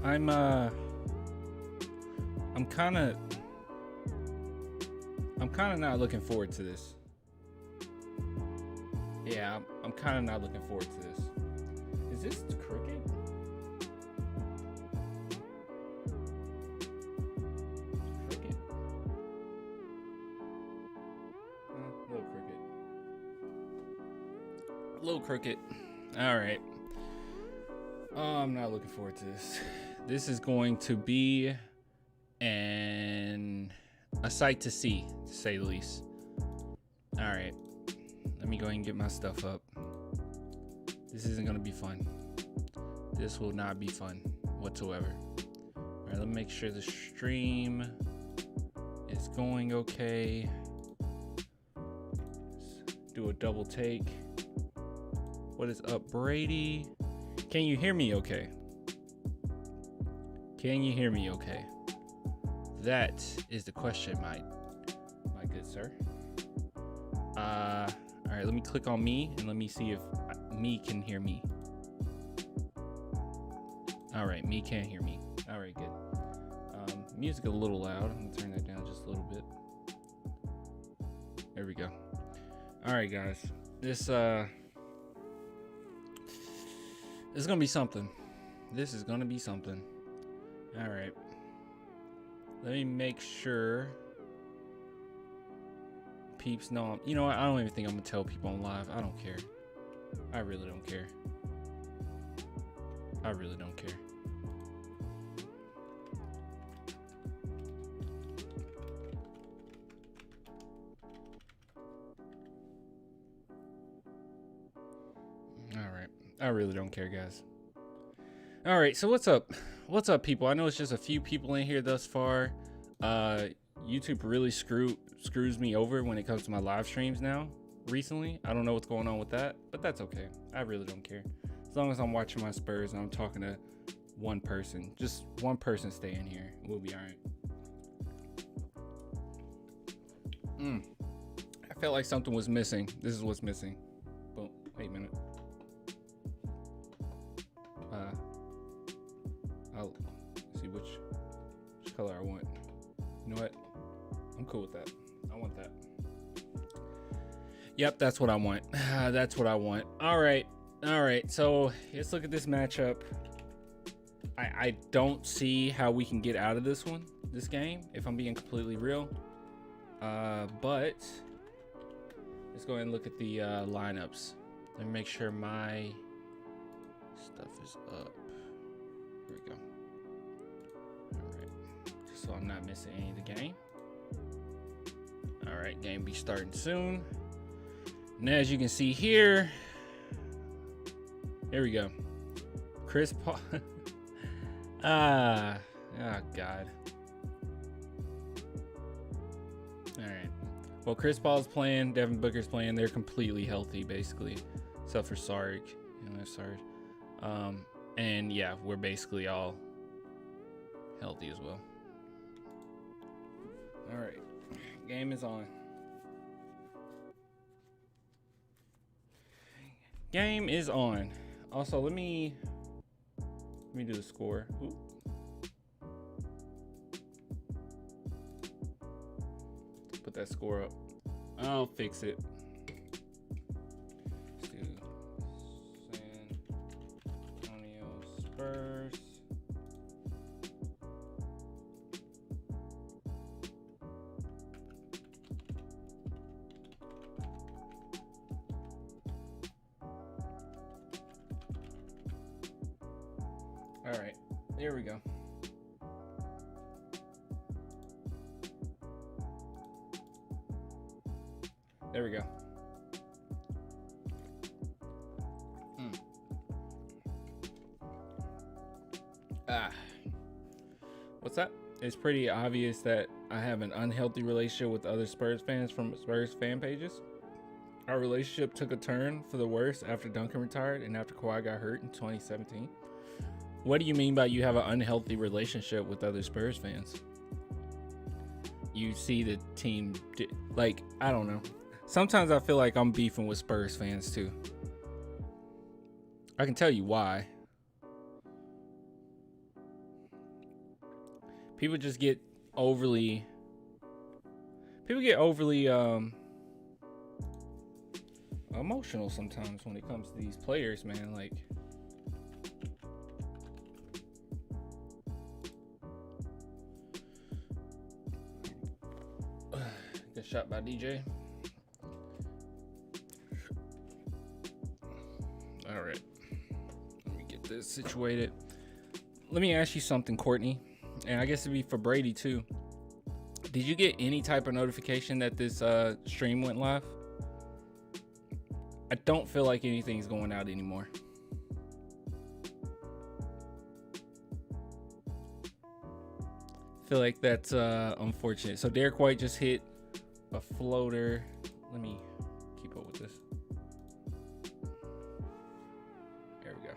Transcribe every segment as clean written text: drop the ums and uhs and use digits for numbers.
I'm I'm kind of not looking forward to this. Yeah, I'm kind of not looking forward to this. Is this cricket? Cricket. Little cricket. Little cricket. All right. Oh, I'm not looking forward to this. This is going to be a sight to see, to say the least. All right. Let me go ahead and get my stuff up. This isn't going to be fun. This will not be fun whatsoever. All right, let me make sure the stream is going okay. Let's do a double take. What is up, Brady? Can you hear me okay? Can you hear me okay? That is the question, my good sir. All right, let me click on me and let me see if me can hear me. All right, me can't hear me. All right, good. Music a little loud. I'm gonna turn that down just a little bit. There we go. All right, guys. This is gonna be something. This is gonna be something. All right. Let me make sure peeps know. You know what? I don't even think I'm gonna tell people on live. I don't care. I really don't care. I really don't care. All right. I really don't care, guys. All right. So what's up? What's up, people? I know it's just a few people in here thus far. YouTube really screws me over when it comes to my live streams now. Recently, I don't know what's going on with that, but that's okay. I really don't care. As long as I'm watching my Spurs and I'm talking to one person, just one person stay in here, we'll be all right. I felt like something was missing. This is what's missing. Boom. Wait a minute. I'll see which color I want. You know what? I'm cool with that. I want that. Yep, that's what I want. That's what I want. All right. So let's look at this matchup. I don't see how we can get out of this game, if I'm being completely real. But let's go ahead and look at the lineups. Let me make sure my stuff is up. Here we go. All right. Just so I'm not missing any of the game. All right, game be starting soon. And as you can see here, there we go. Chris Paul. Oh God. All right. Well, Chris Paul's playing, Devin Booker's playing. They're completely healthy, basically, except for Sarge. You know, Sarge. And yeah, we're basically all healthy as well. All right, game is on. Game is on. Also, let me do the score. Ooh. Put that score up. I'll fix it. Let's do San Antonio Spurs. All right, there we go. There we go. What's that? It's pretty obvious that I have an unhealthy relationship with other Spurs fans from Spurs fan pages. Our relationship took a turn for the worse after Duncan retired and after Kawhi got hurt in 2017. What do you mean by you have an unhealthy relationship with other Spurs fans? You see the team, like, I don't know. Sometimes I feel like I'm beefing with Spurs fans too. I can tell you why. People just get overly emotional sometimes when it comes to these players, man. Like, good shot by DJ. All right, let me get this situated. Let me ask you something, Courtney, and I guess it'd be for Brady too. Did you get any type of notification that this stream went live? I don't feel like anything's going out anymore. I feel like that's unfortunate. So Derek White just hit a floater. Let me keep up with this. There we go.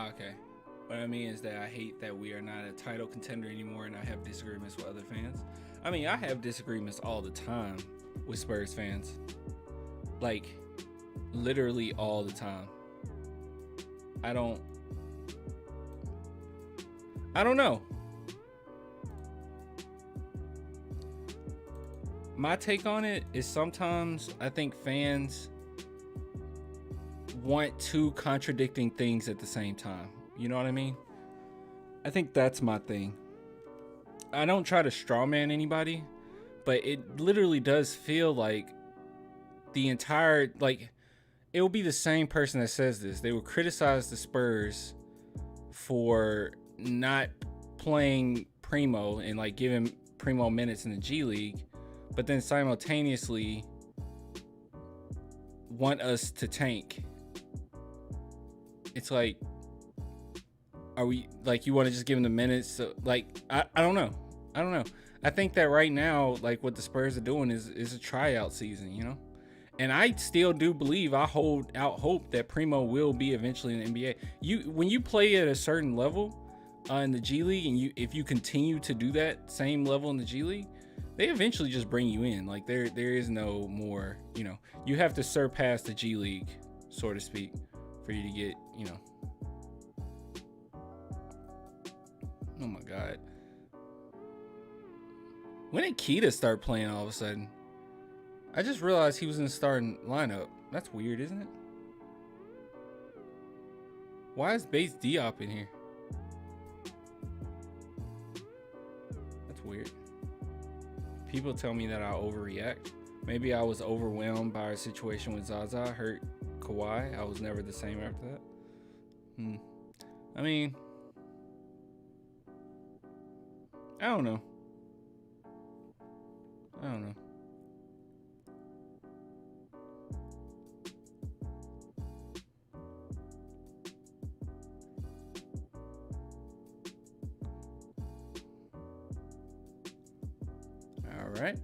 Okay. What I mean is that I hate that we are not a title contender anymore, and I have disagreements with other fans. I mean, I have disagreements all the time with Spurs fans. Like, literally all the time. I don't know. My take on it is sometimes I think fans want two contradicting things at the same time. You know what I mean? I think that's my thing. I don't try to strawman anybody, but it literally does feel like the entire, like, it will be the same person that says this. They will criticize the Spurs for not playing Primo and like giving Primo minutes in the G League, but then simultaneously want us to tank. It's like, are we, like, you want to just give him the minutes? So, like, I don't know. I think that right now, like, what the Spurs are doing is a tryout season, you know? And I still do believe, I hold out hope that Primo will be eventually in the NBA. When you play at a certain level in the G League, and if you continue to do that same level in the G League, they eventually just bring you in. Like, there is no more, you know, you have to surpass the G League, so to speak, for you to get, you know. Oh my God. When did Keita start playing all of a sudden? I just realized he was in the starting lineup. That's weird, isn't it? Why is Bates Diop in here? That's weird. People tell me that I overreact. Maybe I was overwhelmed by our situation with Zaza, hurt Kawhi. I was never the same after that. I mean, I don't know. All right.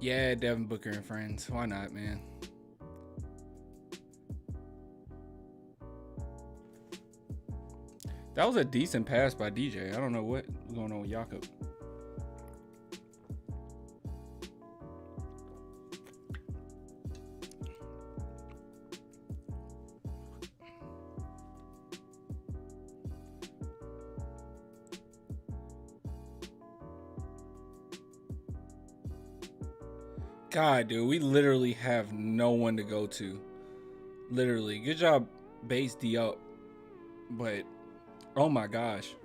Yeah, Devin Booker and friends. Why not, man? That was a decent pass by DJ. I don't know what's going on with Jakob. God, dude, we literally have no one to go to. Literally. Good job, Base D up. But, oh my gosh.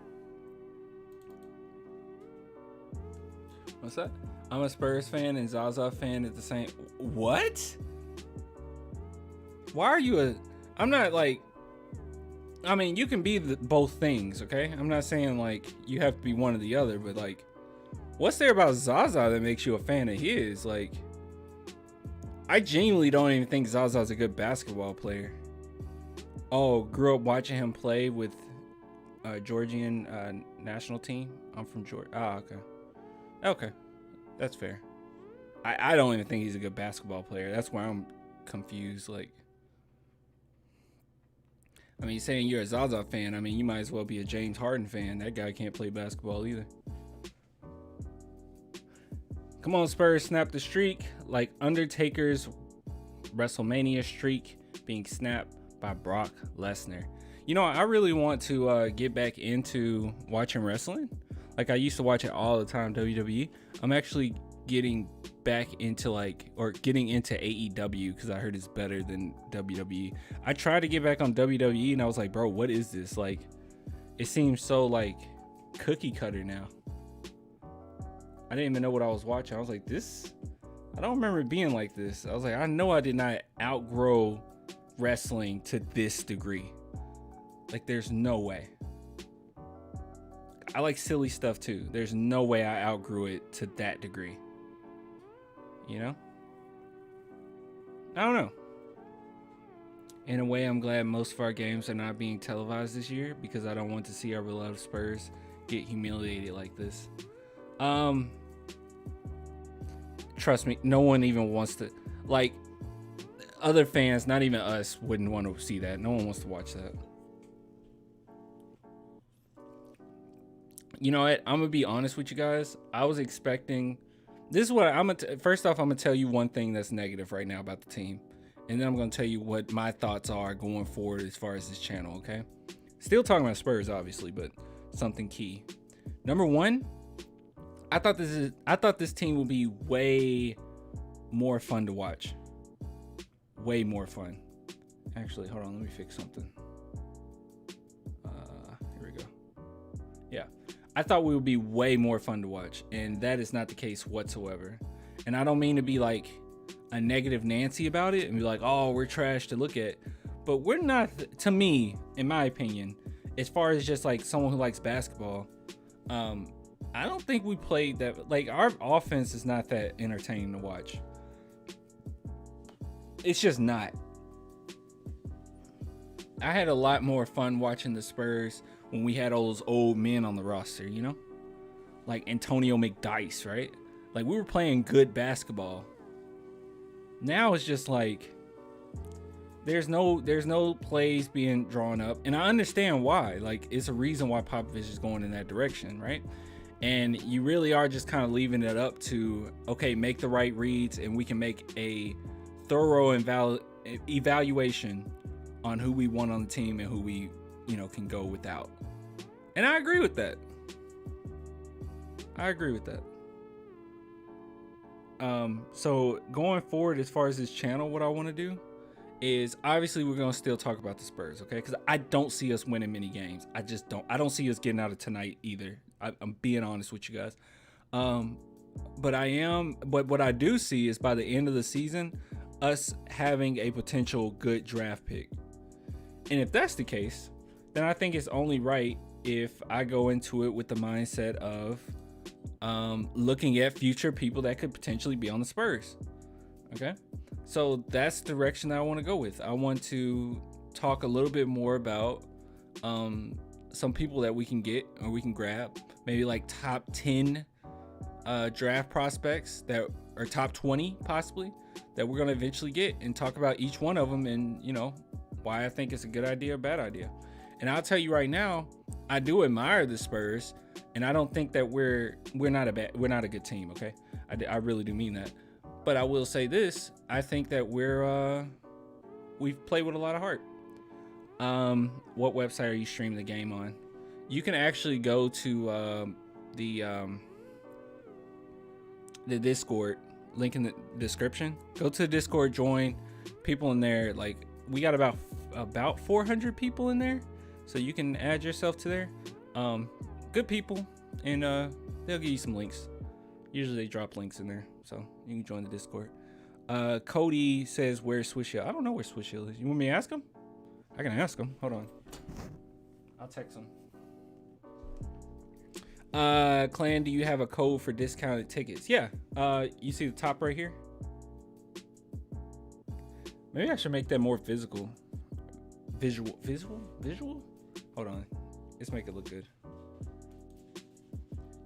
What's that? I'm a Spurs fan and Zaza fan at the same... What? Why are you a... I'm not like... I mean, you can be both things, okay? I'm not saying, like, you have to be one or the other, but, like, what's there about Zaza that makes you a fan of his? Like, I genuinely don't even think Zaza's a good basketball player. Oh, grew up watching him play with Georgian national team. I'm from Georgia. Ah, okay. Okay. That's fair. I don't even think he's a good basketball player. That's why I'm confused. Like, I mean, saying you're a Zaza fan, I mean, you might as well be a James Harden fan. That guy can't play basketball either. Come on, Spurs, snap the streak like Undertaker's WrestleMania streak being snapped by Brock Lesnar. You know, I really want to get back into watching wrestling. Like I used to watch it all the time, WWE. I'm actually getting back into getting into AEW because I heard it's better than WWE. I tried to get back on WWE and I was like, bro, what is this? Like, it seems so like cookie cutter now. I didn't even know what I was watching. I was like, this, I don't remember it being like this. I was like, I know I did not outgrow wrestling to this degree. Like, there's no way. I like silly stuff too. There's no way I outgrew it to that degree. You know? I don't know. In a way, I'm glad most of our games are not being televised this year because I don't want to see our beloved Spurs get humiliated like this. Trust me, no one even wants to, like, other fans, not even us, wouldn't want to see that. No one wants to watch that. You know what? I'm gonna be honest with you guys. I was expecting, this is what I'm gonna first off, I'm gonna tell you one thing that's negative right now about the team, and then I'm gonna tell you what my thoughts are going forward as far as this channel. Okay, still talking about Spurs obviously, but something key. Number one, I thought this team would be way more fun to watch. Way more fun. Actually, hold on, let me fix something. Here we go. Yeah, I thought we would be way more fun to watch, and that is not the case whatsoever. And I don't mean to be like a negative Nancy about it and be like, oh, we're trash to look at, but we're not, to me, in my opinion, as far as just like someone who likes basketball, I don't think we played that, like, our offense is not that entertaining to watch. It's just not. I had a lot more fun watching the Spurs when we had all those old men on the roster, you know? Like Antonio McDyess, right? Like, we were playing good basketball. Now it's just like there's no plays being drawn up, and I understand why. Like, it's a reason why Popovich is going in that direction, right? And you really are just kind of leaving it up to, okay, make the right reads, and we can make a thorough evaluation on who we want on the team and who we, you know, can go without. And I agree with that. So going forward, as far as this channel, what I want to do is, obviously we're going to still talk about the Spurs, okay? Because I don't see us winning many games. I don't see us getting out of tonight either. I'm being honest with you guys. But what I do see is by the end of the season, us having a potential good draft pick. And if that's the case, then I think it's only right if I go into it with the mindset of looking at future people that could potentially be on the Spurs. Okay, so that's the direction that I want to go with. I want to talk a little bit more about some people that we can get or we can grab, maybe like top 10 draft prospects that are top 20 possibly that we're going to eventually get, and talk about each one of them and, you know, why I think it's a good idea or bad idea. And I'll tell you right now, I do admire the Spurs, and I don't think that we're not a good team. Okay, I really do mean that. But I will say this: I think that we've played with a lot of heart. What website are you streaming the game on? You can actually go to the Discord link in the description. Go to the Discord, join people in there. Like, we got about 400 people in there, so you can add yourself to there. Good people, and they'll give you some links. Usually they drop links in there, so you can join the Discord. Cody says, where's Swish Hill? I don't know where Swish Hill is. You want me to ask him? I can ask him. Hold on. I'll text him. Clan, do you have a code for discounted tickets? Yeah. You see the top right here? Maybe I should make that more visual. Hold on. Let's make it look good.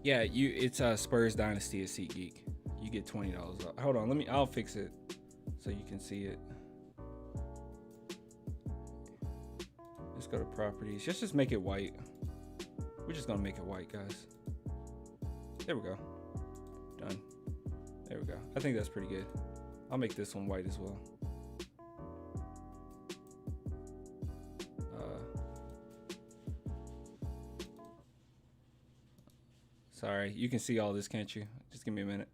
Yeah, it's Spurs Dynasty at SeatGeek. You get $20 off. Hold on, I'll fix it so you can see it. Let's go to properties. Just make it white. We're just gonna make it white, guys. There we go. Done. There we go. I think that's pretty good. I'll make this one white as well. Sorry, you can see all this, can't you? Just give me a minute.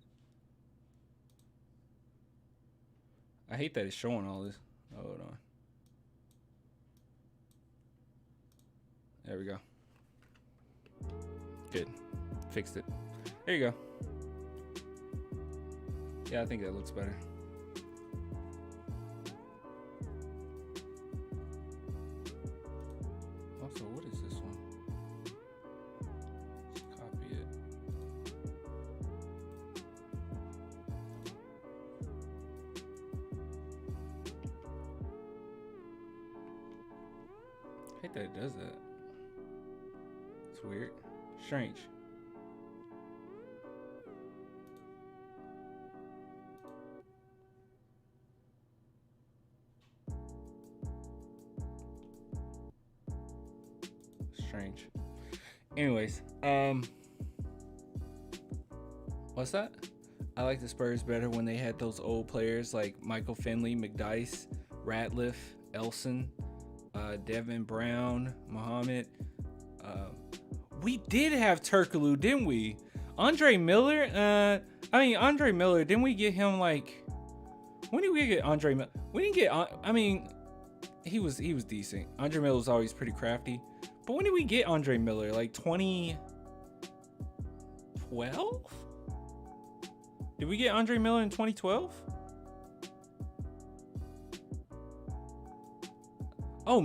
I hate that it's showing all this. Hold on. There we go. Good. Fixed it. There you go. Yeah, I think that looks better. Also, what is this one? Let's copy it. I hate that it does that. It's weird. Strange. Strange. Anyways, what's that? I like the Spurs better when they had those old players like Michael Finley, McDyess, Ratliff, Elson, Devin Brown, Muhammad. We did have Turkoglu, didn't we? Andre Miller. Andre Miller. Didn't we get him like? When did we get Andre Miller? We didn't get. He was decent. Andre Miller was always pretty crafty. But when did we get Andre Miller? Like 2012? Did we get Andre Miller in 2012? Oh,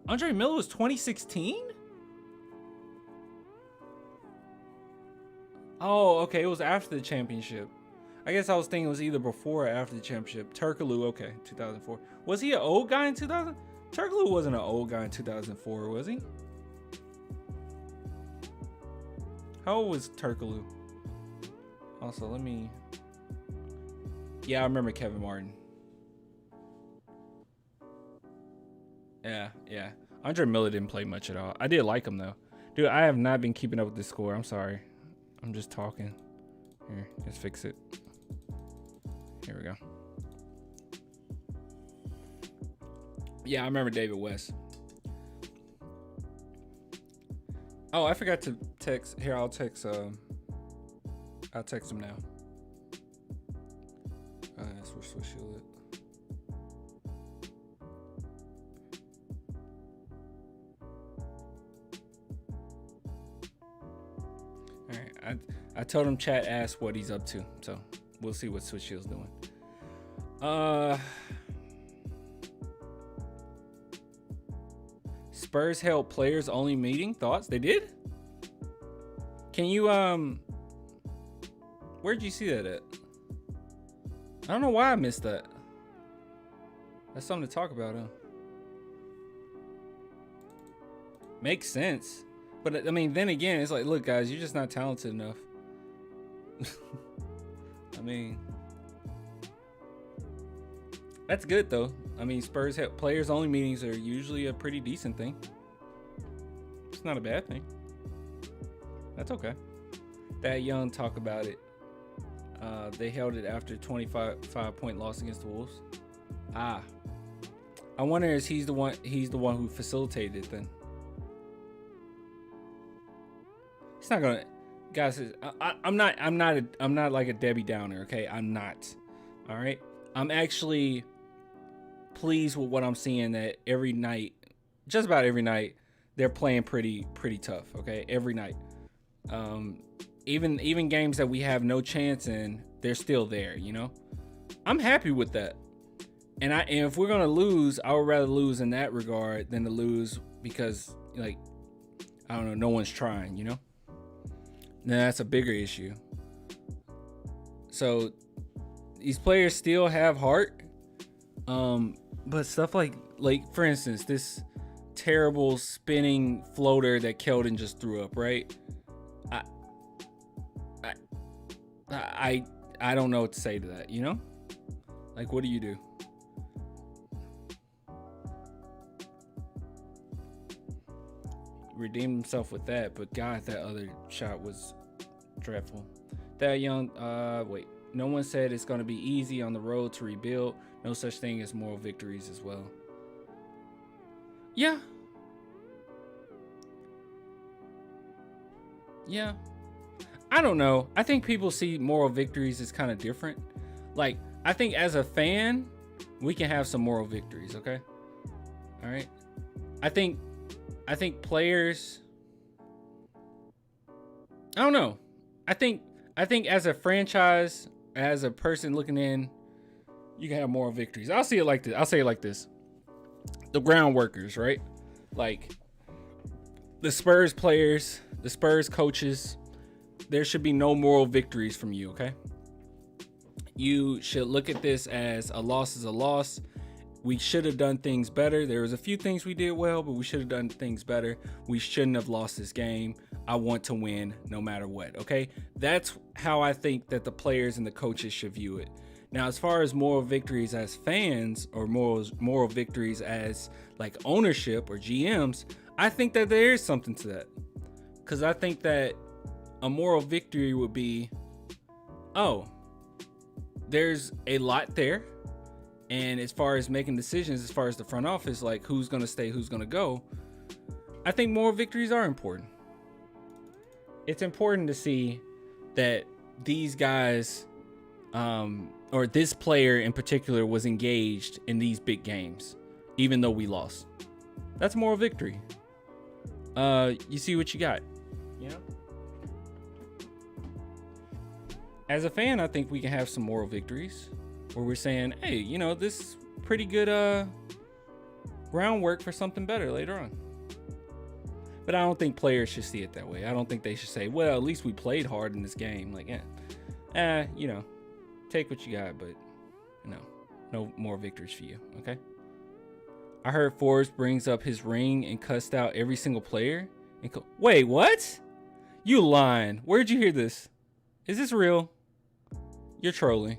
Andre Miller was 2016? Oh, okay. It was after the championship. I guess I was thinking it was either before or after the championship. Turkoglu, okay, 2004. Was he an old guy in 2000? Turkoglu wasn't an old guy in 2004, was he? How old was Turkoglu? Also, let me... Yeah, I remember Kevin Martin. Yeah. Andre Miller didn't play much at all. I did like him, though. Dude, I have not been keeping up with this score. I'm sorry. I'm just talking. Here, let's fix it. Here we go. Yeah, I remember David West. Oh, I forgot to text. Here, I'll text him now. That's where Swiss Shield it. Alright, I told him chat asked what he's up to, so we'll see what Swiss Shield's doing. Spurs held players only meeting. Thoughts? They did? Can you where'd you see that at? I don't know why I missed that. That's something to talk about, huh? Makes sense. But I mean, then again, it's like, look, guys, you're just not talented enough. I mean, that's good though. I mean, Spurs have players only meetings are usually a pretty decent thing. It's not a bad thing. That's okay. That Young talk about it. They held it after 25-point loss against the Wolves. I wonder if he's the one who facilitated it then. It's not gonna, guys. I'm not like a Debbie Downer. Okay, I'm not. All right. I'm actually pleased with what I'm seeing. That every night, just about every night, they're playing pretty tough. Okay, every night. Even games that we have no chance in, they're still there. You know, I'm happy with that. And if we're gonna lose, I would rather lose in that regard than to lose because, like, I don't know, no one's trying. You know. Now that's a bigger issue. So these players still have heart, but stuff like for instance, this terrible spinning floater that Keldon just threw up, right? I don't know what to say to that. You know, like, what do you do? Redeemed himself with that, but God, that other shot was Dreadful. That young. Wait. No one said it's going to be easy on the road to rebuild. No such thing as moral victories as well. Yeah. Yeah. I don't know. I think people see moral victories as kind of different. Like, I think as a fan, we can have some moral victories, okay? All right. I think players, I don't know. I think as a franchise, as a person looking in, you can have moral victories. I'll see it like this. I'll say it like this. The ground workers, right? Like the Spurs players, the Spurs coaches, there should be no moral victories from you, okay? You should look at this as a loss is a loss. We should have done things better. There was a few things we did well, but we should have done things better. We shouldn't have lost this game. I want to win no matter what, okay? That's how I think that the players and the coaches should view it. Now, as far as moral victories as fans or moral victories as like ownership or GMs, I think that there is something to that. Because I think that a moral victory would be, oh, there's a lot there. And as far as making decisions, as far as the front office, like who's going to stay, who's going to go, I think moral victories are important. It's important to see that these guys, or this player in particular, was engaged in these big games, even though we lost. That's moral victory. You see what you got, you know? As a fan, I think we can have some moral victories where we're saying, hey, you know, this is pretty good groundwork for something better later on. But I don't think players should see it that way. I don't think they should say, well, at least we played hard in this game. Like, you know, take what you got, but no more victories for you, okay? I heard Forbes brings up his ring and cussed out every single player. Wait, what? You lying. Where'd you hear this? Is this real? You're trolling.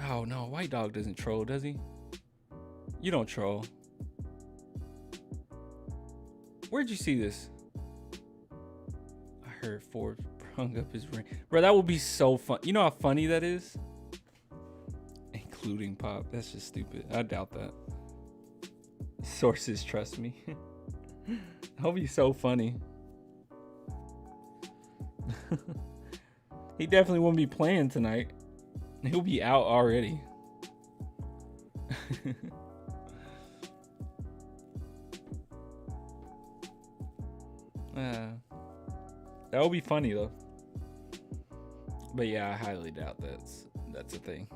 Oh no, White Dog doesn't troll, does he? You don't troll. Where'd you see this? I heard Forbes hung up his ring. Bro, that would be so fun. You know how funny that is? Including Pop. That's just stupid. I doubt that. Sources, trust me. That would be so funny. He definitely won't be playing tonight. He'll be out already. That would be funny though. But yeah, I highly doubt that's a thing.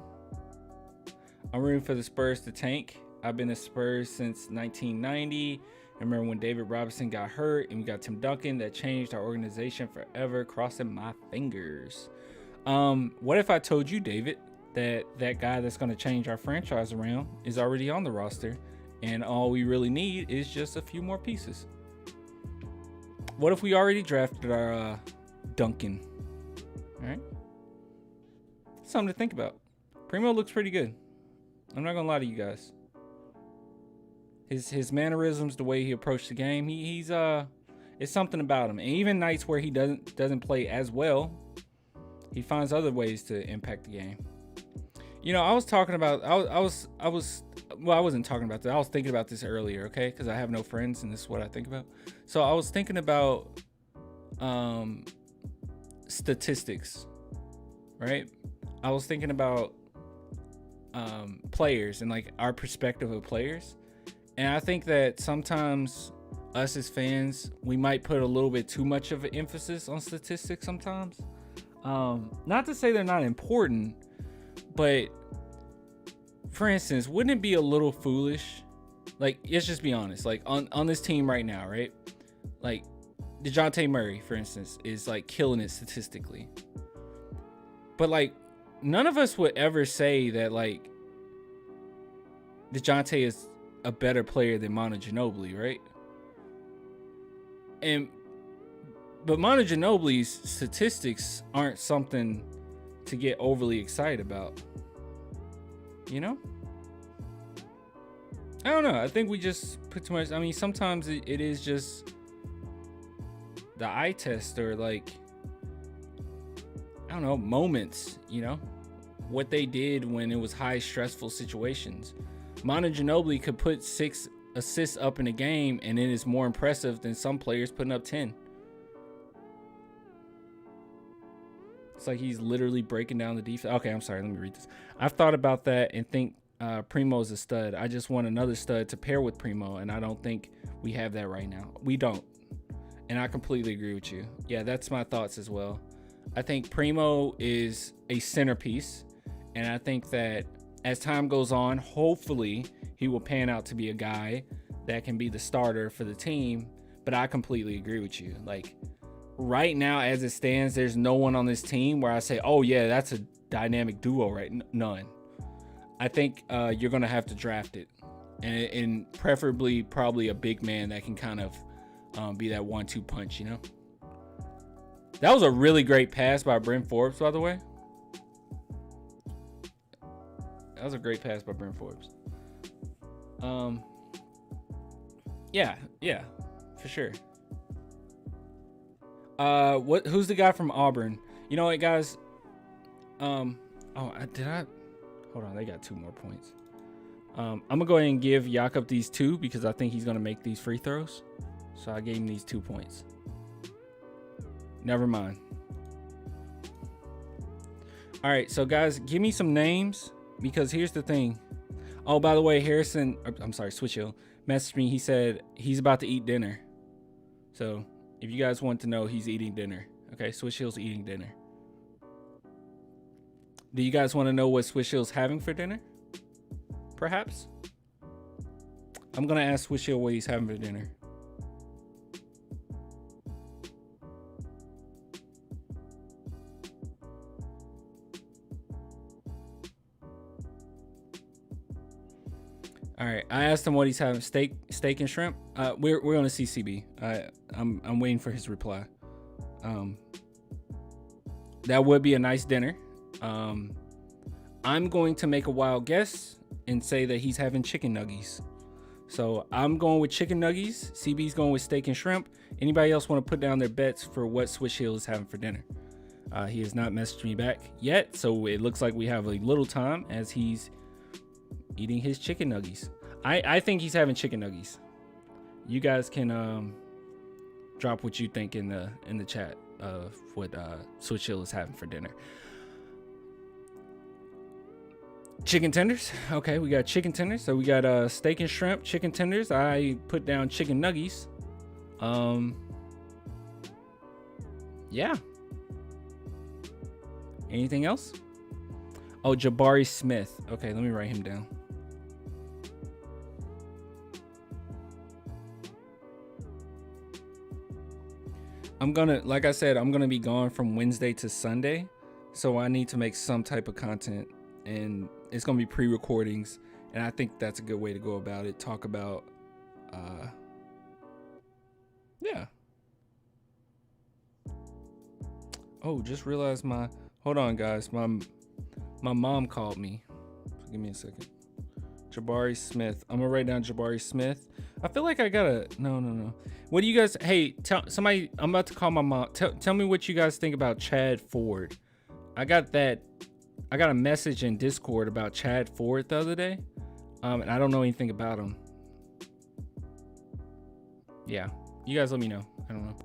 I'm rooting for the Spurs to tank. I've been a Spurs since 1990. I remember when David Robinson got hurt and we got Tim Duncan. That changed our organization forever. Crossing my fingers. What if I told you, David, that guy that's going to change our franchise around is already on the roster and all we really need is just a few more pieces? What if we already drafted our Duncan? All right. Something to think about. Primo looks pretty good. I'm not going to lie to you guys. His mannerisms, the way he approached the game, he's it's something about him. And even nights where he doesn't play as well, he finds other ways to impact the game. You know, I was talking about I wasn't talking about that. I was thinking about this earlier, okay? Because I have no friends and this is what I think about. So I was thinking about statistics, right? I was thinking about players and like our perspective of players. And I think that sometimes us as fans, we might put a little bit too much of an emphasis on statistics sometimes. Not to say they're not important, but for instance, wouldn't it be a little foolish? Like, let's just be honest, like on this team right now, right? Like DeJounte Murray, for instance, is like killing it statistically. But like, none of us would ever say that like DeJounte is a better player than Manu Ginobili, right? But Manu Ginobili's statistics aren't something to get overly excited about. You know? I don't know. I think we just put too much. I mean, sometimes it is just the eye test or like I don't know, moments, you know, what they did when it was high stressful situations. Manu Ginobili could put 6 assists up in a game, and it is more impressive than some players putting up 10. It's like he's literally breaking down the defense. Okay, I'm sorry. Let me read this. I've thought about that and think Primo's a stud. I just want another stud to pair with Primo, and I don't think we have that right now. We don't. And I completely agree with you. Yeah, that's my thoughts as well. I think Primo is a centerpiece, and I think that as time goes on, hopefully he will pan out to be a guy that can be the starter for the team. But I completely agree with you. Like, right now, as it stands, there's no one on this team where I say, oh, yeah, that's a dynamic duo, right? None. I think you're going to have to draft it. And preferably probably a big man that can kind of be that 1-2 punch, you know? That was a really great pass by Bryn Forbes, by the way. That was a great pass by Bryn Forbes. Yeah, for sure. Who's the guy from Auburn? You know what, guys? Hold on, they got 2 more points. I'm gonna go ahead and give Jakob these 2 because I think he's gonna make these free throws. So I gave him these 2 points. Never mind. All right, so guys, give me some names because here's the thing. Oh, by the way, Switch Hill messaged me. He said he's about to eat dinner. So if you guys want to know, he's eating dinner. Okay, Switch Hill's eating dinner. Do you guys want to know what Switch Hill's having for dinner? Perhaps? I'm going to ask Switch Hill what he's having for dinner. All right, I asked him what he's having. Steak and shrimp. We're on a CCB. I'm waiting for his reply. That would be a nice dinner. I'm going to make a wild guess and say that he's having chicken nuggies. So I'm going with chicken nuggies. CB's going with steak and shrimp. Anybody else want to put down their bets for what Switch Hill is having for dinner? He has not messaged me back yet, so it looks like we have a little time as he's eating his chicken nuggies. I think he's having chicken nuggies. You guys can drop what you think in the chat of what Switch Hill is having for dinner. Chicken tenders. Okay, we got chicken tenders. So we got steak and shrimp, chicken tenders. I put down chicken nuggies. Yeah. Anything else? Oh, Jabari Smith. Okay, let me write him down. Like I said, I'm gonna be gone from Wednesday to Sunday, so I need to make some type of content, and it's gonna be pre-recordings, and I think that's a good way to go about it. Talk about, yeah. Oh, just realized hold on, guys, my mom called me. Give me a second. Jabari Smith. I'm gonna write down Jabari Smith. I feel like I gotta. No. What do you guys? Hey, tell somebody. I'm about to call my mom. Tell me what you guys think about Chad Ford. I got a message in Discord about Chad Ford the other day, and I don't know anything about him. Yeah, you guys let me know. I don't know.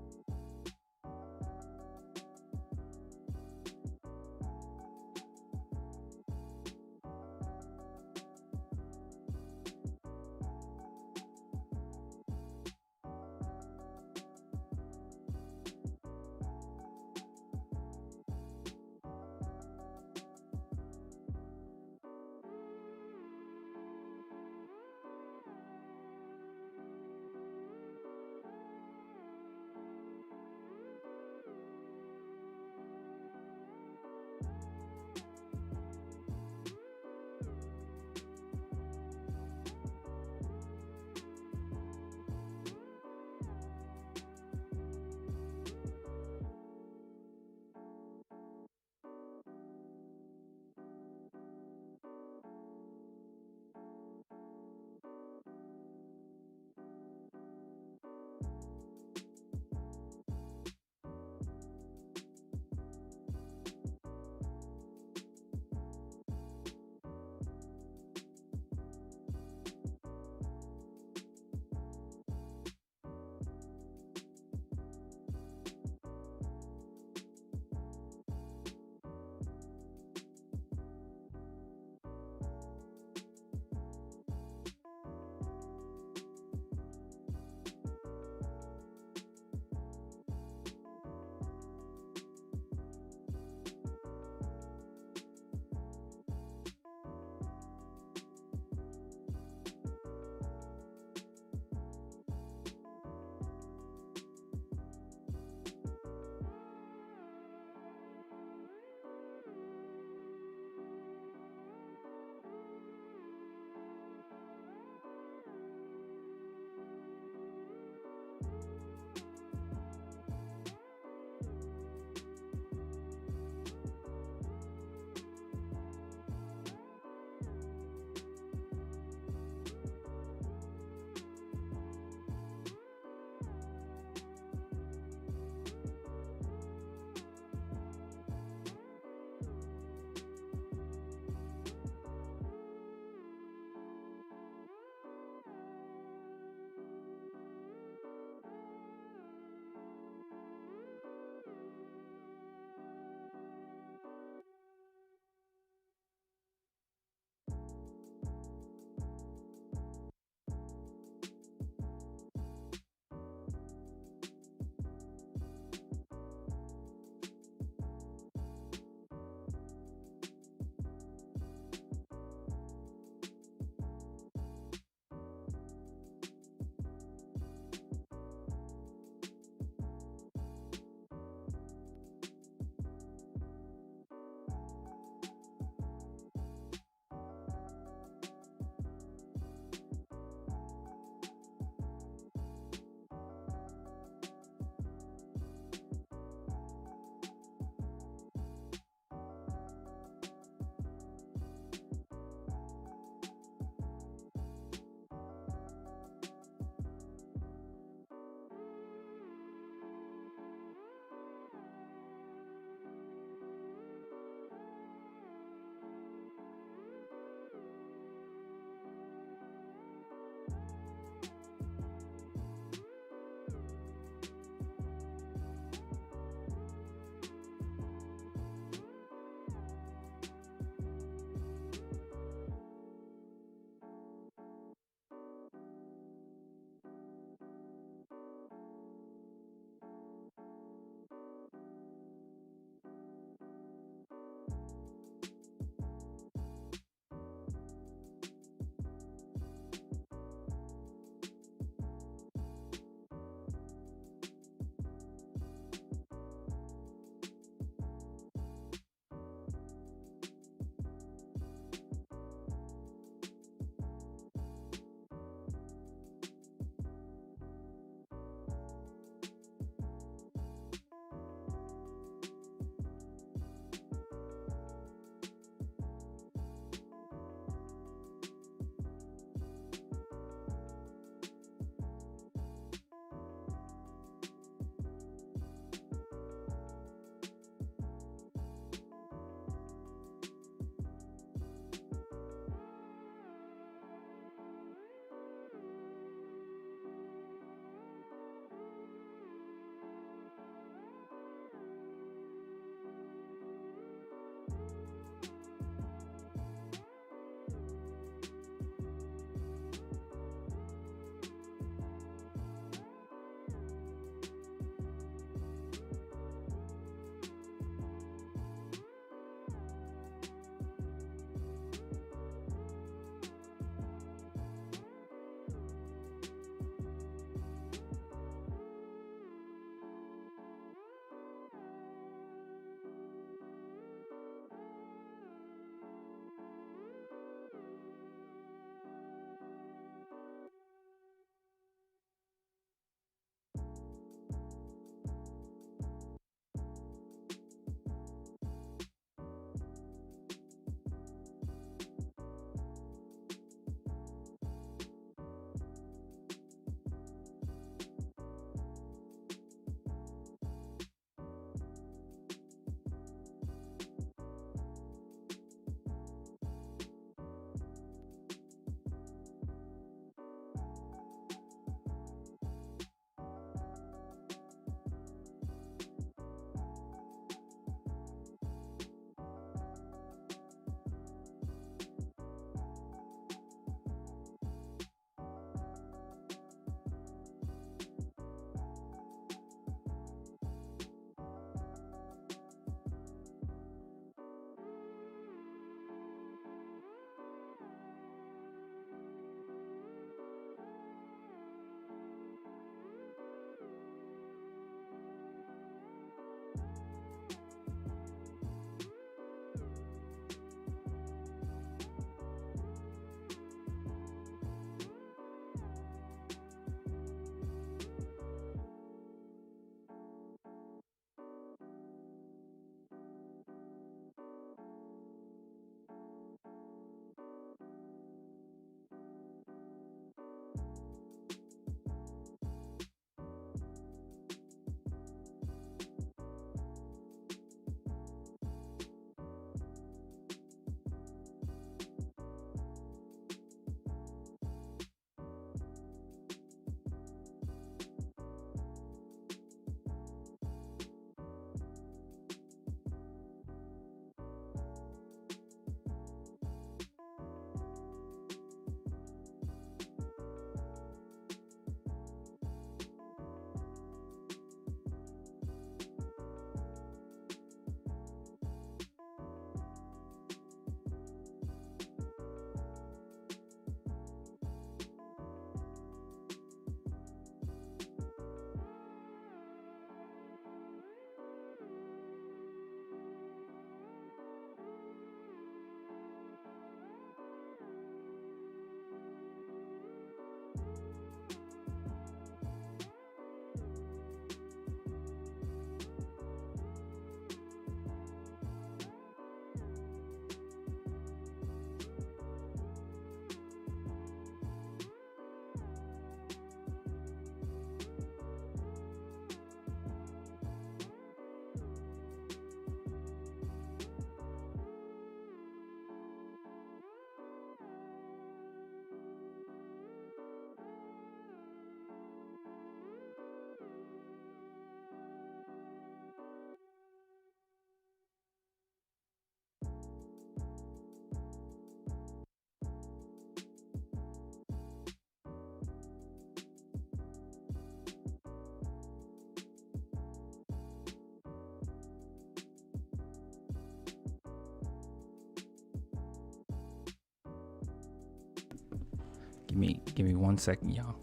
Give me 1 second, y'all.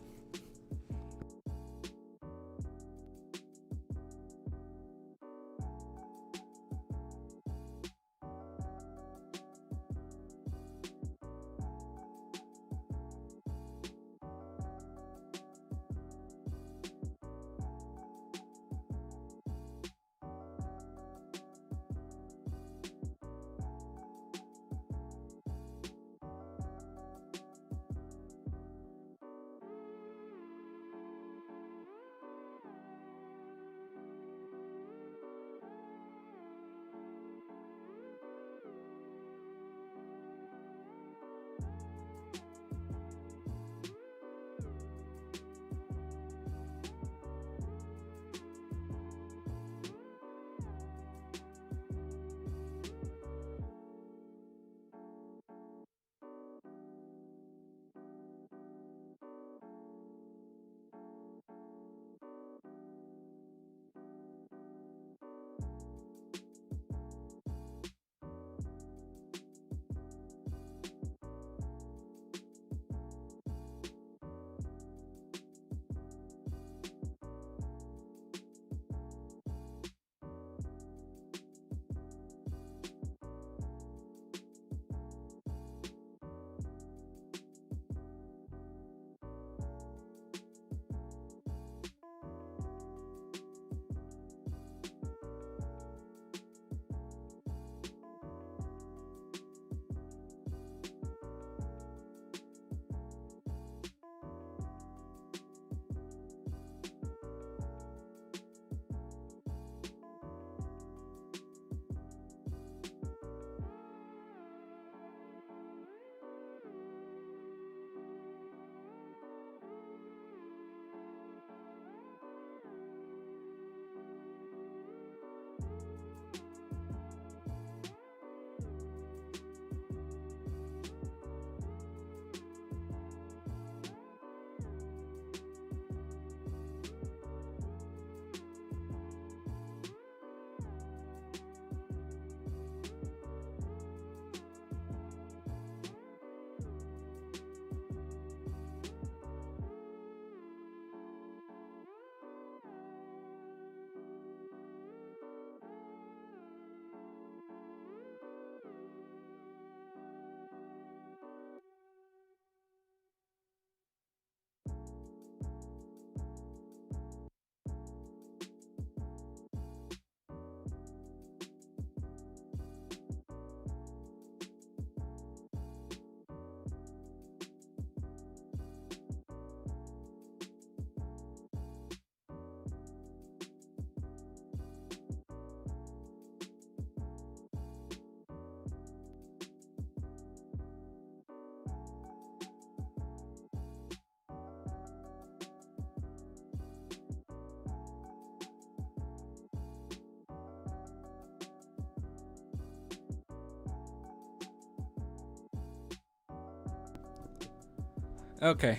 Okay.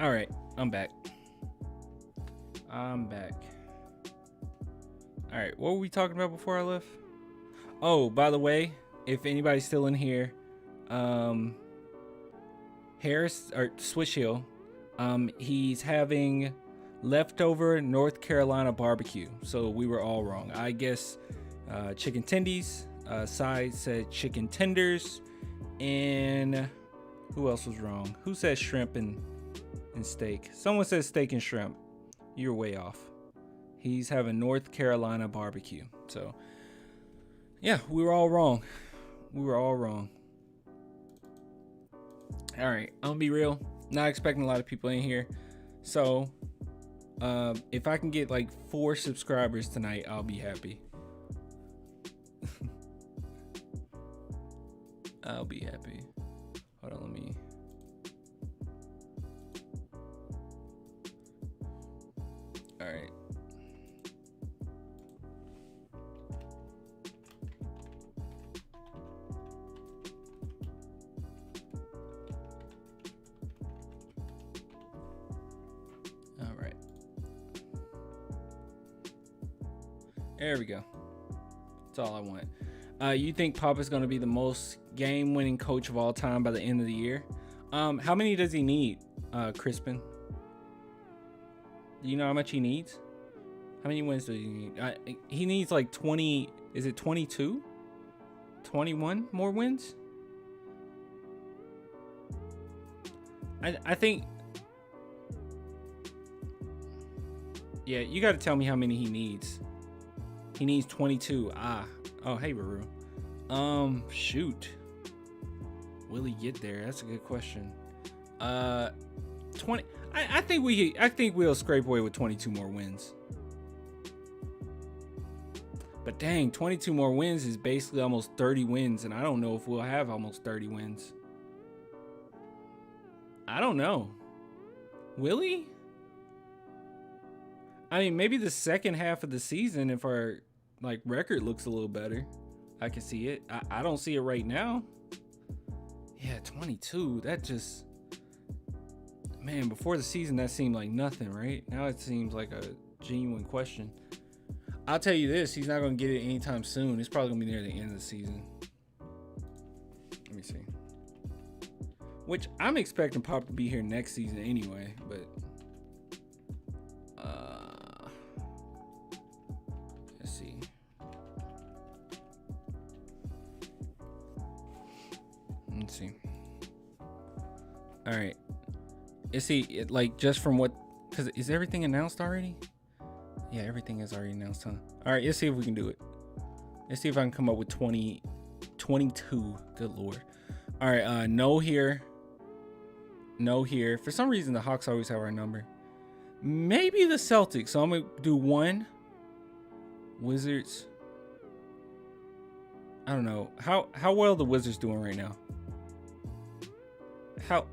All right. I'm back. All right. What were we talking about before I left? Oh, by the way, if anybody's still in here, Harris or Swish Hill, he's having leftover North Carolina barbecue. So we were all wrong. I guess chicken tendies. Side said chicken tenders, and who else was wrong? Who said shrimp and steak? Someone said steak and shrimp. You're way off. He's having North Carolina barbecue. So, yeah, we were all wrong. All right, I'm gonna be real. Not expecting a lot of people in here. So, if I can get like 4 subscribers tonight, I'll be happy. I'll be happy. Hold on, let me. All right. All right. There we go. That's all I want. You think Papa's going to be the most game-winning coach of all time by the end of the year? How many does he need? Crispin. Do you know how much he needs? How many wins does he need? He needs like 20. Is it 22? 21 more wins? I think. Yeah, you got to tell me how many he needs. He needs 22. Oh, hey, Baru. Shoot. Will he get there? That's a good question. 20. I think we'll scrape away with 22 more wins. But dang, 22 more wins is basically almost 30 wins, and I don't know if we'll have almost 30 wins. I don't know. Will he? I mean, maybe the second half of the season, if our record looks a little better, I can see it. I don't see it right now. Yeah, 22. That just, man, before the season that seemed like nothing, right? Now it seems like a genuine question. I'll tell you this, he's not going to get it anytime soon. It's probably going to be near the end of the season. Let me see. Which I'm expecting Pop to be here next season anyway, but let's see. Let's see. All right. Let's see, just from what, because is everything announced already? Yeah, everything is already announced, huh? All right, let's see if we can do it. Let's see if I can come up with 22. Good Lord. All right, no here. No here. For some reason, the Hawks always have our number. Maybe the Celtics. So I'm going to do 1. Wizards. I don't know. How well are the Wizards doing right now? How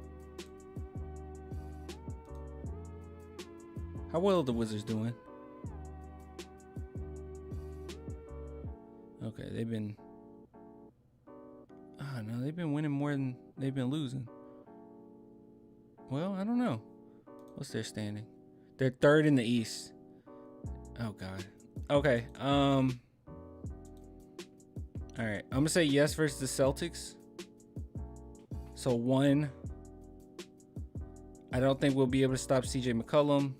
well are the Wizards doing? Okay, they've been winning more than they've been losing. Well, I don't know. What's their standing? They're 3rd in the East. Oh God. Okay. All right. I'm gonna say yes versus the Celtics. So 1. I don't think we'll be able to stop CJ McCollum.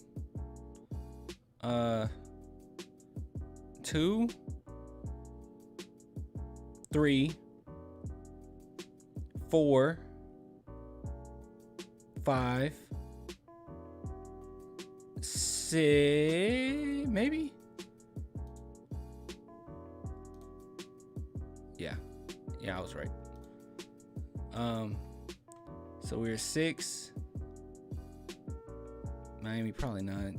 2. 3. 4. 5. 6. Maybe. Yeah, I was right. So we're 6. Miami probably not.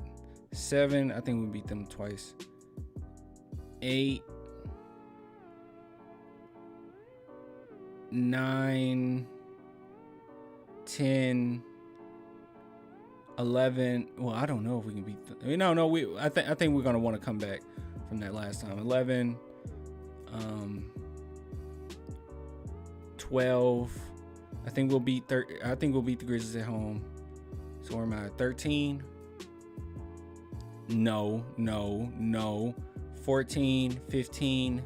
7. I think we beat them twice. 8. 9. 10. 11. Well, I don't know if we can beat them. No. I think we're gonna want to come back from that last time. 11. 12. I think we'll beat the Grizzlies at home. So where am I? 13. No. 14, 15,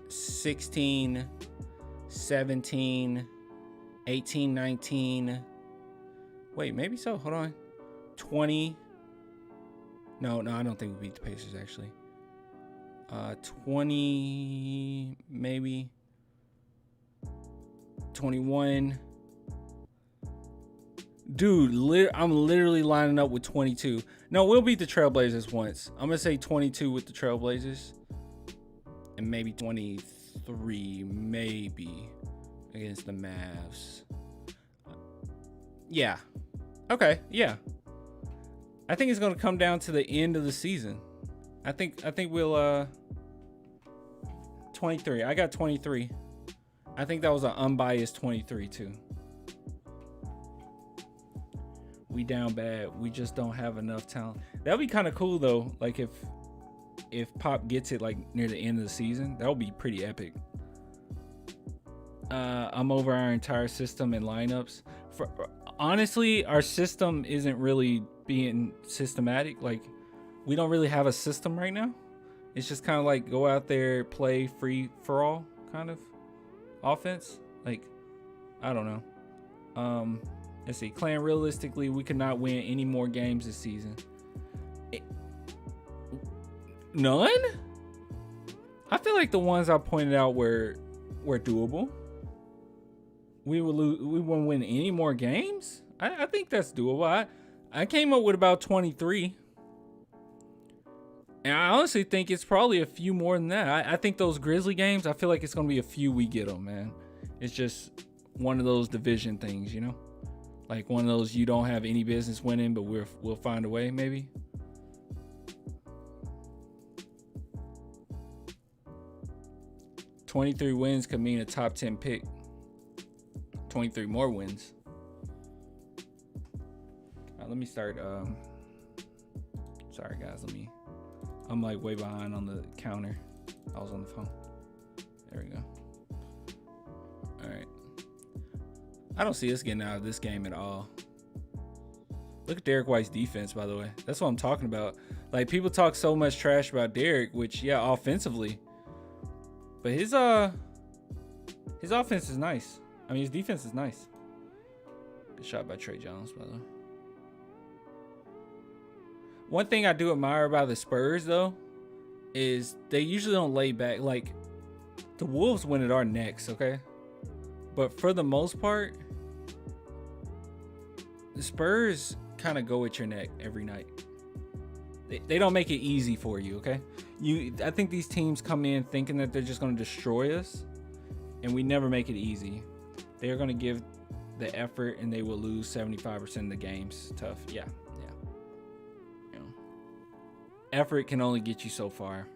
16, 17, 18, 19. Wait, maybe so. Hold on. 20. No, I don't think we beat the Pacers actually. 20, maybe. 21. Dude, I'm literally lining up with 22. No, we'll beat the Trailblazers once. I'm gonna say 22 with the Trailblazers, and maybe 23, maybe against the Mavs. Yeah. Okay. Yeah. I think it's gonna come down to the end of the season. I think we'll 23. I got 23. I think that was an unbiased 23 too. We down bad. We just don't have enough talent. That'd be kind of cool though. Like if Pop gets it like near the end of the season, that would be pretty epic. I'm over our entire system and lineups. Honestly, our system isn't really being systematic. Like we don't really have a system right now. It's just kind of like go out there, play free for all kind of offense. Like I don't know. Let's see. Clan, realistically, we could not win any more games this season. None? I feel like the ones I pointed out were doable. We wouldn't win any more games? I think that's doable. I came up with about 23. And I honestly think it's probably a few more than that. I think those Grizzly games, I feel like it's going to be a few we get them, man. It's just one of those division things, you know? Like one of those you don't have any business winning, but we'll find a way, maybe. $23 wins could mean a top 10 pick. 23 more wins. Let me start. Sorry guys, I'm like way behind on the counter. I was on the phone. There we go. All right. I don't see us getting out of this game at all. Look at Derek White's defense, by the way. That's what I'm talking about. Like, people talk so much trash about Derek, which, yeah, offensively. But his offense is nice. I mean, his defense is nice. Good shot by Trey Jones, by the way. One thing I do admire about the Spurs, though, is they usually don't lay back. Like, the Wolves win at our necks, okay? But for the most part, the Spurs kind of go at your neck every night. They don't make it easy for you, okay? I think these teams come in thinking that they're just going to destroy us, and we never make it easy. They're going to give the effort, and they will lose 75% of the games. Tough, yeah. You know, effort can only get you so far.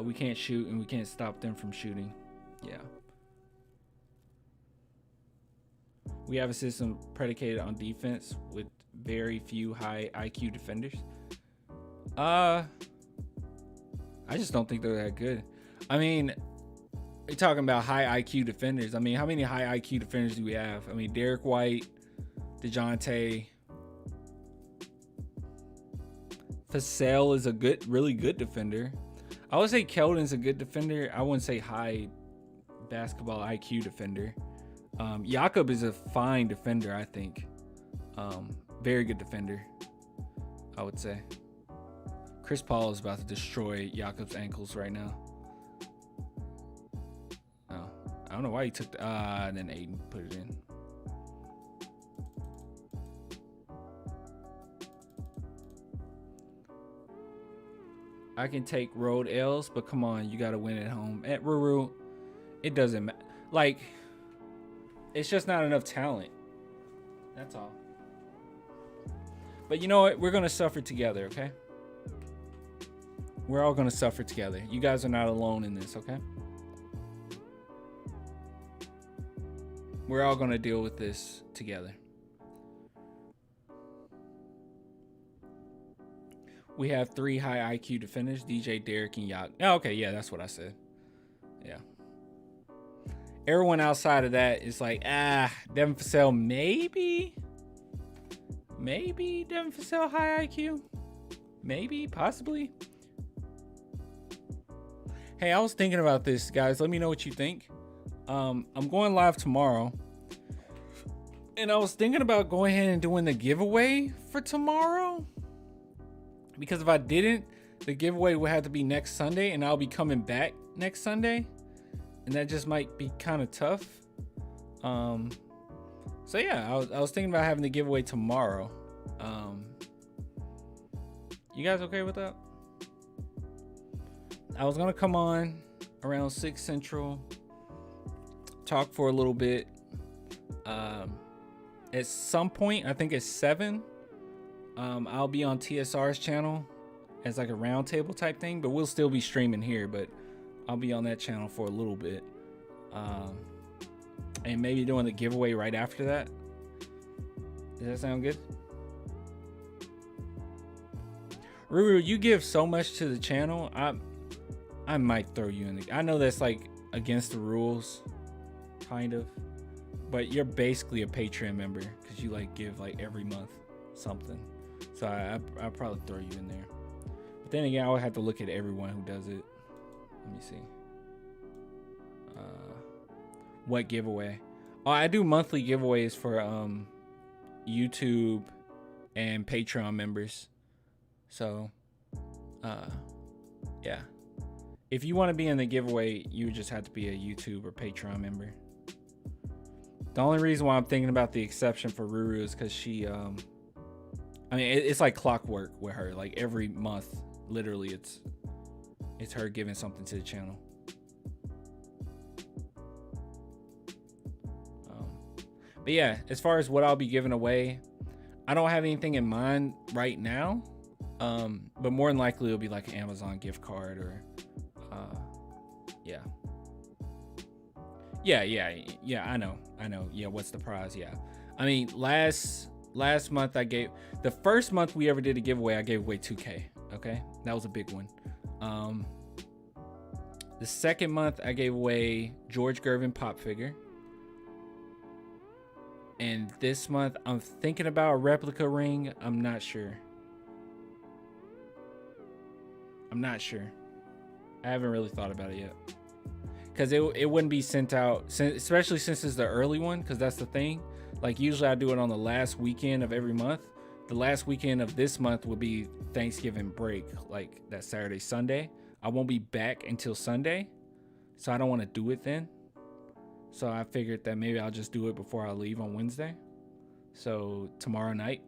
We can't shoot, and we can't stop them from shooting. Yeah. We have a system predicated on defense with very few high IQ defenders. I just don't think they're that good. I mean, you're talking about high IQ defenders. I mean, how many high IQ defenders do we have? I mean, Derek White, DeJounte. Vassell is a really good defender. I would say Keldon's a good defender. I wouldn't say high basketball IQ defender. Jakob is a fine defender, I think. Very good defender, I would say. Chris Paul is about to destroy Jakob's ankles right now. Oh, I don't know why he took the and then Aiden put it in. I can take road L's, but come on, you got to win at home. At Ruru, it doesn't matter. Like, it's just not enough talent. That's all. But you know what? We're going to suffer together, okay? We're all going to suffer together. You guys are not alone in this, okay? We're all going to deal with this together. We have 3 high IQ defenders, DJ, Derek, and Yak. Oh, okay, yeah, that's what I said. Yeah. Everyone outside of that is like, Devin Vassell, maybe Devin Vassell high IQ. Maybe, possibly. Hey, I was thinking about this, guys. Let me know what you think. I'm going live tomorrow. And I was thinking about going ahead and doing the giveaway for tomorrow. Because if I didn't, the giveaway would have to be next Sunday, and I'll be coming back next Sunday. And that just might be kind of tough. So yeah, I was thinking about having the giveaway tomorrow. You guys okay with that? I was gonna come on around 6 Central, talk for a little bit. At some point, I think it's 7. I'll be on TSR's channel as like a roundtable type thing, but we'll still be streaming here. But I'll be on that channel for a little bit, and maybe doing the giveaway right after that. Does that sound good? Ruru, you give so much to the channel. I might throw you in the. I know that's like against the rules, kind of, but you're basically a Patreon member because you like give like every month something. So I'll probably throw you in there. But then again, I would have to look at everyone who does it. Let me see. what giveaway? Oh, I do monthly giveaways for YouTube and Patreon members. So yeah, if you want to be in the giveaway, you just have to be a YouTube or Patreon member. The only reason why I'm thinking about the exception for Ruru is because she I mean, it's like clockwork with her. Like every month, literally, it's her giving something to the channel. But yeah, as far as what I'll be giving away, I don't have anything in mind right now. But more than likely, it'll be like an Amazon gift card or, yeah. Yeah. I know. Yeah. What's the prize? Yeah. I mean, last month the first month we ever did a giveaway, I gave away 2K. Okay. That was a big one. The second month I gave away George Gervin pop figure. And this month I'm thinking about a replica ring. I'm not sure. I haven't really thought about it yet. Because it wouldn't be sent out, especially since it's the early one, because that's the thing. Like usually I do it on the last weekend of every month. The last weekend of this month would be Thanksgiving break, like that Saturday, Sunday. I won't be back until Sunday, so I don't want to do it then. So I figured that maybe I'll just do it before I leave on Wednesday. So tomorrow night.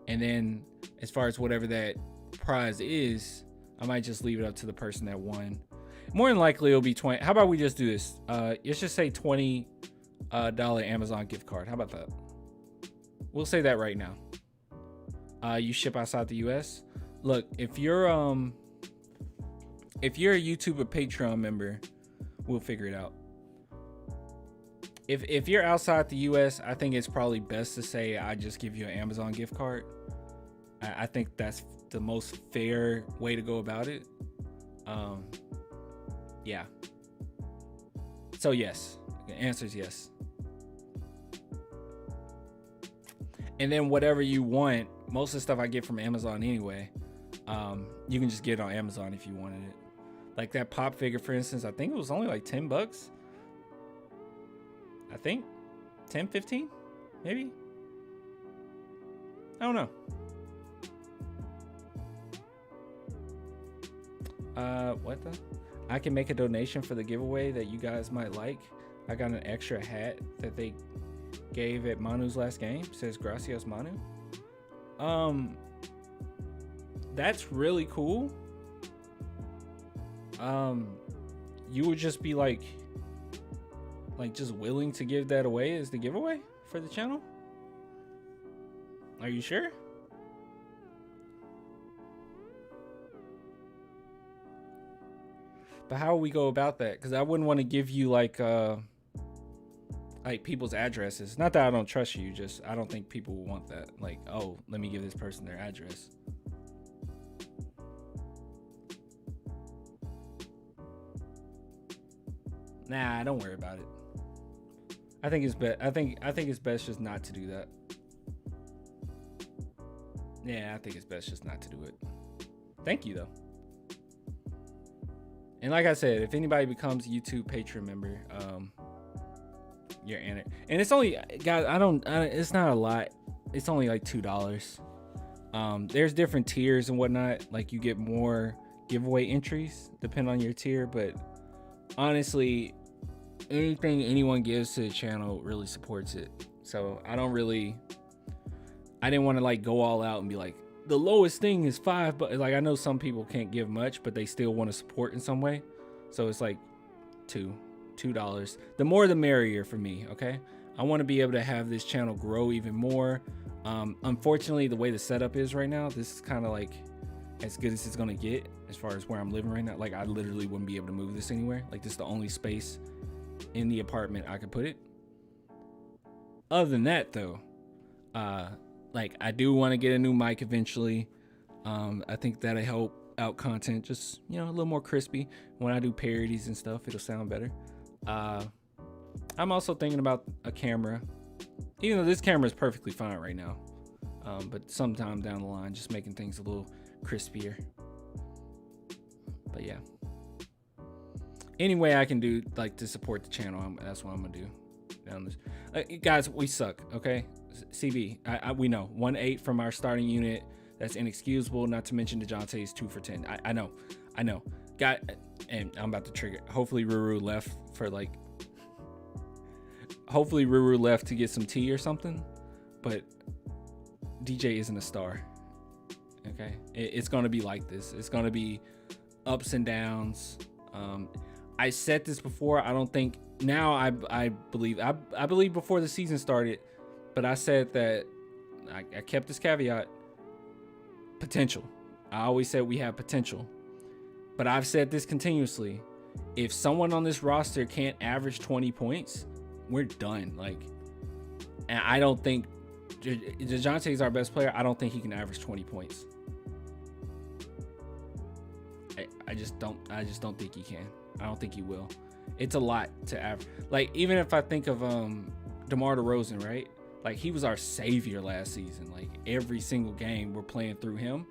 And then as far as whatever that prize is, I might just leave it up to the person that won. More than likely it'll be 20. How about we just do this? Let's just say $20 Amazon gift card. How about that? We'll say that right now. You ship outside the US. Look, if you're a YouTube or Patreon member, we'll figure it out. If you're outside the US, I think it's probably best to say I just give you an Amazon gift card. I think that's the most fair way to go about it. Yeah. So yes, the answer is yes. And then whatever you want, most of the stuff I get from Amazon anyway, you can just get it on Amazon if you wanted it. Like that pop figure, for instance, I think it was only like $10. I think 10, 15, maybe. I don't know. What the? I can make a donation for the giveaway that you guys might like. I got an extra hat that they gave at Manu's last game. It says Gracias Manu. That's really cool. You would just be like just willing to give that away as the giveaway for the channel? Are you sure? But how would we go about that? Because I wouldn't want to give you like people's addresses. Not that I don't trust you, just I don't think people will want that. Like, oh, let me give this person their address. Nah, don't worry about it. I think it's best. I think it's best just not to do that. Yeah, I think it's best just not to do it. Thank you though. And like I said, if anybody becomes a YouTube Patreon member, you're in it. And it's only, guys, it's not a lot. It's only like $2. There's different tiers and whatnot. Like you get more giveaway entries depending on your tier, but honestly, anything anyone gives to the channel really supports it. So I didn't want to like go all out and be like, the lowest thing is $5, but like I know some people can't give much, but they still want to support in some way. So it's like $2. The more the merrier for me. Okay, I want to be able to have this channel grow even more. Unfortunately, the way the setup is right now, this is kind of like as good as it's gonna get as far as where I'm living right now. Like I literally wouldn't be able to move this anywhere. Like this is the only space in the apartment I could put it. Other than that though, like I do want to get a new mic eventually. I think that'll help out content, just a little more crispy. When I do parodies and stuff, it'll sound better. I'm also thinking about a camera, even though this camera is perfectly fine right now. But sometime down the line, just making things a little crispier. But yeah. any way I can do like to support the channel, that's what I'm gonna do. Down this, guys, we suck. Okay, CB, we know 1-8 from our starting unit. That's inexcusable. Not to mention DeJounte is 2 for 10. I know. And I'm about to trigger. Hopefully Ruru left for like. Hopefully Ruru left to get some tea or something, but DJ isn't a star. Okay, it's gonna be like this. It's gonna be ups and downs. I said this before. I don't think now. I believe before the season started, but I said that I kept this caveat. Potential. I always said we have potential, but I've said this continuously. If someone on this roster can't average 20 points, we're done. Like, and I don't think DeJounte is our best player. I don't think he can average 20 points. I just don't think he can. I don't think he will. It's a lot to average. Like, even if I think of DeMar DeRozan, right? Like, he was our savior last season. Like, every single game we're playing through him,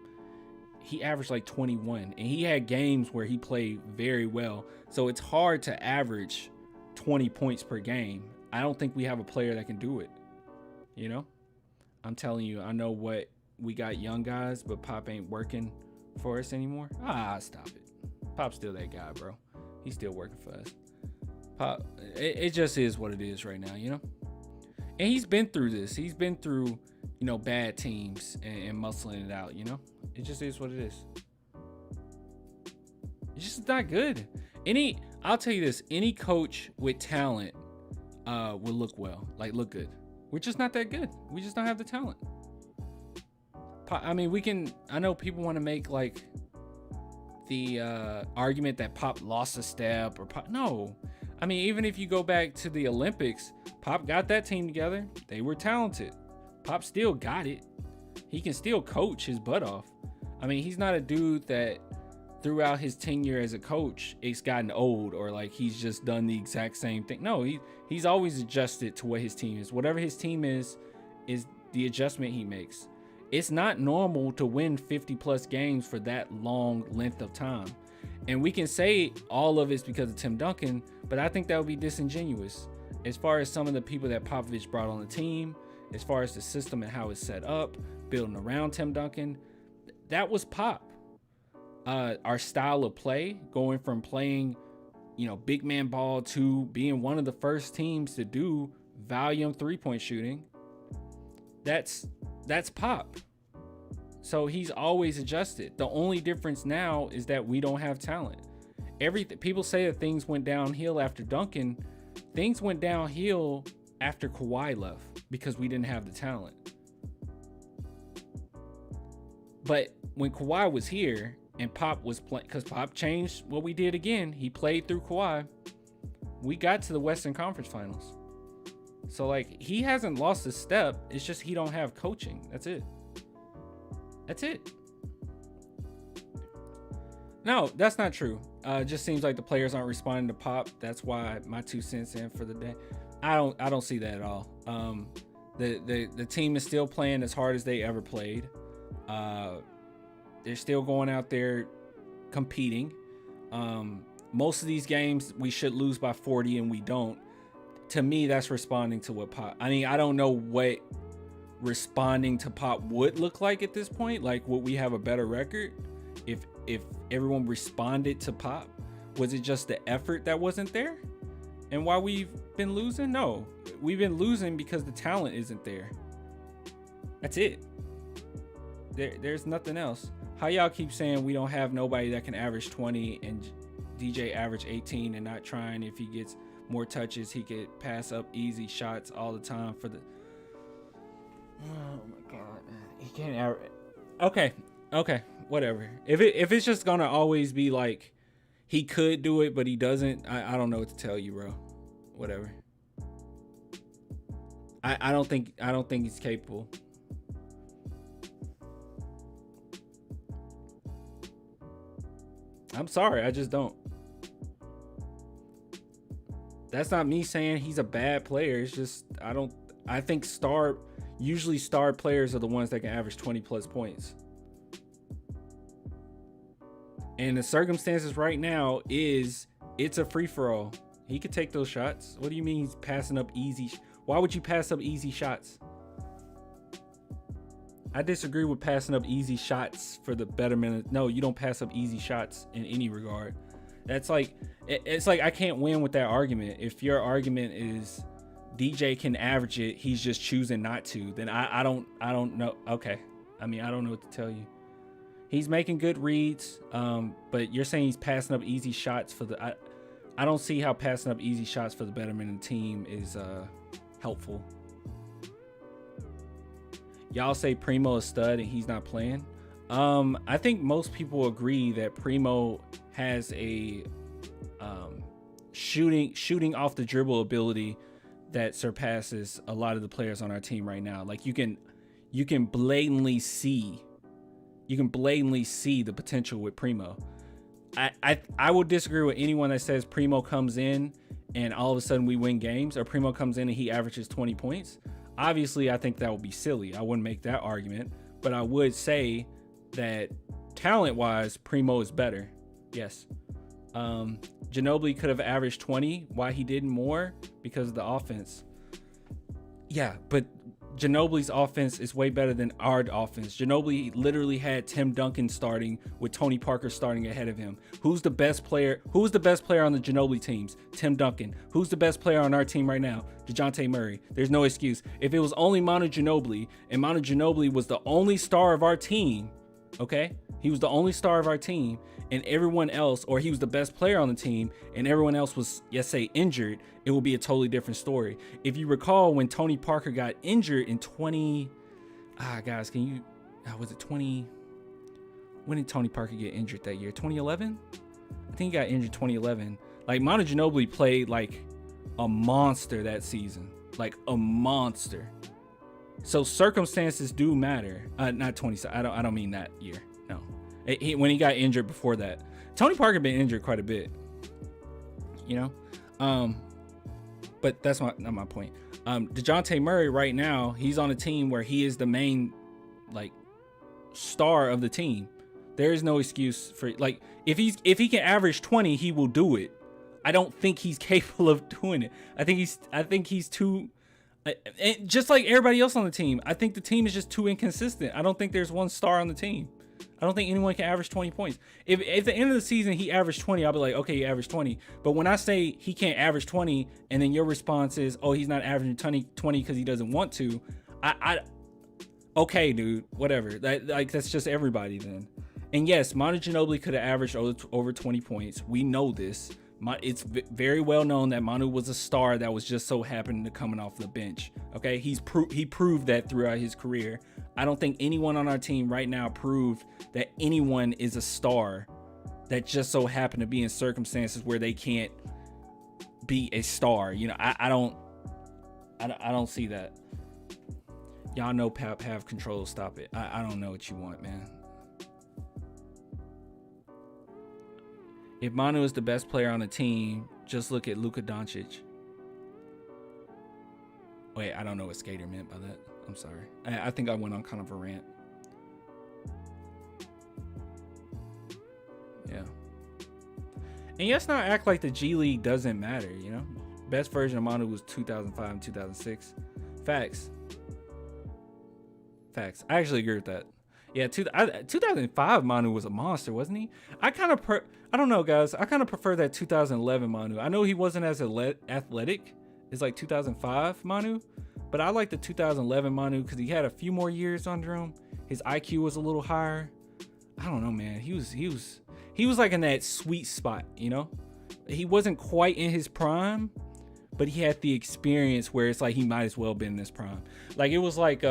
he averaged like 21, and he had games where he played very well. So it's hard to average 20 points per game. I don't think we have a player that can do it. You know, I'm telling you, I know what we got, young guys, but Pop ain't working for us anymore. Stop it. Pop's still that guy, bro. He's still working for us. Pop, it just is what it is right now, you know? And he's been through this. He's been through, you know, bad teams and muscling it out, you know? It just is what it is. It's just not good. I'll tell you this, any coach with talent will look well, like look good. We're just not that good. We just don't have the talent. I mean, I know people want to make like the argument that Pop lost a step or Pop. No. I mean, even if you go back to the Olympics, Pop got that team together. They were talented. Pop still got it. He can still coach his butt off. I mean, he's not a dude that throughout his tenure as a coach, it's gotten old or like he's just done the exact same thing. No, he's always adjusted to what his team is. Whatever his team is the adjustment he makes. It's not normal to win 50 plus games for that long length of time. And we can say all of it's because of Tim Duncan, but I think that would be disingenuous. As far as some of the people that Popovich brought on the team, as far as the system and how it's set up, building around Tim Duncan, that was Pop. Our style of play, going from playing, you know, big man ball to being one of the first teams to do volume 3-point shooting. That's Pop. So he's always adjusted. The only difference now is that we don't have talent. People say that things went downhill after Duncan. Things went downhill after Kawhi left because we didn't have the talent. But when Kawhi was here and Pop was playing, because Pop changed what we did again. He played through Kawhi. We got to the Western Conference Finals. So like, he hasn't lost a step. It's just he don't have coaching. That's it. No, that's not true. It just seems like the players aren't responding to Pop. That's why my 2 cents in for the day. I don't see that at all. The team is still playing as hard as they ever played. They're still going out there competing. Most of these games we should lose by 40 and we don't. To me, that's responding to what Pop. I mean, I don't know what responding to Pop would look like at this point. Like, would we have a better record if everyone responded to Pop? Was it just the effort that wasn't there? And why we've been losing? No, we've been losing because the talent isn't there. That's it. There's nothing else. How y'all keep saying we don't have nobody that can average 20 and DJ average 18 and not trying? If he gets more touches, he could pass up easy shots all the time for the. Oh my God, he can't average. Okay, whatever. If it's just gonna always be like he could do it but he doesn't, I don't know what to tell you, bro. Whatever. I don't think he's capable. I'm sorry, I just don't. That's not me saying he's a bad player. It's just I think usually star players are the ones that can average 20 plus points. And the circumstances right now is It's a free-for-all. He could take those shots. What do you mean he's passing up easy? Why would you pass up easy shots? I disagree with passing up easy shots for the betterment. No, you don't pass up easy shots in any regard. That's like, it's like I can't win with that argument. If your argument is DJ can average it, he's just choosing not to, then I don't know. Okay. I mean, I don't know what to tell you. He's making good reads, but you're saying he's passing up easy shots for the... I don't see how passing up easy shots for the betterment of the team is helpful. Y'all say Primo is stud and he's not playing. I think most people agree that Primo has a shooting off the dribble ability that surpasses a lot of the players on our team right now. Like you can blatantly see the potential with Primo. I would disagree with anyone that says Primo comes in and all of a sudden we win games, or Primo comes in and he averages 20 points. Obviously, I think that would be silly. I wouldn't make that argument, but I would say that talent-wise, Primo is better. Yes. Ginobili could have averaged 20. Why he didn't more? Because of the offense. Yeah, but Ginobili's offense is way better than our offense. Ginobili literally had Tim Duncan starting with Tony Parker starting ahead of him. Who's the best player? Who's the best player on the Ginobili teams? Tim Duncan. Who's the best player on our team right now? DeJounte Murray. There's no excuse. If it was only Manu Ginobili, and Manu Ginobili was the only star of our team, okay? He was the only star of our team, and everyone else, or he was the best player on the team, and everyone else was, let's say, injured, it will be a totally different story. If you recall when Tony Parker got injured in guys, can you, was it 20? When did Tony Parker get injured that year? 2011? I think he got injured 2011. Like, Manu Ginobili played like a monster that season, like a monster. So circumstances do matter. Not 20. I don't mean that year. No, when he got injured before that, Tony Parker been injured quite a bit. You know, but that's not my point. DeJounte Murray right now, he's on a team where he is the main like star of the team. There is no excuse for, like, if he can average 20, he will do it. I don't think he's capable of doing it. I think he's too. And just like everybody else on the team, I think the team is just too inconsistent. I don't think there's one star on the team. I don't think anyone can average 20 points. If at the end of the season he averaged 20, I'll be like, okay, he averaged 20. But when I say he can't average 20, and then your response is, oh, he's not averaging 20 because he doesn't want to, okay, dude, whatever. That's just everybody then. And yes, Manu Ginobili could have averaged over 20 points. We know this. It's very well known that Manu was a star that was just so happened to coming off the bench. Okay, he proved that throughout his career. I don't think anyone on our team right now proved that anyone is a star that just so happened to be in circumstances where they can't be a star. You know, I don't see that. Y'all know Pap have control. Stop it. I don't know what you want, man. If Manu is the best player on the team, just look at Luka Doncic. Wait, I don't know what Skater meant by that. I'm sorry. I think I went on kind of a rant. Yeah. And let's not act like the G League doesn't matter, you know? Best version of Manu was 2005 and 2006. Facts. I actually agree with that. Yeah, 2005 Manu was a monster, wasn't he? I don't know, guys. I kind of prefer that 2011 Manu. I know he wasn't as athletic as like 2005 Manu, but I like the 2011 Manu because he had a few more years under him. His IQ was a little higher. I don't know, man. He was like in that sweet spot, you know? He wasn't quite in his prime, but he had the experience where it's like he might as well been in his prime. Like it was like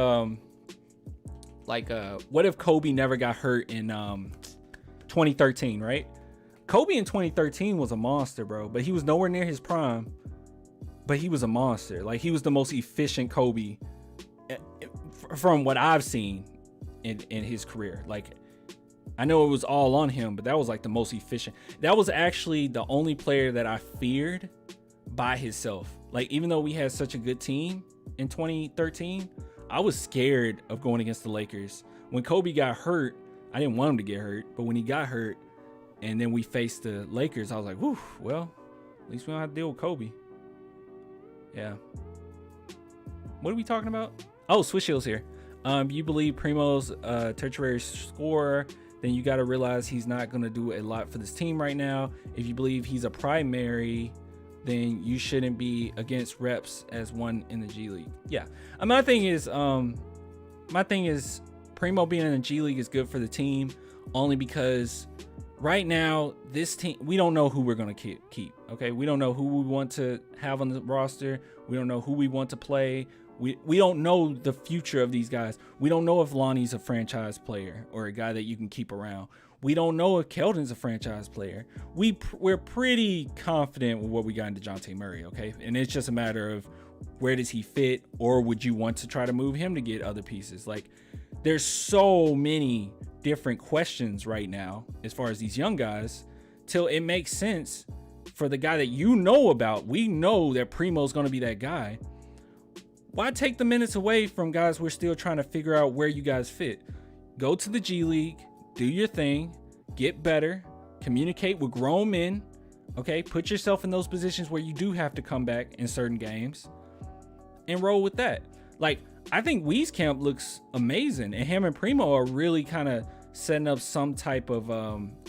what if Kobe never got hurt in 2013, right? Kobe in 2013 was a monster, bro, but he was nowhere near his prime. But he was a monster. Like, he was the most efficient Kobe from what I've seen in his career. Like, I know it was all on him, but that was like the most efficient. That was actually the only player that I feared by himself. Like, even though we had such a good team in 2013, I was scared of going against the Lakers. When Kobe got hurt, I didn't want him to get hurt, but when he got hurt, and then we faced the Lakers. I was like, whew, well, at least we don't have to deal with Kobe. Yeah. What are we talking about? Oh, Swish Hill's here. You believe Primo's tertiary scorer, then you got to realize he's not going to do a lot for this team right now. If you believe he's a primary, then you shouldn't be against reps as one in the G League. Yeah. My thing is Primo being in the G League is good for the team only because right now this team, we don't know who we're going to keep. Okay. We don't know who we want to have on the roster. We don't know who we want to play. We don't know the future of these guys. We don't know if Lonnie's a franchise player or a guy that you can keep around. We don't know if Keldon's a franchise player. We're pretty confident with what we got in DeJounte Murray, okay? And it's just a matter of where does he fit, or would you want to try to move him to get other pieces? Like, there's so many different questions right now as far as these young guys till it makes sense for the guy that you know about. We know that Primo's going to be that guy. Why take the minutes away from guys we're still trying to figure out where you guys fit? Go to the G League, do your thing, get better, communicate with grown men, okay? Put yourself in those positions where you do have to come back in certain games and roll with that. Like, I think Wee's camp looks amazing, and him and Primo are really kind of setting up some type of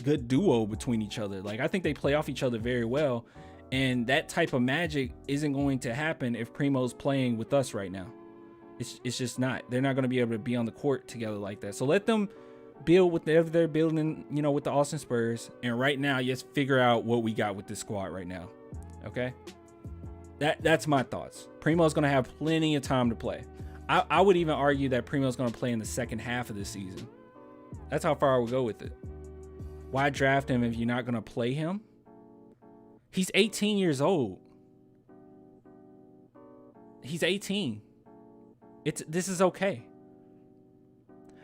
good duo between each other. Like, I think they play off each other very well. And that type of magic isn't going to happen if Primo's playing with us right now. It's just not. They're not going to be able to be on the court together like that. So let them build whatever they're building, you know, with the Austin Spurs. And right now, just figure out what we got with this squad right now. Okay? That's my thoughts. Primo's going to have plenty of time to play. I would even argue that Primo's going to play in the second half of the season. That's how far I would go with it. Why draft him if you're not going to play him? He's 18 years old. He's 18. This is okay.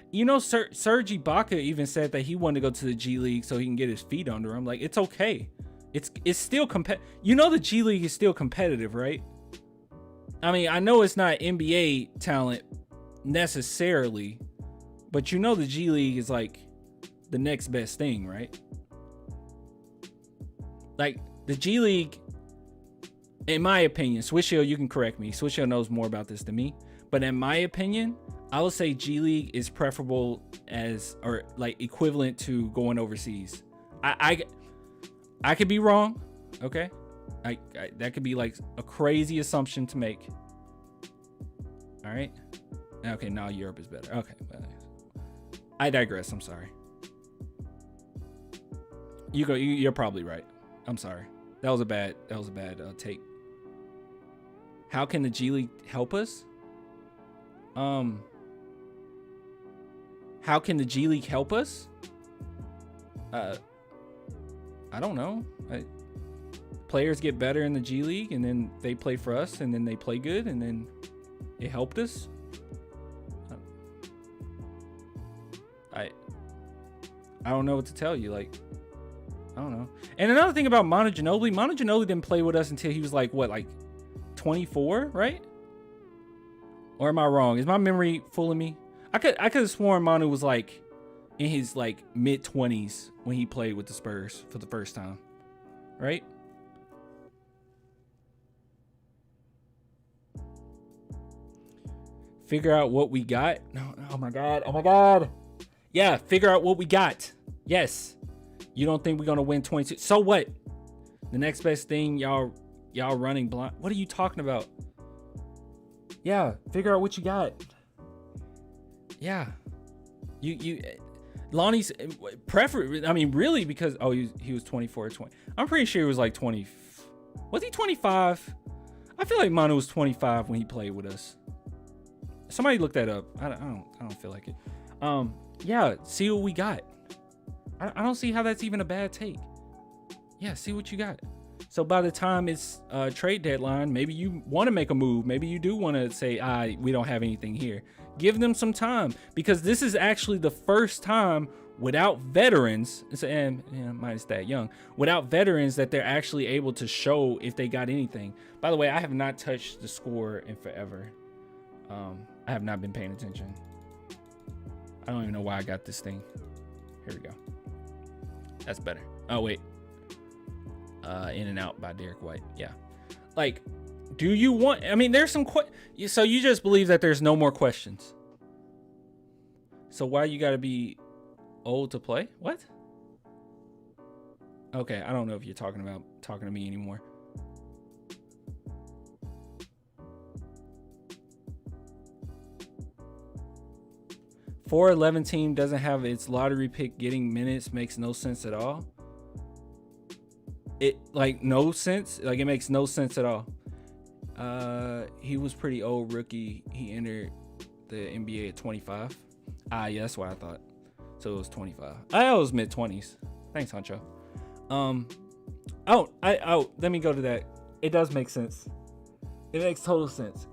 You know, Serge Ibaka even said that he wanted to go to the G League so he can get his feet under him. Like, it's okay. It's still you know, the G League is still competitive, right? I mean, I know it's not NBA talent necessarily, but you know the G League is like the next best thing, right? Like, the G League, in my opinion, Swishio, you can correct me. Swishio knows more about this than me. But in my opinion, I would say G League is preferable as, or like equivalent to going overseas. I could be wrong, okay? That could be like a crazy assumption to make. All right? Okay, now Europe is better. Okay. I digress. I'm sorry. You're probably right. I'm sorry. That was a bad take. How can the G League help us? How can the G League help us? I don't know. Players get better in the G League, and then they play for us, and then they play good, and then it helped us. I don't know what to tell you. Like, I don't know. And another thing about Manu Ginobili didn't play with us until he was like, what, like 24, right? Or am I wrong? Is my memory fooling me? I could have sworn Manu was like in his like mid 20s when he played with the Spurs for the first time, right? Figure out what we got. No, oh my god. Yeah, figure out what we got. Yes. You don't think we're gonna win 22? So what? The next best thing, y'all running blind. What are you talking about? Yeah, figure out what you got. Yeah, you Lonnie's prefer. I mean, really, because he was 24 or 20. I'm pretty sure he was like 20. Was he 25? I feel like Manu was 25 when he played with us. Somebody look that up. I don't feel like it. Yeah, see what we got. I don't see how that's even a bad take. Yeah, see what you got. So by the time it's trade deadline, maybe you want to make a move. Maybe you do want to say, we don't have anything here. Give them some time, because this is actually the first time without veterans, and minus that young, without veterans, that they're actually able to show if they got anything. By the way, I have not touched the score in forever. I have not been paying attention. I don't even know why I got this thing. Here we go. That's better. Oh wait, in and out by Derek White. Yeah, like, do you want? I mean, there's some so you just believe that there's no more questions. So why you got to be old to play? What? Okay, I don't know if you're talking to me anymore. The 4-11 team doesn't have its lottery pick getting minutes makes no sense at all. It no sense. Like, it makes no sense at all. He was pretty old rookie. He entered the NBA at 25. Yeah, that's what I thought. So it was 25. I was mid-20s. Thanks, Huncho. Let me go to that. It does make sense. It makes total sense.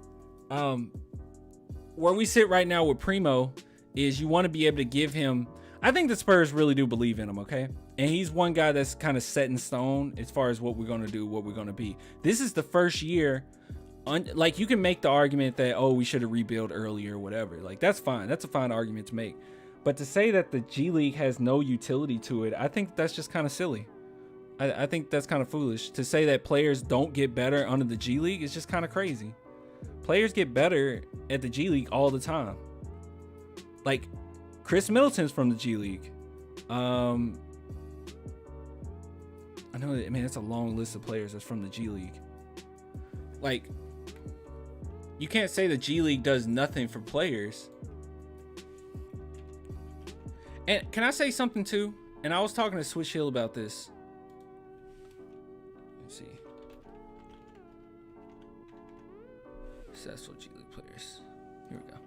Where we sit right now with Primo is you want to be able to give him. I think the Spurs really do believe in him, okay? And he's one guy that's kind of set in stone as far as what we're going to do, what we're going to be. This is the first year. Like, you can make the argument that, we should have rebuilt earlier or whatever. Like, that's fine. That's a fine argument to make. But to say that the G League has no utility to it, I think that's just kind of silly. I think that's kind of foolish. To say that players don't get better under the G League is just kind of crazy. Players get better at the G League all the time. Like, Chris Middleton's from the G League. I know that, man, that's a long list of players that's from the G League. Like, you can't say the G League does nothing for players. And can I say something too? And I was talking to Switch Hill about this. Let's see. Successful G League players. Here we go.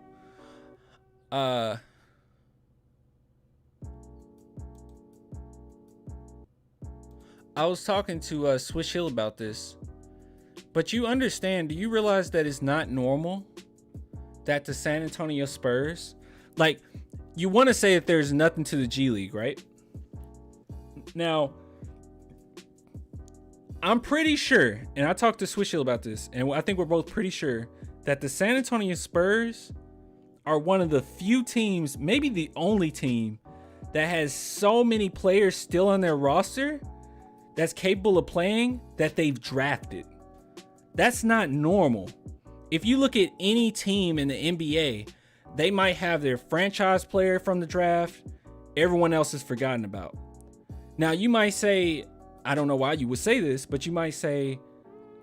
I was talking to Swish Hill about this, but you understand, do you realize that it's not normal that the San Antonio Spurs, like, you want to say that there's nothing to the G League, right? Now, I'm pretty sure, and I talked to Swish Hill about this, and I think we're both pretty sure that the San Antonio Spurs are one of the few teams, maybe the only team, that has so many players still on their roster that's capable of playing that they've drafted. That's not normal. If you look at any team in the NBA, they might have their franchise player from the draft. Everyone else is forgotten about. Now, you might say, I don't know why you would say this, but you might say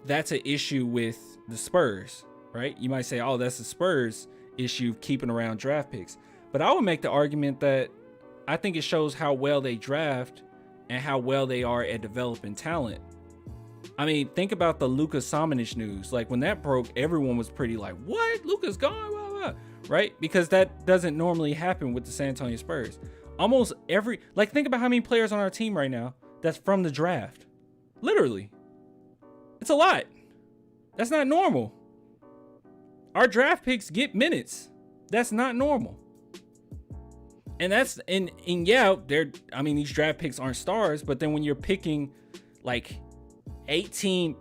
that's an issue with the Spurs, right? You might say, oh, that's the Spurs issue of keeping around draft picks. But I would make the argument that I think it shows how well they draft and how well they are at developing talent. I mean, think about the Luka Samanic news. Like, when that broke, everyone was pretty like, what? Luka's gone? Blah, blah. Right? Because that doesn't normally happen with the San Antonio Spurs. Almost every, like, think about how many players on our team right now that's from the draft. Literally. It's a lot. That's not normal. Our draft picks get minutes. That's not normal. And that's, and yeah, these draft picks aren't stars, but then when you're picking like 18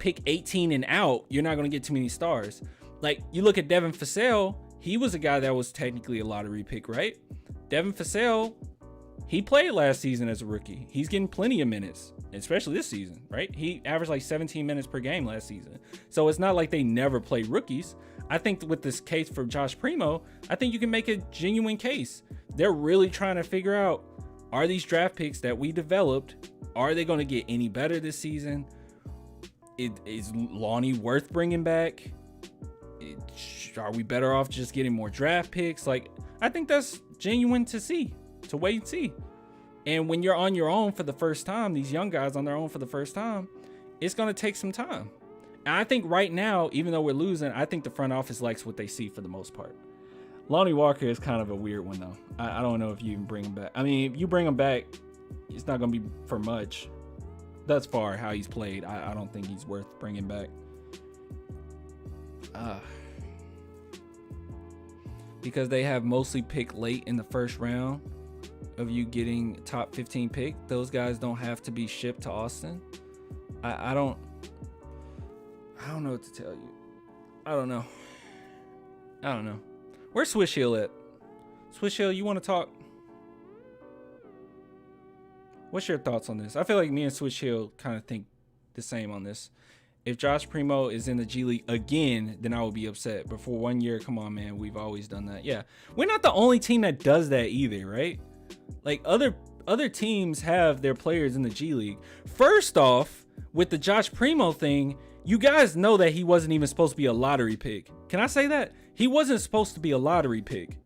and out, you're not going to get too many stars. Like, you look at Devin Vassell, he was a guy that was technically a lottery pick, right? Devin Vassell, he played last season as a rookie. He's getting plenty of minutes, especially this season, right? He averaged like 17 minutes per game last season. So it's not like they never play rookies. I think with this case for Josh Primo, I think you can make a genuine case. They're really trying to figure out, are these draft picks that we developed, are they going to get any better this season? Is Lonnie worth bringing back? Are we better off just getting more draft picks? Like, I think that's genuine to see, to wait and see. And when you're on your own for the first time, these young guys on their own for the first time, it's going to take some time. And I think right now, even though we're losing, I think the front office likes what they see for the most part. Lonnie Walker is kind of a weird one, though. I don't know if you even bring him back. I mean, if you bring him back, it's not going to be for much. Thus far, how he's played, I don't think he's worth bringing back. Because they have mostly picked late in the first round of you getting top 15 pick. Those guys don't have to be shipped to Austin. I don't know what to tell you. I don't know. Where's Swish Hill at? Swish Hill, you want to talk? What's your thoughts on this? I feel like me and Switch Hill kind of think the same on this. If Josh Primo is in the G League again, then I will be upset. But for 1 year, come on, man, we've always done that. Yeah, we're not the only team that does that either, right? Like other teams have their players in the G League. First off, with the Josh Primo thing, you guys know that he wasn't even supposed to be a lottery pick. Can I say that? He wasn't supposed to be a lottery pick.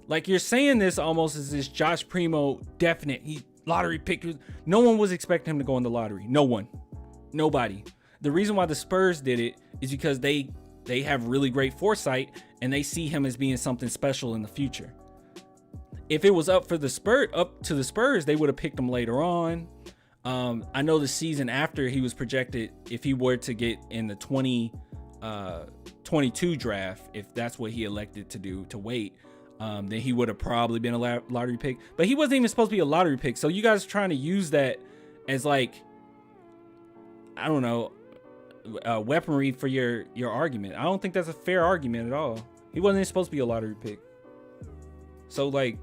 Like, you're saying this almost as this Josh Primo definite lottery pick. No one was expecting him to go in the lottery. No one. Nobody. The reason why the Spurs did it is because they have really great foresight and they see him as being something special in the future. If it was up to the Spurs, they would have picked him later on. I know the season after he was projected, if he were to get in the 2022 draft, if that's what he elected to do, to wait, then he would have probably been a lottery pick. But he wasn't even supposed to be a lottery pick. So you guys are trying to use that as, like, I don't know, weaponry for your argument. I don't think that's a fair argument at all. He wasn't even supposed to be a lottery pick. So, like,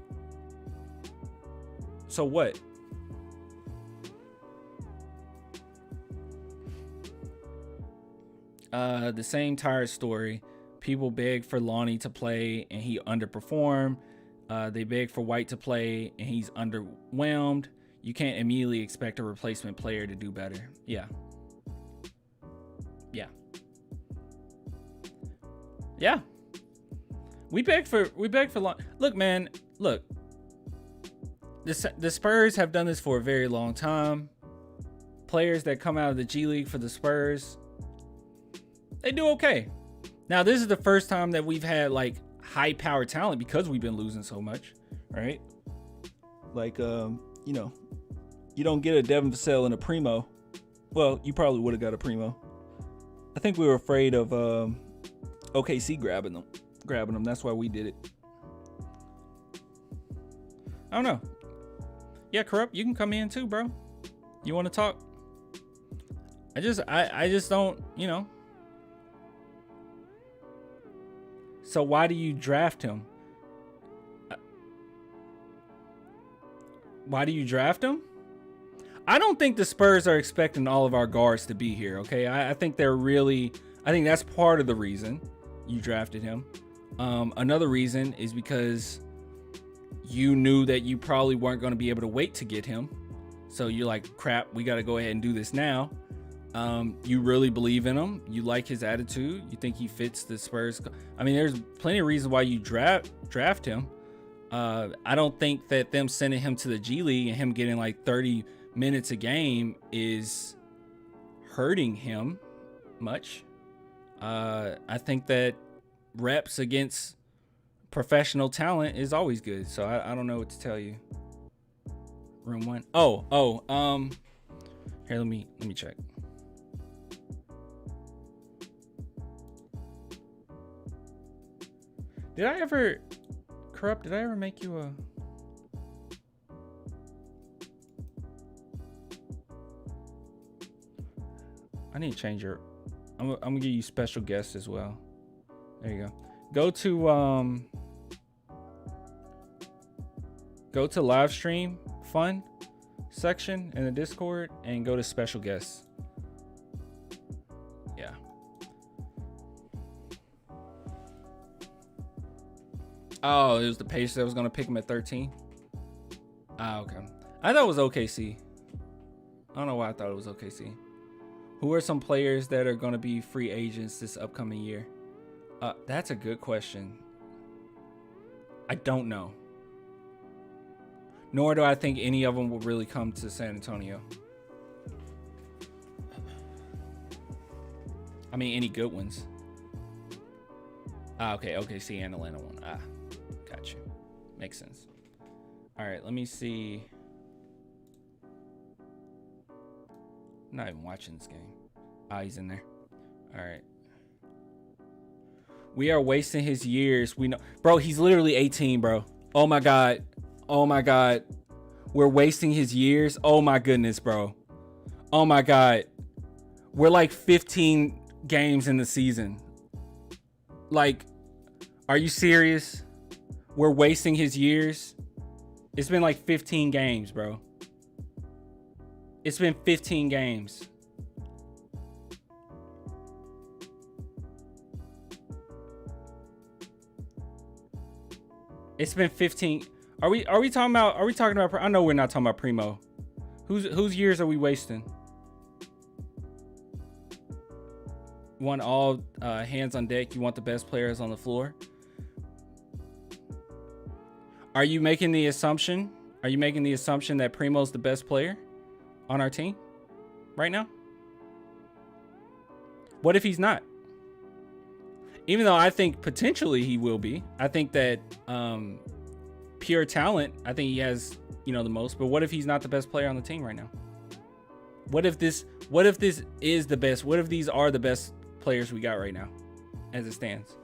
so what? The same tired story. People begged for Lonnie to play and he underperformed. They begged for White to play and he's underwhelmed. You can't immediately expect a replacement player to do better. Yeah. We begged for Lonnie. Look, man, look. The Spurs have done this for a very long time. Players that come out of the G League for the Spurs, they do okay. Now, this is the first time that we've had, like, high power talent because we've been losing so much, right? Like, you know, you don't get a Devin Vassell and a Primo. Well, you probably would have got a Primo. I think we were afraid of OKC grabbing them. That's why we did it. I don't know. Yeah, Corrupt, you can come in too, bro. You want to talk? I just don't, you know. So why do you draft him? Why do you draft him? I don't think the Spurs are expecting all of our guards to be here, okay? I think that's part of the reason you drafted him. Another reason is because you knew that you probably weren't going to be able to wait to get him. So you're like, crap, we got to go ahead and do this now. You really believe in him. You like his attitude. You think he fits the Spurs. I mean, there's plenty of reasons why you draft him. I don't think that them sending him to the G League and him getting like 30 minutes a game is hurting him much. I think that reps against professional talent is always good. So I don't know what to tell you. Room 1. Here, let me check. Did I ever make you a... I need to change your... I'm gonna give you special guests as well. There you go. Go to live stream fun section in the Discord and go to special guests. Yeah. Oh, it was the Pacers that was gonna pick him at 13. Ah, okay. I thought it was OKC. I don't know why I thought it was OKC. Who are some players that are going to be free agents this upcoming year? That's a good question. I don't know. Nor do I think any of them will really come to San Antonio. I mean, any good ones. Okay, OKC and Atlanta one. Got you. Makes sense. All right, let me see. I'm not even watching this game. He's in there. All right. We are wasting his years. We know, bro. He's literally 18, bro. Oh my god. We're wasting his years. Oh my goodness, bro. Oh my god. We're like 15 games in the season. Like, are you serious? We're wasting his years. It's been like 15 games, bro. It's been 15 games. It's been 15. Are we talking about I know we're not talking about Primo. Whose years are we wasting? You want all hands on deck. You want the best players on the floor. Are you making the assumption that Primo's the best player on our team right now? What if he's not? Even though I think potentially he will be. I think that pure talent, I think he has, the most. But what if he's not the best player on the team right now? What if this is the best? What if these are the best players we got right now as it stands?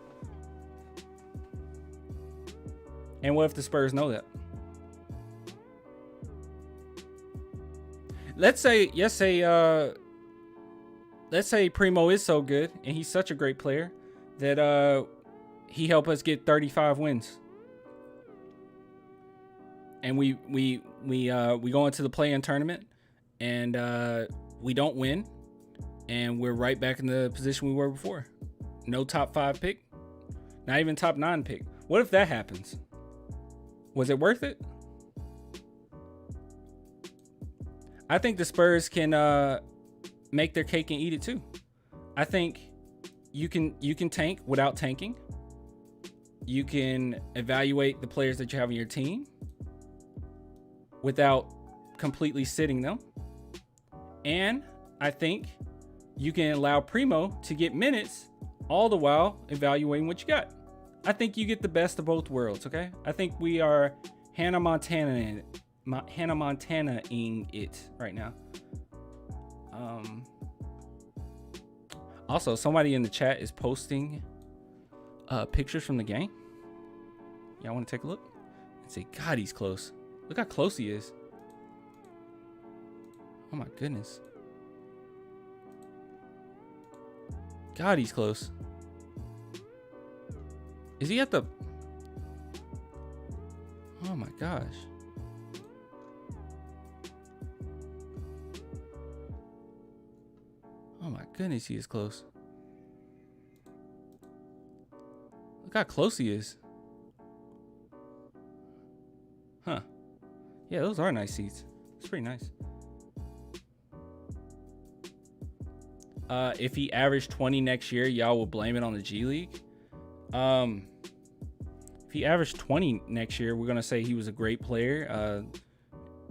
And what if the Spurs know that? Let's say Primo is so good and he's such a great player that he helped us get 35 wins. And we go into the play-in tournament and we don't win, and we're right back in the position we were before. No top 5 pick, not even top 9 pick. What if that happens? Was it worth it? I think the Spurs can make their cake and eat it too. I think you can tank without tanking. You can evaluate the players that you have on your team without completely sitting them. And I think you can allow Primo to get minutes all the while evaluating what you got. I think you get the best of both worlds, okay? I think we are Hannah Montana-ing it right now. Also, somebody in the chat is posting pictures from the game. Y'all want to take a look and say, God, he's close. Look how close he is. Oh my goodness. God, he's close. Is he at the... Oh my gosh. Oh my goodness, he is close. Look how close he is. Huh. Yeah, those are nice seats. It's pretty nice. If he averaged 20 next year, y'all will blame it on the G League. If he averaged 20 next year, we're gonna say he was a great player.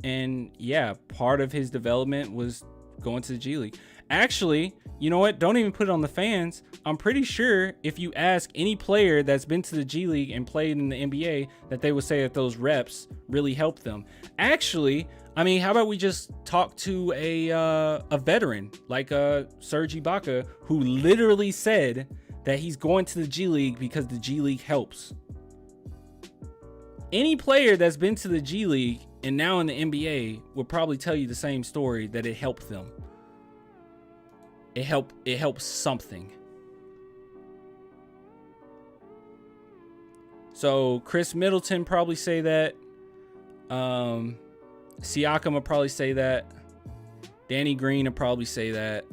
And yeah, part of his development was going to the G League. Actually, you know what? Don't even put it on the fans. I'm pretty sure if you ask any player that's been to the G League and played in the NBA, that they would say that those reps really helped them. Actually, I mean, how about we just talk to a veteran like Serge Ibaka, who literally said that he's going to the G League because the G League helps. Any player that's been to the G League and now in the NBA will probably tell you the same story, that it helped them. It helps something. So Chris Middleton probably say that. Siakam will probably say that. Danny Green will probably say that.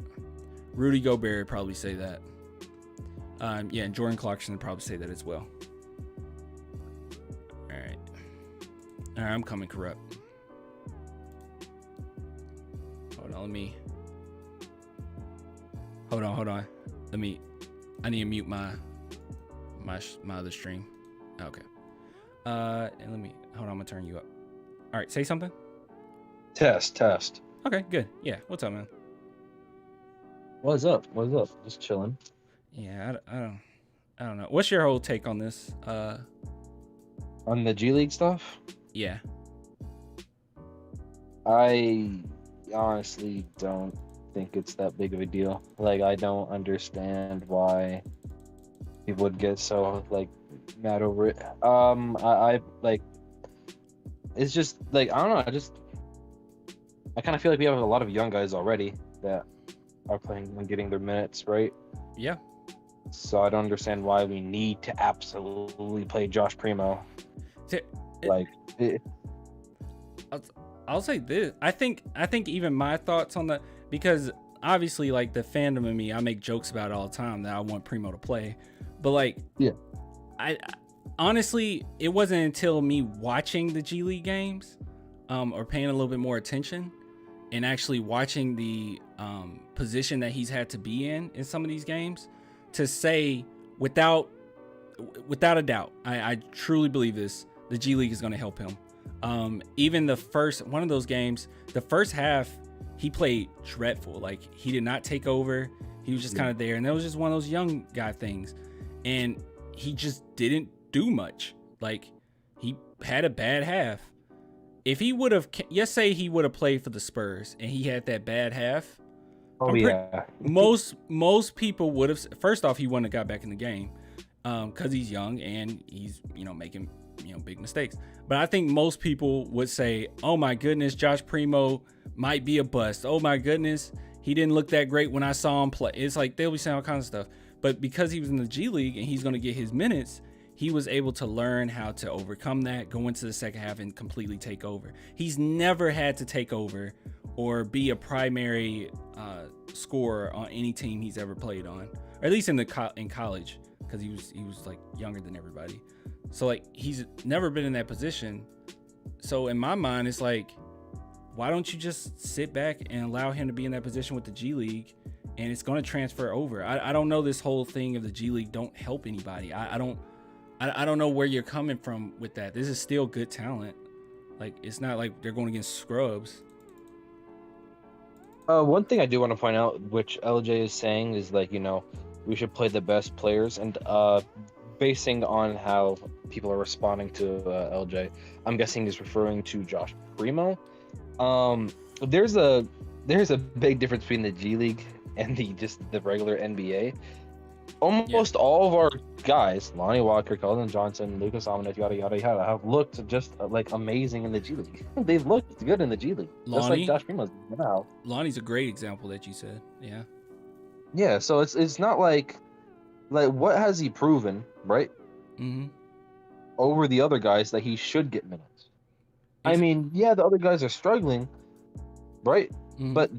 Rudy Gobert will probably say that. Yeah, and Jordan Clarkson will probably say that as well. All right, I'm coming corrupt. Hold on, Hold on. I need to mute my other stream. Okay. And hold on, I'm gonna turn you up. All right, say something. Test. Okay, good. Yeah, what's up, man? What's up? Just chilling. Yeah, I don't know. What's your whole take on this? On the G League stuff? Yeah. I honestly don't think it's that big of a deal. Like, I don't understand why people would get so mad over it. I it's just I don't know. I kind of feel like we have a lot of young guys already that are playing and getting their minutes, right? Yeah. So I don't understand why we need to absolutely play Josh Primo. I'll say this. I think even my thoughts on the, because obviously like the fandom in me, I make jokes about it all the time that I want Primo to play, but like Yeah. I honestly, it wasn't until me watching the G League games, or paying a little bit more attention, and actually watching the position that he's had to be in some of these games, to say without a doubt, I truly believe this. The G League is going to help him. Even the first one of those games, the first half, he played dreadful. Like he did not take over. He was just kind of there, and that was just one of those young guy things. And he just didn't do much. Like he had a bad half. If he would have, let's say he would have played for the Spurs and he had that bad half. Oh yeah. Most people would have. First off, he wouldn't have got back in the game, because he's young and he's making big mistakes. But I think most people would say, "Oh my goodness, Josh Primo might be a bust. Oh my goodness, he didn't look that great when I saw him play." It's like they'll be saying all kinds of stuff. But because he was in the G League and he's going to get his minutes, he was able to learn how to overcome that, go into the second half and completely take over. He's never had to take over or be a primary scorer on any team he's ever played on, or at least in college, because he was like younger than everybody. So like he's never been in that position. So in my mind, it's like, why don't you just sit back and allow him to be in that position with the G League, and it's going to transfer over. I don't know, this whole thing of the G League don't help anybody. I don't know where you're coming from with that. This is still good talent. Like it's not like they're going against scrubs. One thing I do want to point out, which LJ is saying, is like, we should play the best players, and basing on how people are responding to LJ, I'm guessing he's referring to Josh Primo. There's a big difference between the G League and the regular NBA. Almost all of our guys, Lonnie Walker, Keldon Johnson, Lucas Omnett, yada yada yada, have looked just like amazing in the G League. They've looked good in the G League, just like Josh Primo's now. Lonnie's a great example that you said. Yeah. Yeah, so it's not like what has he proven, right? Mm-hmm. Over the other guys that he should get minutes. I mean, yeah, the other guys are struggling, right? Mm-hmm. But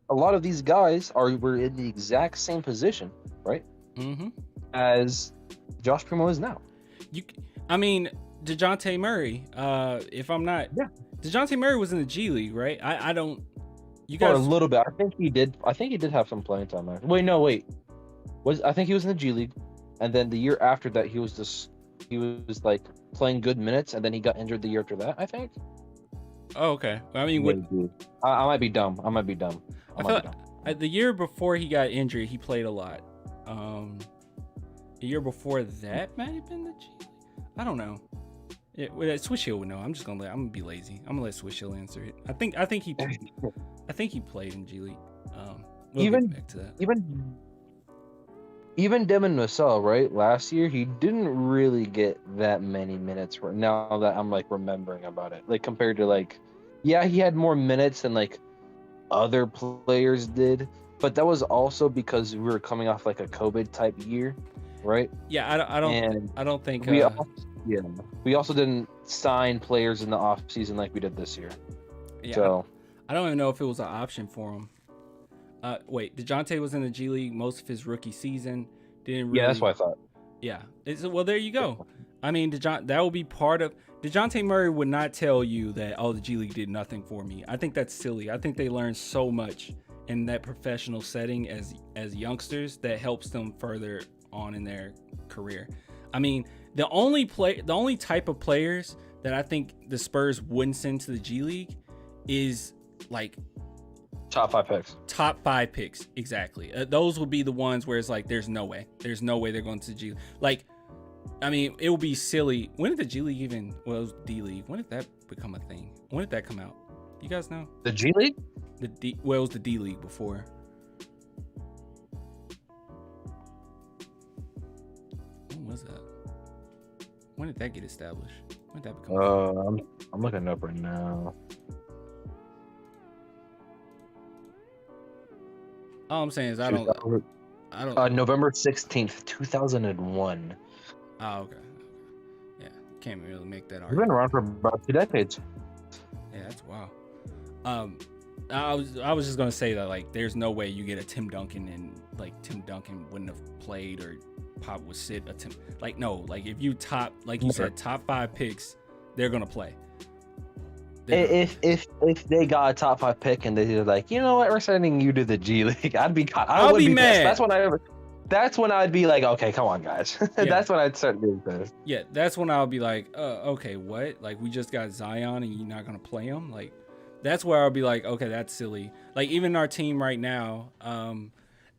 a lot of these guys were in the exact same position, right? Mm-hmm. As Josh Primo is now. DeJounte Murray. If I'm not, DeJounte Murray was in the G League, right? I don't. You guys, for a little bit. I think he did have some playing time there. I think he was in the G League, and then the year after that, he was like playing good minutes, and then he got injured the year after that, I think. Oh, okay. I mean, I might be dumb. The year before he got injured, he played a lot. The year before that might have been the G League. I don't know. Swish Hill would know. I'm gonna be lazy. I'm gonna let Swish Hill answer it. I think he played in G League. We'll get back to that. Even Devin Vassell, right? Last year, he didn't really get that many minutes. Now that I'm like remembering about it, like compared to he had more minutes than like other players did, but that was also because we were coming off like a COVID type year, right? Yeah, I don't think we also didn't sign players in the off season like we did this year. Yeah, so I don't even know if it was an option for him. Wait, DeJounte was in the G League most of his rookie season. Yeah, that's what I thought. Yeah. Well, there you go. I mean, that will be part of... DeJounte Murray would not tell you that, the G League did nothing for me. I think that's silly. I think they learned so much in that professional setting as youngsters that helps them further on in their career. I mean, the only type of players that I think the Spurs wouldn't send to the G League is like... Top 5 picks, exactly. Those would be the ones where it's like, there's no way they're going to the G League. Like, I mean, it would be silly. When did the G League even? Well, it was D League. When did that become a thing? When did that come out? You guys know? The G League? It was the D League before. When was that? When did that get established? When did that become? I'm looking it up right now. All I'm saying is I don't. November 16th, 2001. Oh, okay. Yeah, can't really make that argument. We've been around for about 2 decades. Yeah, that's Wow. I was just gonna say that like there's no way you get a Tim Duncan and like Tim Duncan wouldn't have played or Pop would sit a Tim like no like if you top like you said top 5 picks they're gonna play. If they got a top 5 pick and they're like, you know what, we're sending you to the G League, I would be mad. pissed. That's when I'd be like, okay, come on, guys. Yeah. That's when I'd start being pissed. Yeah, that's when I'll be like, okay, what? Like we just got Zion and you're not gonna play him? Like that's where I'll be like, okay, that's silly. Like even our team right now,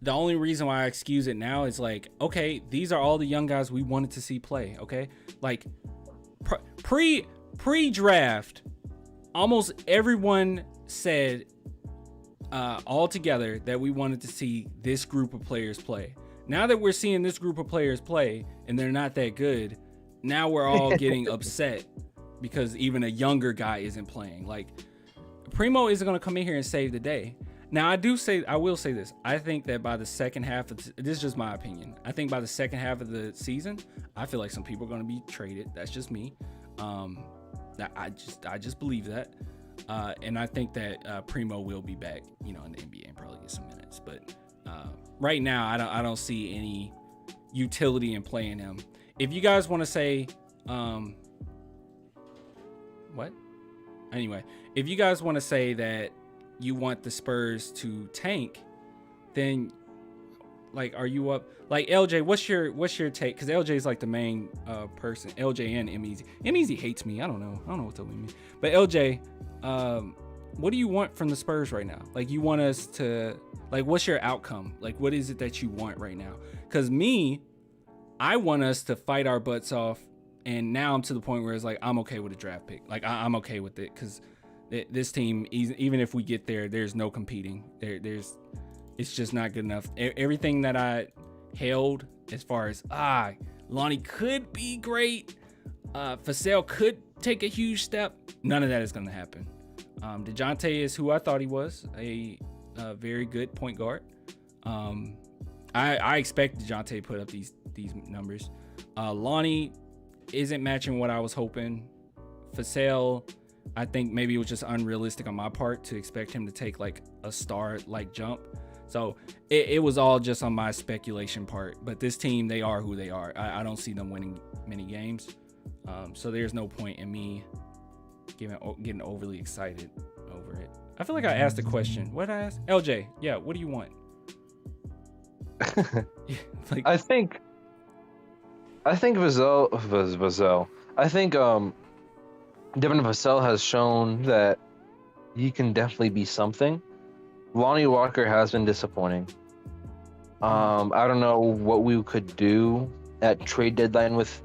the only reason why I excuse it now is like, okay, these are all the young guys we wanted to see play. Okay, like pre-draft, almost everyone said all together that we wanted to see this group of players play. Now that we're seeing this group of players play and they're not that good, now we're all getting upset because even a younger guy isn't playing. Like Primo isn't going to come in here and save the day. Now I will say this. I think that by the second half of this is just my opinion. I think by the second half of the season, I feel like some people are going to be traded. That's just me. I just believe that. And I think that Primo will be back, in the NBA and probably get some minutes. But right now, I don't see any utility in playing him. If you guys want to say, what? Anyway, if you guys want to say that you want the Spurs to tank, then like, are you up? Like LJ, what's your take? Because LJ is like the main person. LJ and M-Easy. M-Easy hates me. I don't know what to mean. But LJ, what do you want from the Spurs right now? Like, you want us to like, what's your outcome? Like, what is it that you want right now? Because I want us to fight our butts off, and now I'm to the point where it's like I'm okay with a draft pick. Like I'm okay with it because this team, even if we get there, there's no competing. It's just not good enough. Everything that I held as far as Lonnie could be great, Vassell could take a huge step. None of that is going to happen. DeJounte is who I thought he was, a very good point guard. I expect DeJounte to put up these numbers. Lonnie isn't matching what I was hoping. Vassell, I think maybe it was just unrealistic on my part to expect him to take like a star like jump. So it was all just on my speculation part. But this team, they are who they are. I don't see them winning many games. So there's no point in me getting overly excited over it. I feel like I asked a question. What did I ask? LJ, yeah, what do you want? Like, I think Vassell. I think Devin Vassell has shown that he can definitely be something. Lonnie Walker has been disappointing. I don't know what we could do at trade deadline with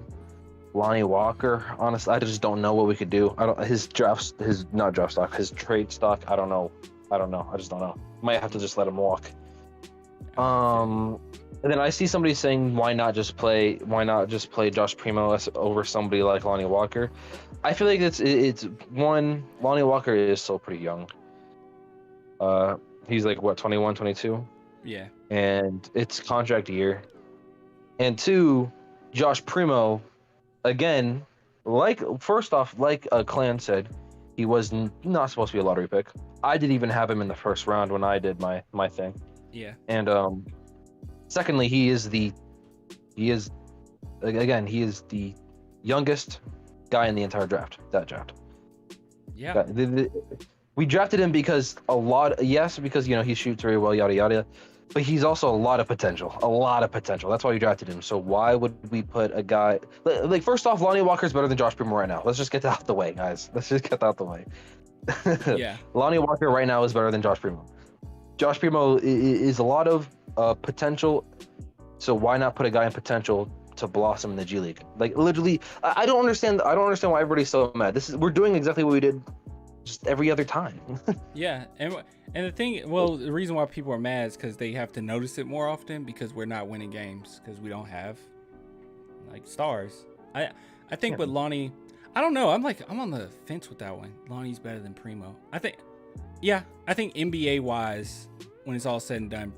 Lonnie Walker. Honestly, I just don't know what we could do. His trade stock. I don't know. I just don't know. Might have to just let him walk. And then I see somebody saying, why not just play Josh Primo over somebody like Lonnie Walker? I feel like it's one, Lonnie Walker is still pretty young. He's like, what, 21, 22? Yeah. And it's contract year. And two, Josh Primo, again, first off, like Clan said, he was not supposed to be a lottery pick. I didn't even have him in the first round when I did my thing. Yeah. And secondly, he is the youngest guy in the entire draft. That draft. Yeah. We drafted him because because he shoots very well, yada yada, but he's also a lot of potential. That's why we drafted him. So why would we put a guy like first off, Lonnie Walker's better than Josh Primo right now. Let's just get that out the way, guys. Yeah. Lonnie Walker right now is better than Josh Primo. Josh Primo is a lot of potential, so why not put a guy in potential to blossom in the G League? Like literally, I don't understand why everybody's so mad. We're doing exactly what we did just every other time. Yeah, and the reason why people are mad is because they have to notice it more often because we're not winning games because we don't have like stars. I think with Lonnie, I don't know. I'm on the fence with that one. Lonnie's better than Primo. I think NBA wise, when it's all said and done,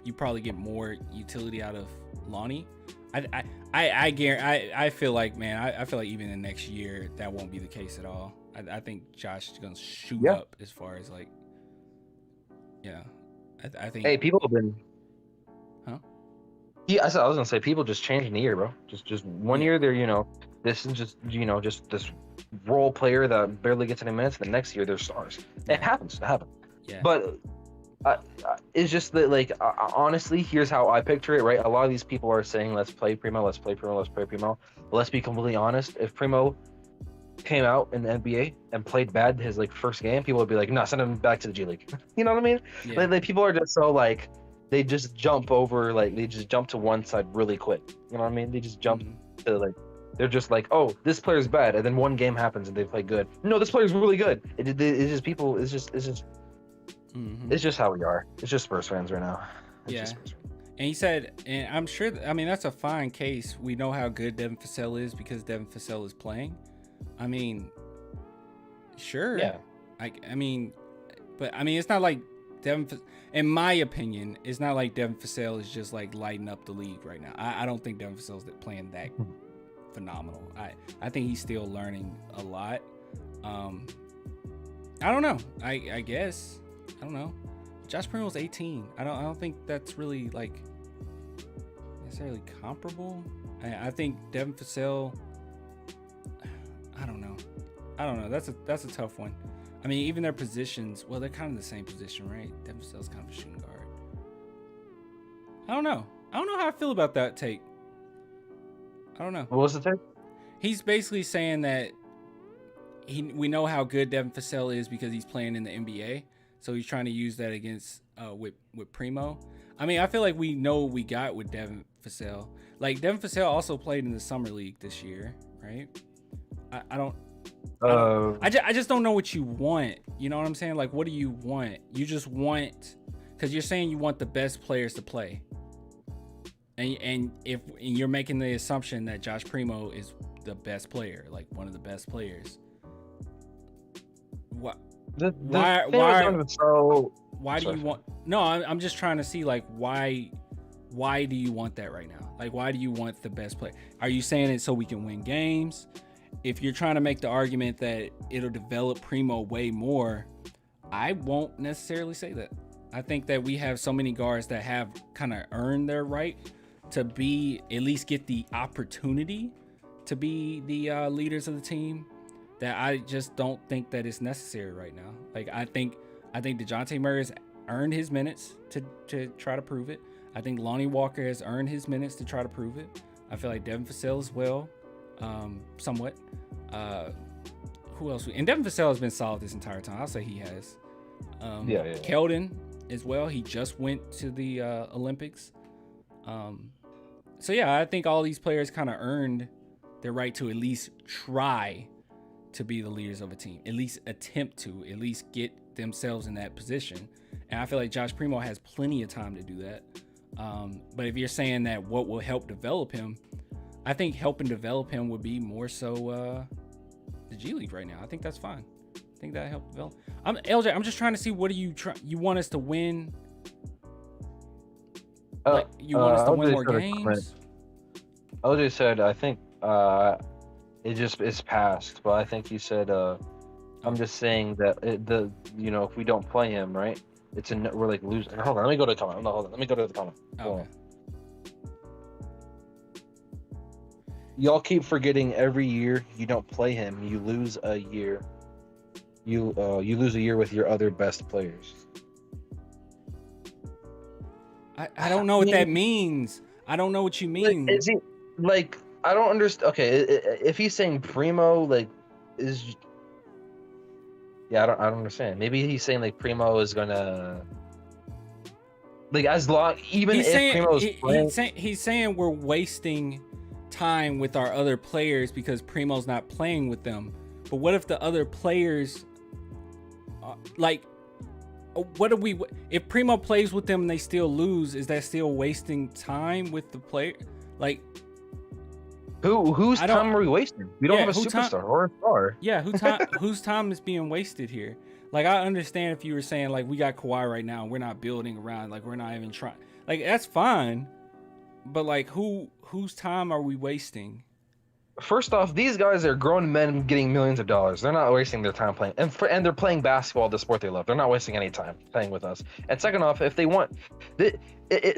you probably get more utility out of Lonnie. I feel like, man, I feel like even in the next year that won't be the case at all. I think Josh is gonna shoot Yeah. up as far as like, yeah. I think, Hey, people have been. huh? Yeah, I was gonna say people just changing the year, bro. Just one Yeah, year they're this is just this role player that barely gets any minutes. The next year they're stars. It right. happens. It happens. Yeah, But it's just that like honestly, here's how I picture it. Right, a lot of these people are saying let's play Primo, let's play Primo, let's play Primo. But let's be completely honest. If Primo came out in the NBA and played bad his like first game, people would be like, no, send him back to the G League. You know what I mean? yeah. Like people are just so like they just jump over like they just jump to one side really quick. You know what I mean? They just jump Mhm. to like they're just like, oh, this player's bad, and then one game happens and they play good. No, this player's really good. It's just people. Mhm. It's just how we are. It's just Spurs fans right now. It's Yeah. just Spurs fans. And he said, and I'm sure, I mean, that's a fine case. We know how good Devin Vassell is because Devin Vassell is playing. I mean, sure. Yeah. I mean, but I mean, it's not like in my opinion, it's not like Devin Vassell is just like lighting up the league right now. I don't think Devin Vassell is playing that phenomenal. I think he's still learning a lot. I don't know. I guess. I don't know. Josh Primo's 18. I don't think that's really like necessarily comparable. I think Devin Vassell. I don't know. That's a tough one. I mean, even their positions. Well, they're kind of the same position, right? Devin Vassell's kind of a shooting guard. I don't know. I don't know how I feel about that take. I don't know. What was the take? He's basically saying that we know how good Devin Vassell is because he's playing in the NBA. So he's trying to use that against with Primo. I mean, I feel like we know what we got with Devin Vassell. Like Devin Vassell also played in the summer league this year, right? I just don't know what you want. You know what I'm saying? Like, what do you want? You just want, because you're saying you want the best players to play, and you're making the assumption that Josh Primo is the best player, like one of the best players. What? Why do you want? No, I'm just trying to see like why do you want that right now? Like, why do you want the best player? Are you saying it so we can win games? If you're trying to make the argument that it'll develop Primo way more, I won't necessarily say that. I think that we have so many guards that have kind of earned their right to be, at least get the opportunity to be the leaders of the team, that I just don't think that it's necessary right now. Like, I think DeJounte Murray has earned his minutes to try to prove it. I think Lonnie Walker has earned his minutes to try to prove it. I feel like Devin Vassell as well, somewhat. Who else? And Devin Vassell has been solid this entire time. I'll say he has. Yeah. Keldon as well. He just went to the Olympics. So yeah, I think all these players kind of earned their right to at least try to be the leaders of a team, at least attempt to, at least get themselves in that position. And I feel like Josh Primo has plenty of time to do that. But if you're saying that what will help develop him, I think helping develop him would be more so the G League right now. I think that's fine. I think that helped develop. LJ, I'm just trying to see, what do you want us to win? Like, you want us to win more games? LJ said, I think it's past, but I think he said I'm just saying that if we don't play him, right, we're like losing. Hold on, let me go to the comment. No, hold on, let me go to the comment. Okay. Y'all keep forgetting every year you don't play him, you lose a year. You lose a year with your other best players. I don't know what that means. I don't know what you mean. Is he like? I don't understand. Okay, if he's saying Primo is, yeah, I don't understand. Maybe he's saying like Primo is gonna as long he's saying we're wasting time with our other players because Primo's not playing with them. But what if the other players, if Primo plays with them and they still lose? Is that still wasting time with the player? Like, whose time are we wasting? We don't have a superstar or a star. Yeah, whose time is being wasted here? Like, I understand if you were saying like we got Kawhi right now and we're not building around, like we're not even trying. Like, that's fine, but like whose time are we wasting? First off, these guys are grown men getting millions of dollars. They're not wasting their time playing, and they're playing basketball, the sport they love. They're not wasting any time playing with us. And second off, if they want,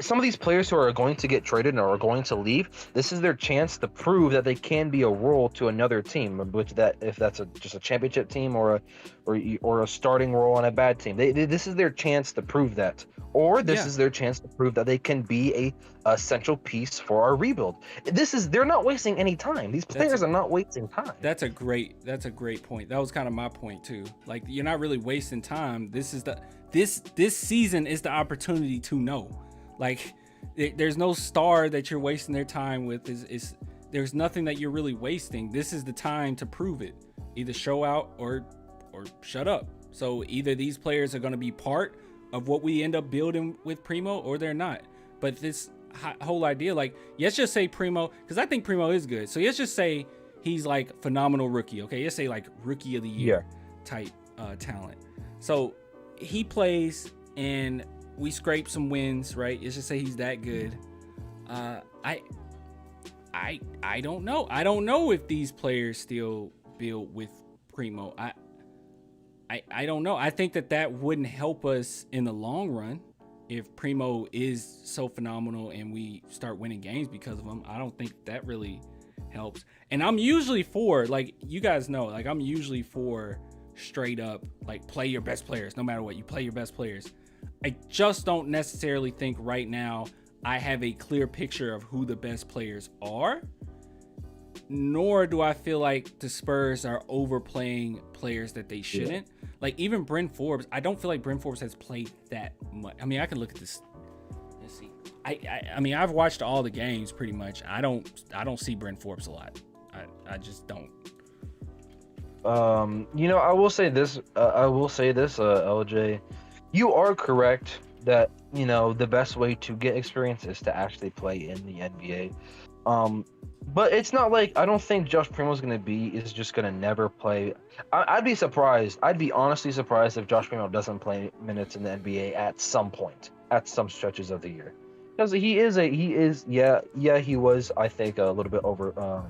some of these players who are going to get traded or are going to leave, this is their chance to prove that they can be a role to another team, which that if that's just a championship team or a starting role on a bad team. This is their chance to prove that, or this is their chance to prove that they can be a central piece for our rebuild. They're not wasting any time. These players are not wasting time. That's a great point. That was kind of my point too. Like, you're not really wasting time. This season is the opportunity to know. Like, there's no star that you're wasting their time with. There's nothing that you're really wasting. This is the time to prove it. Either show out or shut up. So either these players are going to be part of what we end up building with Primo, or they're not. But this whole idea, like, let's just say Primo, because I think Primo is good. So let's just say he's like phenomenal rookie. Okay, let's say like rookie of the year type talent. So he plays and we scrape some wins, right? Let's just say he's that good. I don't know. I don't know if these players still build with Primo. I don't know. I think that wouldn't help us in the long run if Primo is so phenomenal and we start winning games because of him. I don't think that really helps. And I'm usually for, like, you guys know, like, I'm usually for straight up, like, play your best players. No matter what, you play your best players. I just don't necessarily think right now I have a clear picture of who the best players are, nor do I feel like the Spurs are overplaying players that they shouldn't. Like, even Bryn Forbes, I don't feel like Bryn Forbes has played that much. I mean, I can look at this. Let's see. I mean, I've watched all the games pretty much. I don't see Bryn Forbes a lot. I just don't. I will say this. LJ, you are correct that the best way to get experience is to actually play in the NBA. But it's not like I don't think Josh Primo's is just gonna never play. I'd be surprised. I'd be honestly surprised if Josh Primo doesn't play minutes in the NBA at some point, at some stretches of the year, because he was, I think, a little bit over.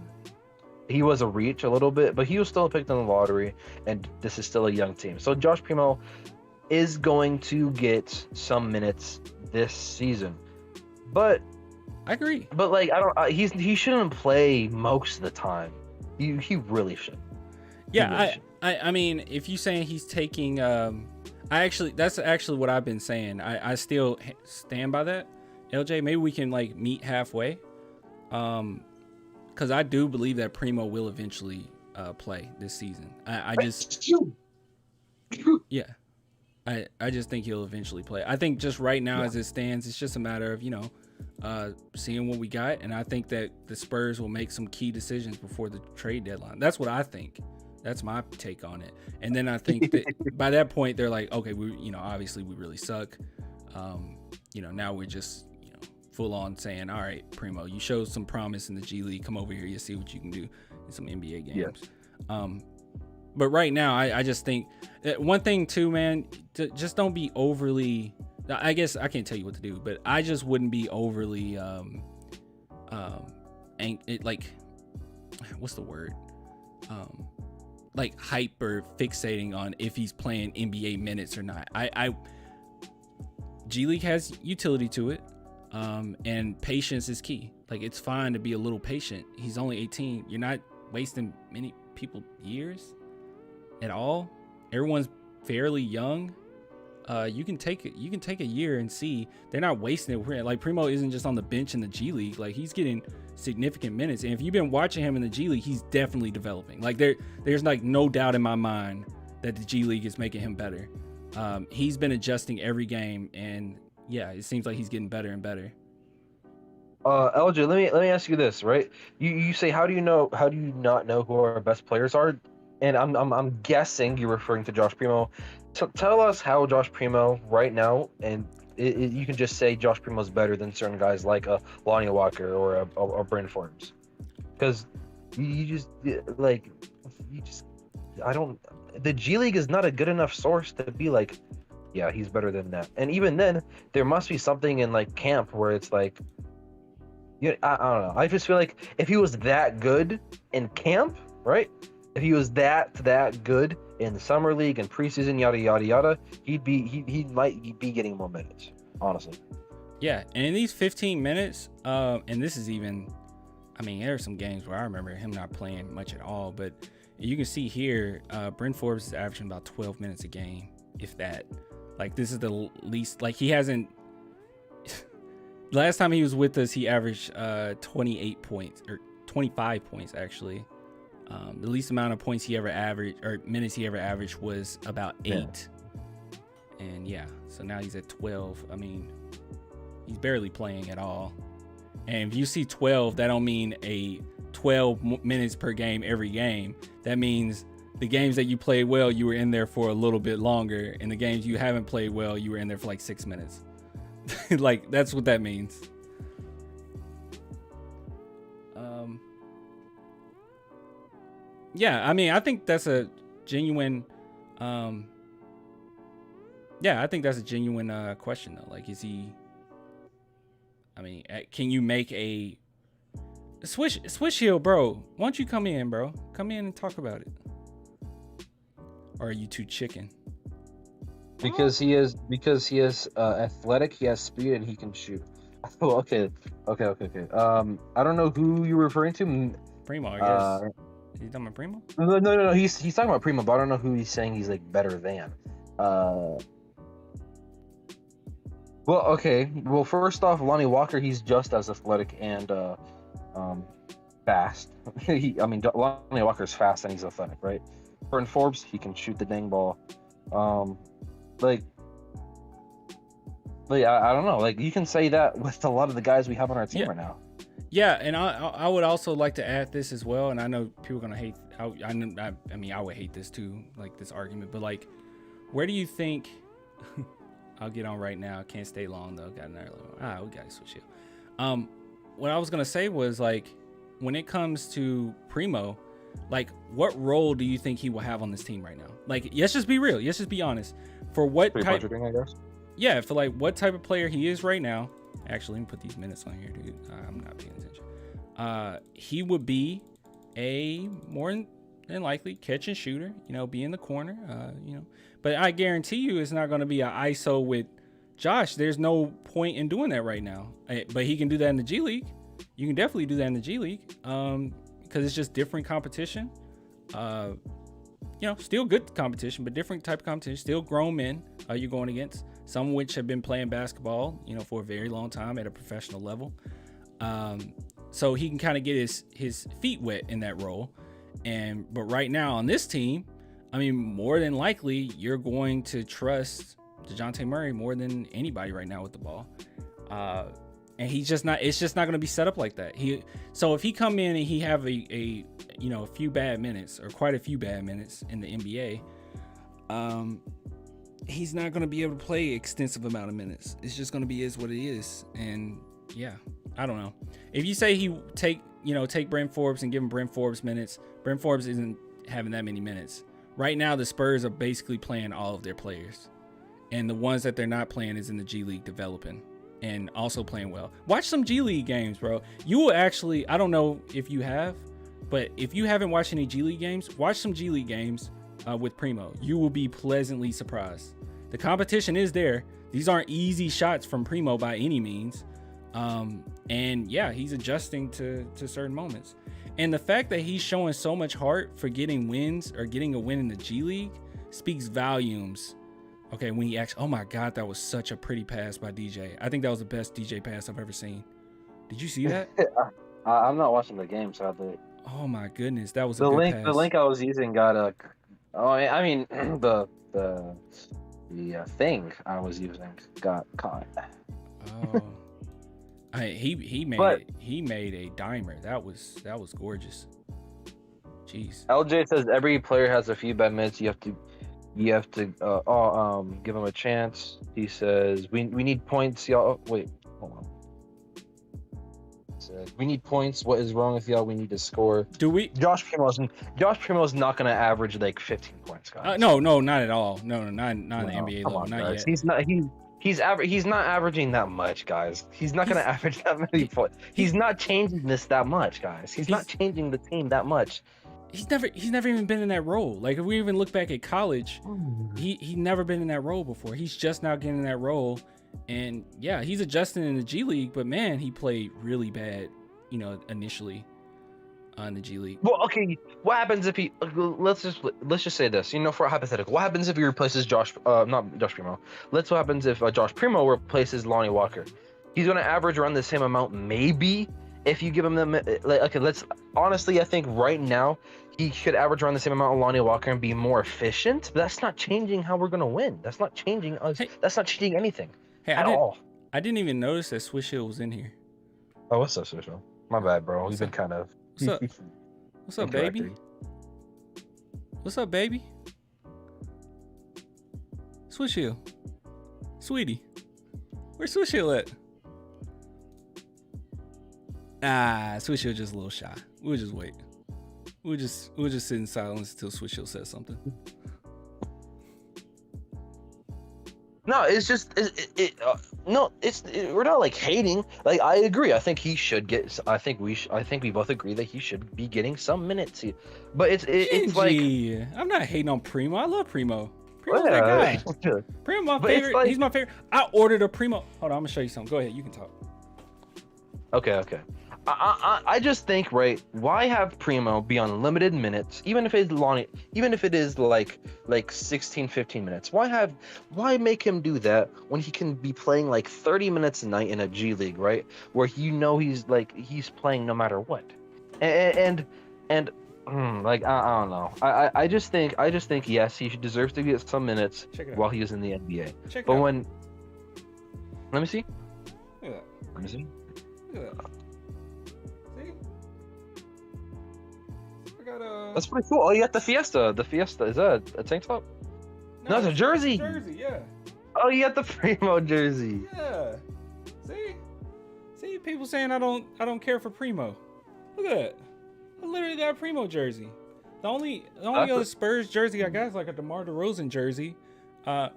He was a reach a little bit, but he was still picked in the lottery, and this is still a young team. So Josh Primo is going to get some minutes this season, but I agree. But like, he shouldn't play most of the time. He really should. Yeah, I mean, if you're saying he's taking, that's actually what I've been saying. I still stand by that. LJ, maybe we can like meet halfway. Because I do believe that Primo will eventually play this season. I just think he'll eventually play. I think just right now as it stands, it's just a matter of, seeing what we got. And I think that the Spurs will make some key decisions before the trade deadline. That's what I think. That's my take on it. And then I think that by that point, they're like, okay, obviously we really suck. Now we're just, full on saying, all right, Primo, you showed some promise in the G League. Come over here. You see what you can do in some NBA games. Yeah. But right now, I just think that one thing too, man, just don't be overly, I guess I can't tell you what to do, but I just wouldn't be overly, like, what's the word? Like hyper fixating on if he's playing NBA minutes or not. G League has utility to it. And patience is key. Like, it's fine to be a little patient. He's only 18. You're not wasting many people years at all. Everyone's fairly young. You can take a year and see. They're not wasting it. Like, Primo isn't just on the bench in the G League. Like, he's getting significant minutes. And if you've been watching him in the G League, he's definitely developing. Like, there's like no doubt in my mind that the G League is making him better. He's been adjusting every game, and yeah, it seems like he's getting better and better. LJ, let me ask you this, right? You say, how do you not know who our best players are? And I'm guessing you're referring to Josh Primo. Tell us how Josh Primo right now, and you can just say Josh Primo's better than certain guys like Lonnie Walker or Bryn Forbes, because the G League is not a good enough source to be like, yeah, he's better than that. And even then, there must be something in like camp where it's like, I don't know. I just feel like if he was that good in camp, right? If he was that good in the summer league and preseason, yada yada yada, he might be getting more minutes. Honestly. Yeah, and in these 15 minutes, and this is even, I mean, there are some games where I remember him not playing much at all, but you can see here, Bryn Forbes is averaging about 12 minutes a game, if that. Like, this is the least, like, he hasn't, last time he was with us, he averaged 28 points, or 25 points, actually. The least amount of points he ever averaged, or minutes he ever averaged, was about 8. Yeah. And yeah, so now he's at 12. I mean, he's barely playing at all. And if you see 12, that don't mean a 12 minutes per game every game. That means the games that you played well, you were in there for a little bit longer. And the games you haven't played well, you were in there for like 6 minutes. Like, that's what that means. Yeah, I mean, I think that's a genuine question though. Like, is he, I mean, can you make a Swish Hill, bro? Why don't you come in, bro? Come in and talk about it. Or are you too chicken? Because he is athletic, he has speed, and he can shoot. Oh, okay. I don't know who you're referring to. Primo, I guess. Is he talking about Primo? No. He's talking about Primo, but I don't know who he's saying he's like better than. Well, okay. Well, first off, Lonnie Walker, he's just as athletic and fast. Lonnie Walker's fast and he's athletic, right? Bryn Forbes, he can shoot the dang ball. I don't know. Like, you can say that with a lot of the guys we have on our team right now. Yeah, and I would also like to add this as well. And I know people are gonna hate. I mean, I would hate this too, like this argument. But like, where do you think? I'll get on right now. Can't stay long though. Got another one. We gotta switch it. What I was gonna say was, like, when it comes to Primo, like, what role do you think he will have on this team right now? Like, let's just be real. Let's just be honest. For what type? Thing, I guess. Yeah, for like what type of player he is right now. Actually, let me put these minutes on here, dude. I'm not paying attention. He would be a more than likely catch and shooter. Be in the corner. But I guarantee you, it's not going to be an ISO with Josh. There's no point in doing that right now. But he can do that in the G League. You can definitely do that in the G League. Because it's just different competition. Still good competition, but different type of competition. Still grown men you're going against. Some of which have been playing basketball, for a very long time at a professional level. So he can kind of get his feet wet in that role. But right now on this team, I mean, more than likely, you're going to trust DeJounte Murray more than anybody right now with the ball. And it's just not going to be set up like that. So if he come in and he have a few bad minutes, or quite a few bad minutes in the NBA, he's not going to be able to play extensive amount of minutes. It's just going to be what it is. And yeah, I don't know. If you say he take Bryn Forbes and give him Bryn Forbes minutes, Bryn Forbes isn't having that many minutes. Right now, the Spurs are basically playing all of their players. And the ones that they're not playing is in the G League developing and also playing well. Watch some G League games, bro. You will actually, I don't know if you have, but if you haven't watched any G League games, watch some G League games with Primo. You will be pleasantly surprised. The competition is there. These aren't easy shots from Primo by any means. And yeah, he's adjusting to certain moments. And the fact that he's showing so much heart for getting wins or getting a win in the G League speaks volumes. Okay, when he actually, oh my God, that was such a pretty pass by DJ. I think that was the best DJ pass I've ever seen. Did you see that? I'm not watching the game, sadly. Oh my goodness, that was the a good link. pass. The link I was using got a. Oh, I mean the thing I was using got caught. Oh. He made a dimer. That was gorgeous. Jeez. LJ says every player has a few bad minutes. You have to give him a chance. He says we need points, y'all. Wait, hold on. He said, we need points. What is wrong with y'all? We need to score. Do we? Josh Primo's not going to average like 15 points, guys. No, not at all. No, not in the NBA level. Not yet. He's not averaging that much, guys. He's not gonna He's average that many he, points. he He's not changing this that much, guys. He's not he's changing the team that much. he's never even been in that role. Like if we even look back at college, Mm. he never been in that role before. He's just now getting in that role, and yeah, he's adjusting in the G League. But man, he played really bad, initially on the G League. Well, okay. What happens if he? Let's just say this. For a hypothetical, what happens if he replaces Josh? Not Josh Primo. What happens if Josh Primo replaces Lonnie Walker? He's gonna average around the same amount, maybe. If you give him the okay, honestly, I think right now he should average around the same amount of Lonnie Walker and be more efficient. But that's not changing how we're gonna win. That's not changing us. Hey, That's not changing anything hey, at all. I didn't even notice that Swish Hill was in here. Oh, what's up, Social? My bad, bro. What's You've been up? kind of. What's up? What's up, baby? incorrect. What's up, baby? Swish Hill, sweetie, where's Swish Hill at? Swish Hill just a little shy. We'll just wait. We'll just sit in silence until Swish Hill says something. No, it's just we're not like hating. Like I agree. I think he should get. I think we both agree that he should be getting some minutes. But it's like Gingy. I'm not hating on Primo. I love Primo. Primo's that guy. Primo, my But it's favorite. like- He's my favorite. I ordered a Primo. Hold on, I'm gonna show you something. Go ahead. You can talk. Okay. I just think, right, why have Primo be on limited minutes, even if it is like 16, 15 minutes? Why make him do that when he can be playing like 30 minutes a night in a G League, right? Where he's playing no matter what. And like I don't know. I just think yes, he deserves to get some minutes Check it out. while he is in the NBA. Check it But out. when let me see. Look at that. Let me see. Look at that. See? I got a. That's pretty cool. Oh, you got the Fiesta. The Fiesta, is that a tank top? No, it's a jersey. Jersey, yeah. Oh, you got the Primo jersey. Yeah. See, people saying I don't care for Primo. Look at that. I literally got a Primo jersey. The only other Spurs jersey I got is like a DeMar DeRozan jersey. And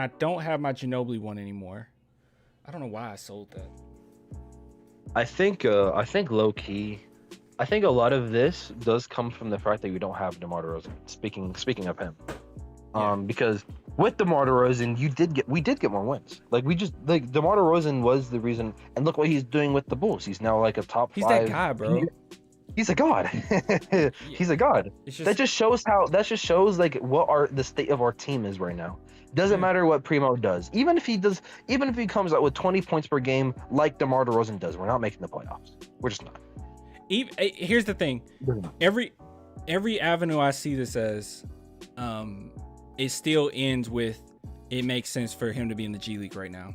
I don't have my Ginobili one anymore. I don't know why I sold that. I think low key, I think a lot of this does come from the fact that we don't have DeMar DeRozan. Speaking of him, Yeah. Because with DeMar DeRozan, we did get more wins. Like DeMar DeRozan was the reason, and look what he's doing with the Bulls. He's now like a top He's 5. that guy, bro. He's a god. He's a god. It's just, That just shows like what the state of our team is right now. Doesn't matter what Primo does. Even if he comes out with 20 points per game like DeMar DeRozan does, we're not making the playoffs. We're just not. here's the thing. Every avenue I see this as, it still ends with it makes sense for him to be in the G League right now.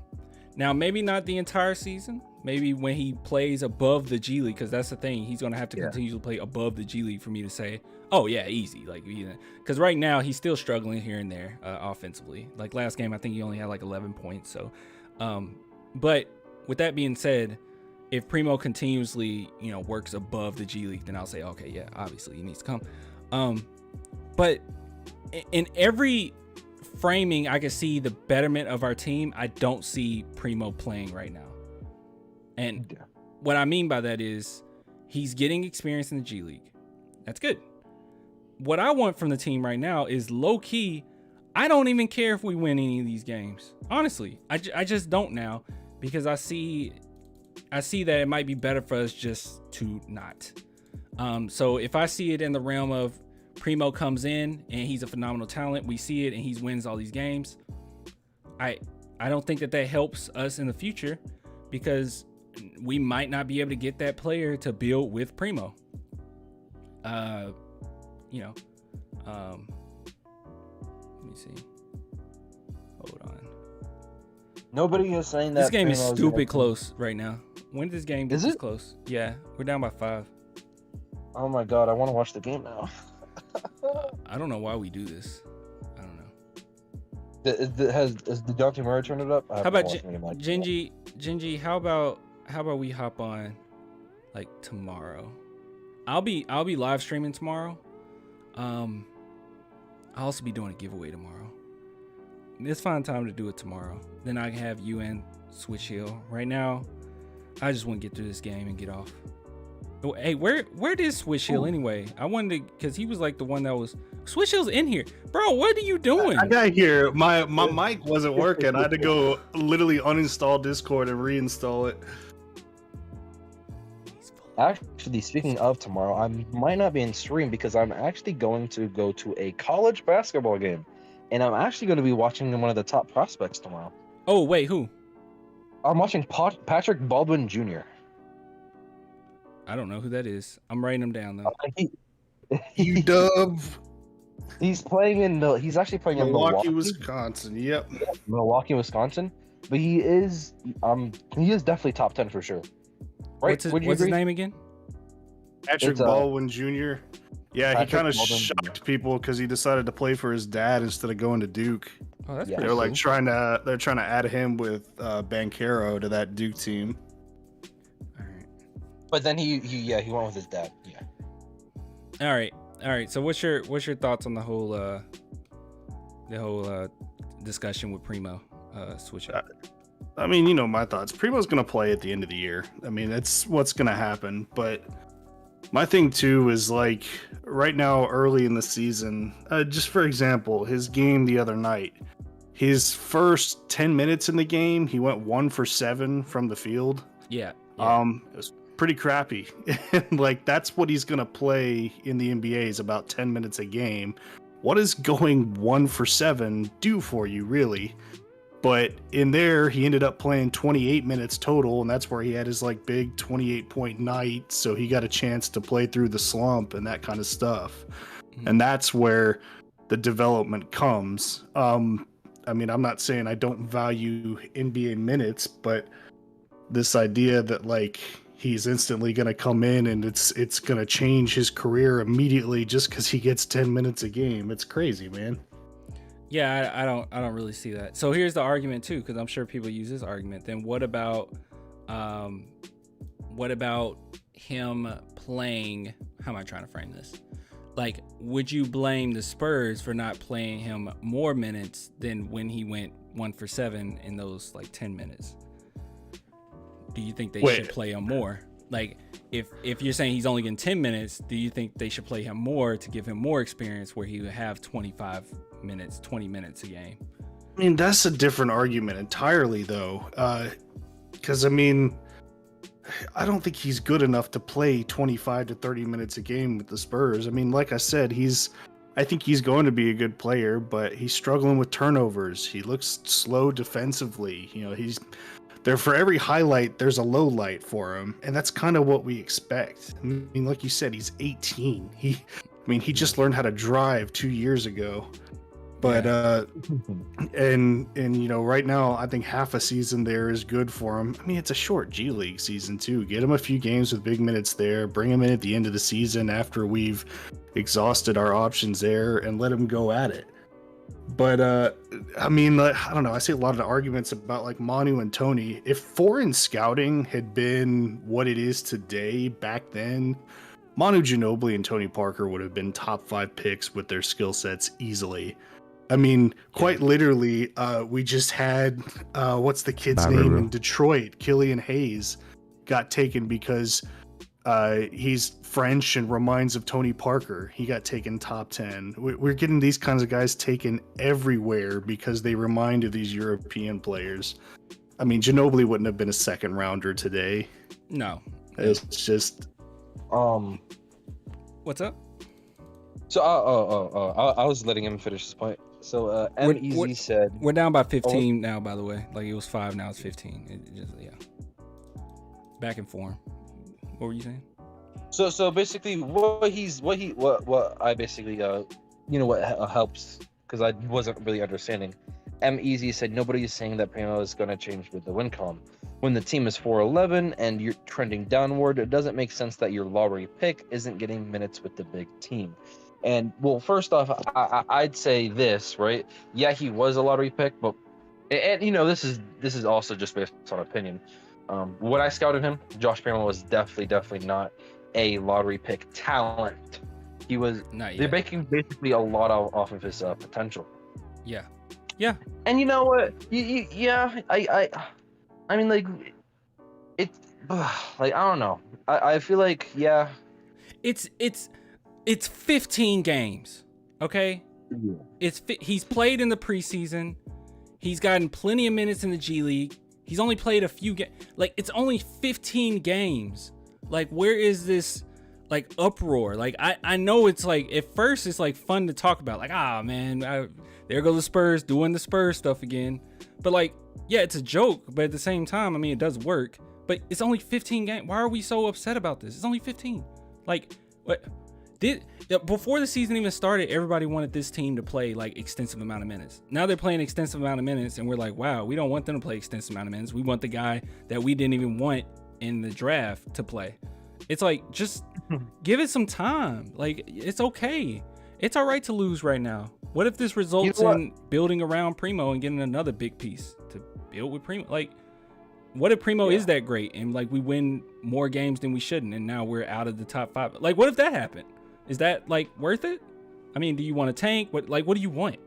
Now, maybe not the entire season. Maybe when he plays above the G League, because that's the thing. He's going to have to continue to play above the G League for me to say, oh, yeah, easy. Like, because right now he's still struggling here and there offensively. Like last game, I think he only had like 11 points. So, but with that being said, if Primo continuously, works above the G League, then I'll say, okay, yeah, obviously he needs to come. But in every framing, I can see the betterment of our team. I don't see Primo playing right now. And what I mean by that is he's getting experience in the G League. That's good. What I want from the team right now is low key. I don't even care if we win any of these games. Honestly, I just don't now, because I see that it might be better for us just to not. So if I see it in the realm of Primo comes in and he's a phenomenal talent, we see it and he wins all these games, I don't think that helps us in the future, because we might not be able to get that player to build with Primo. Let me see. Hold on. Nobody is saying that This game is Primo's stupid close right now. When did this game get Is this it? close? Yeah, we're down by 5. Oh my god, I want to watch the game now. I don't know why we do this. I don't know. Has DeJounte Murray turned it up? How about Gingy? How about we hop on like tomorrow? I'll be live streaming tomorrow. I'll also be doing a giveaway tomorrow. It's fine time to do it tomorrow. Then I can have you and Switch Hill. Right now, I just want to get through this game and get off. Oh, hey, where did Switch Hill anyway? I wanted to, because he was like the one that was. Switch Hill's in here, bro. What are you doing? I got here. My mic wasn't working. I had to go literally uninstall Discord and reinstall it. Actually, speaking of tomorrow, I might not be in stream because I'm actually going to go to a college basketball game, and I'm actually going to be watching one of the top prospects tomorrow. Oh wait, who? I'm watching Patrick Baldwin Jr. I don't know who that is. I'm writing him down though. UW. He's playing in the. He's actually playing in Milwaukee, Wisconsin. Yep. Milwaukee, Wisconsin. But he is definitely top 10 for sure. Right? What's his name again? Patrick Baldwin Jr. Yeah, Patrick he kind of Baldwin shocked Jr. people because he decided to play for his dad instead of going to Duke. Oh, that's Yeah. pretty They're like cool. they're trying to add him with Banchero to that Duke team. All right. But then he went with his dad. Yeah. All right. So what's your thoughts on the whole discussion with Primo switching? I mean, you know my thoughts. Primo's going to play at the end of the year. I mean, that's what's going to happen. But my thing, too, is like right now, early in the season, just for example, his game the other night, his first 10 minutes in the game, he went 1 for 7 from the field. Yeah. It was pretty crappy. And like, that's what he's going to play in the NBA is about 10 minutes a game. What does going 1 for 7 do for you, really? But in there, he ended up playing 28 minutes total, and that's where he had his like big 28-point night. So he got a chance to play through the slump and that kind of stuff. Mm-hmm. And that's where the development comes. I mean, I'm not saying I don't value NBA minutes, but this idea that like he's instantly going to come in and it's going to change his career immediately just because he gets 10 minutes a game. It's crazy, man. Yeah, I don't really see that. So here's the argument too, because I'm sure people use this argument. Then what about him playing? How am I trying to frame this? Like, would you blame the Spurs for not playing him more minutes than when he went 1 for 7 in those like 10 minutes? Do you think they should play him more? Like, if you're saying he's only getting 10 minutes, do you think they should play him more to give him more experience where he would have 25 minutes, 20 minutes a game? I mean, that's a different argument entirely, though. Because, I mean, I don't think he's good enough to play 25 to 30 minutes a game with the Spurs. I mean, like I said, I think he's going to be a good player, but he's struggling with turnovers. He looks slow defensively. You know, there for every highlight, there's a low light for him, and that's kind of what we expect. I mean, like you said, he's 18. He just learned how to drive 2 years ago. But and you know, right now I think half a season there is good for him. I mean, it's a short G League season too. Get him a few games with big minutes there. Bring him in at the end of the season after we've exhausted our options there, and let him go at it. But I mean, I don't know. I see a lot of the arguments about like Manu and Tony. If foreign scouting had been what it is today back then, Manu Ginobili and Tony Parker would have been top 5 picks with their skill sets easily. I mean, quite literally, we just had what's the kid's name in Detroit? Killian Hayes got taken because he's French and reminds of Tony Parker. He got taken top 10. We're getting these kinds of guys taken everywhere because they remind of these European players. I mean, Ginobili wouldn't have been a second rounder today. No. It's just... What's up? So, I was letting him finish his point. So, M-Easy said... We're down by 15 now, by the way. Like, it was 5, now it's 15. Back in form. What were you saying? So basically, what I basically, what helps, because I wasn't really understanding. M-Easy said nobody is saying that Primo is going to change with the win column. When the team is 4-11 and you're trending downward, it doesn't make sense that your lottery pick isn't getting minutes with the big team. And, well, first off, I'd say this, right? Yeah, he was a lottery pick, but, and you know, this is also just based on opinion. When I scouted him, Josh Primo was definitely not a lottery pick talent. He was. They're making basically a lot off of his potential. Yeah. Yeah. And you know what? Yeah, I mean, like, it, like, I don't know. I feel like, yeah. It's 15 games. Okay? He's played in the preseason. He's gotten plenty of minutes in the G League. He's only played a few games. Like, it's only 15 games. Like, where is this like uproar? Like, I know it's like, at first it's like fun to talk about. Like, man, there go the Spurs doing the Spurs stuff again. But like, yeah, it's a joke. But at the same time, I mean, it does work. But it's only 15 games. Why are we so upset about this? It's only 15. Like, what? Before the season even started, everybody wanted this team to play like extensive amount of minutes. Now they're playing extensive amount of minutes, and we're like, wow, we don't want them to play extensive amount of minutes. We want the guy that we didn't even want in the draft to play. It's like, just give it some time. Like, it's okay. It's all right to lose right now. What if this results in building around Primo and getting another big piece to build with Primo? Like, what if Primo is that great and like we win more games than we shouldn't, and now we're out of the top 5? Like, what if that happened? Is that like worth it? I mean, do you want to tank? What do you want?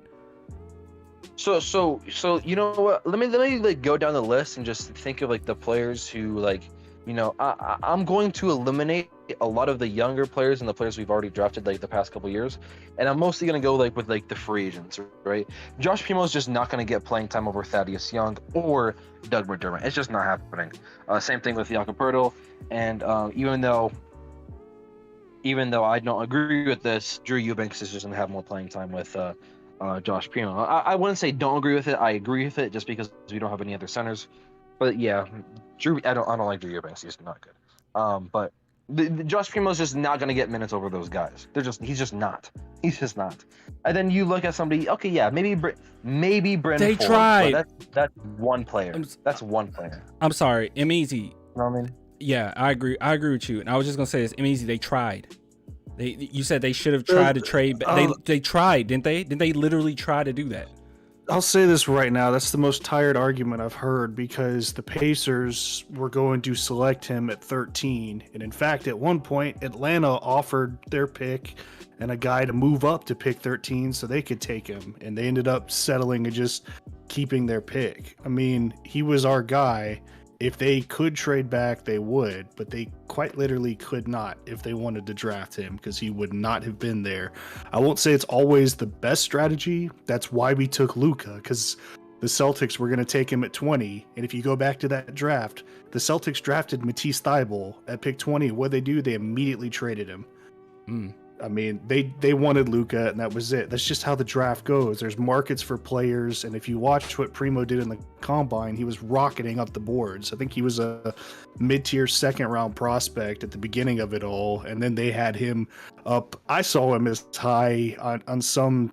So you know what? Let me like go down the list and just think of like the players who, like, you know, I'm going to eliminate a lot of the younger players and the players we've already drafted like the past couple years, and I'm mostly gonna go like with like the free agents, right? Josh Primo is just not gonna get playing time over Thaddeus Young or Doug McDermott. It's just not happening. Same thing with Jakob Poeltl, and even though I don't agree with this, Drew Eubanks is just gonna have more playing time with Josh Primo. I wouldn't say don't agree with it. I agree with it just because we don't have any other centers. But yeah, I don't like Drew Eubanks. He's not good. But Josh Primo's just not gonna get minutes over those guys. He's just not. He's just not. And then you look at somebody. Okay, yeah, maybe Bryn. They Forbes, tried. But that's one player. That's one player. I'm sorry, M-Easy. You know what I mean? Yeah, I agree with you. And I was just gonna say this, M-Easy, they tried. You said they should have tried to trade. They tried, didn't they? Didn't they literally try to do that? I'll say this right now. That's the most tired argument I've heard, because the Pacers were going to select him at 13. And in fact, at one point, Atlanta offered their pick and a guy to move up to pick 13 so they could take him. And they ended up settling and just keeping their pick. I mean, he was our guy. If they could trade back, they would, but they quite literally could not if they wanted to draft him, because he would not have been there. I won't say it's always the best strategy. That's why we took Luka, because the Celtics were going to take him at 20. And if you go back to that draft, the Celtics drafted Matisse Thybulle at pick 20. What they do? They immediately traded him. I mean, they wanted Luka, and that was it. That's just how the draft goes. There's markets for players, and if you watch what Primo did in the combine, he was rocketing up the boards. I think he was a mid-tier second-round prospect at the beginning of it all, and then they had him up. I saw him as high on some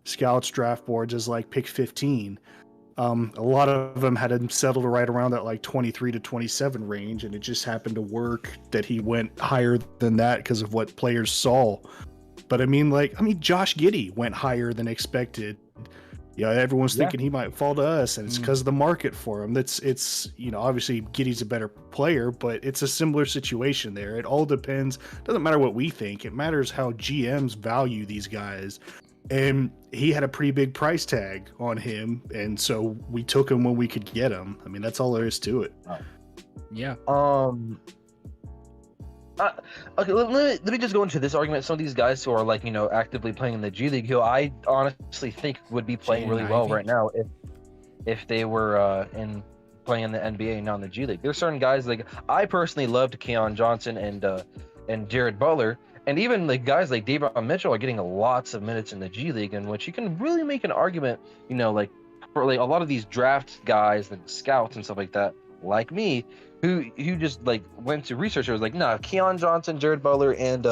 scouts draft boards as like pick 15. A lot of them had him settled right around that like 23 to 27 range, and it just happened to work that he went higher than that because of what players saw. But I mean, Josh Giddey went higher than expected. Yeah, everyone's thinking he might fall to us, and it's because of the market for him. It's obviously Giddey's a better player, but it's a similar situation there. It all depends. Doesn't matter what we think. It matters how GMs value these guys. And he had a pretty big price tag on him, and so we took him when we could get him. I mean, that's all there is to it. Yeah. Okay, let me just go into this argument. Some of these guys who are like, actively playing in the G League, who I honestly think would be playing really well right now if they were playing in the NBA, not in the G League. There's certain guys, like, I personally loved Keon Johnson and Jared Butler. And even like guys like David Mitchell are getting lots of minutes in the G League, in which you can really make an argument, like for like a lot of these draft guys and scouts and stuff like that, like me, who just like went to research. It was like, nah, Keon Johnson, Jared Butler, and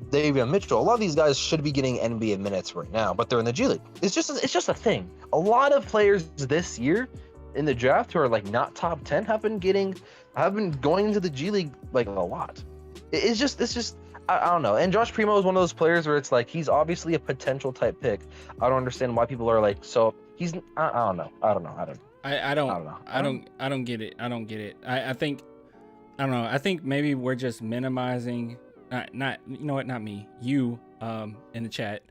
David Mitchell. A lot of these guys should be getting NBA minutes right now, but they're in the G League. It's just a thing. A lot of players this year in the draft who are like not top 10 have been going into the G League like a lot. It's just. I don't know. And Josh Primo is one of those players where it's like, he's obviously a potential type pick. I don't understand why people are like, so he's, I don't know. I don't get it. I think, I don't know. I think maybe we're just minimizing, not me, you, in the chat,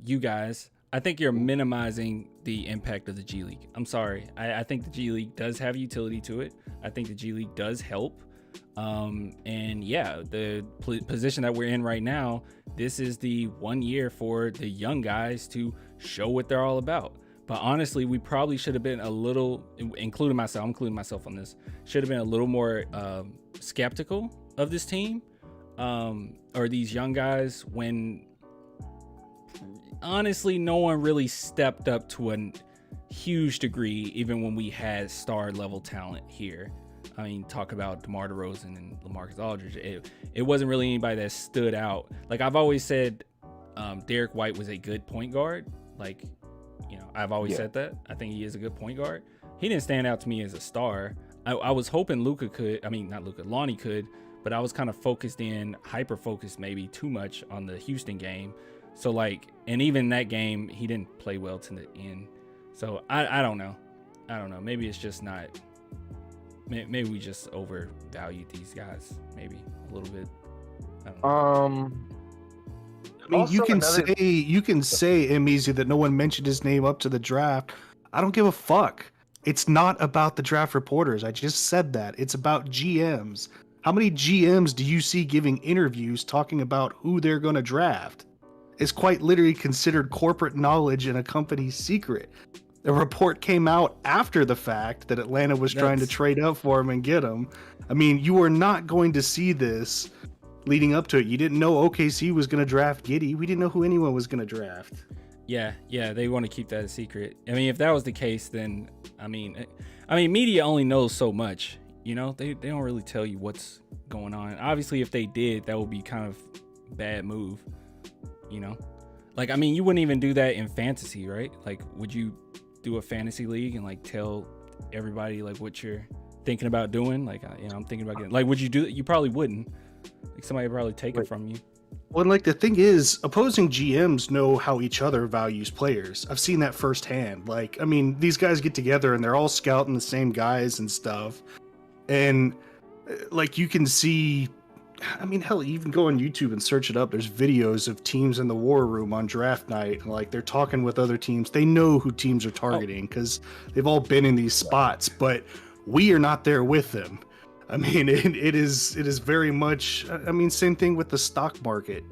you guys I think you're minimizing the impact of the G League. I'm sorry. I think the G League does have utility to it. I think the G League does help. And yeah, the position that we're in right now, this is the 1 year for the young guys to show what they're all about. But honestly, we probably should have been a little, I'm including myself on this, should have been a little more skeptical of this team or these young guys when honestly no one really stepped up to a huge degree, even when we had star level talent here. I mean, talk about DeMar DeRozan and LaMarcus Aldridge. It wasn't really anybody that stood out. Like I've always said, Derek White was a good point guard. Like, you know, I've always said that. I think he is a good point guard. He didn't stand out to me as a star. I was hoping Luka could. I mean, not Luka, Lonnie could. But I was kind of hyper focused, maybe too much on the Houston game. So like, and even that game, he didn't play well to the end. So I don't know. Maybe it's just not. Maybe we just overvalued these guys. Maybe a little bit. I don't know. I mean, you can say Easy that no one mentioned his name up to the draft. I don't give a fuck. It's not about the draft reporters. I just said that. It's about GMs. How many GMs do you see giving interviews talking about who they're going to draft? It's quite literally considered corporate knowledge and a company's secret. The report came out after the fact that Atlanta was trying to trade up for him and get him. I mean, you are not going to see this leading up to it. You didn't know OKC was going to draft Giddey. We didn't know who anyone was going to draft. Yeah, they want to keep that a secret. I mean, if that was the case, then I mean, media only knows so much. You know, they don't really tell you what's going on. Obviously, if they did, that would be kind of bad move. You know, like I mean, you wouldn't even do that in fantasy, right? Like, would you do a fantasy league and like tell everybody like what you're thinking about doing? Like, you know, I'm thinking about getting. Like, would you do that? You probably wouldn't. Like, somebody would probably take it from you. Well, like the thing is, opposing GMs know how each other values players. I've seen that firsthand. Like, I mean, these guys get together and they're all scouting the same guys and stuff. And like, you can see, I mean, hell, you can go on YouTube and search it up. There's videos of teams in the war room on draft night. And like, they're talking with other teams. They know who teams are targeting because they've all been in these spots, but we are not there with them. I mean, it is very much, I mean, same thing with the stock market.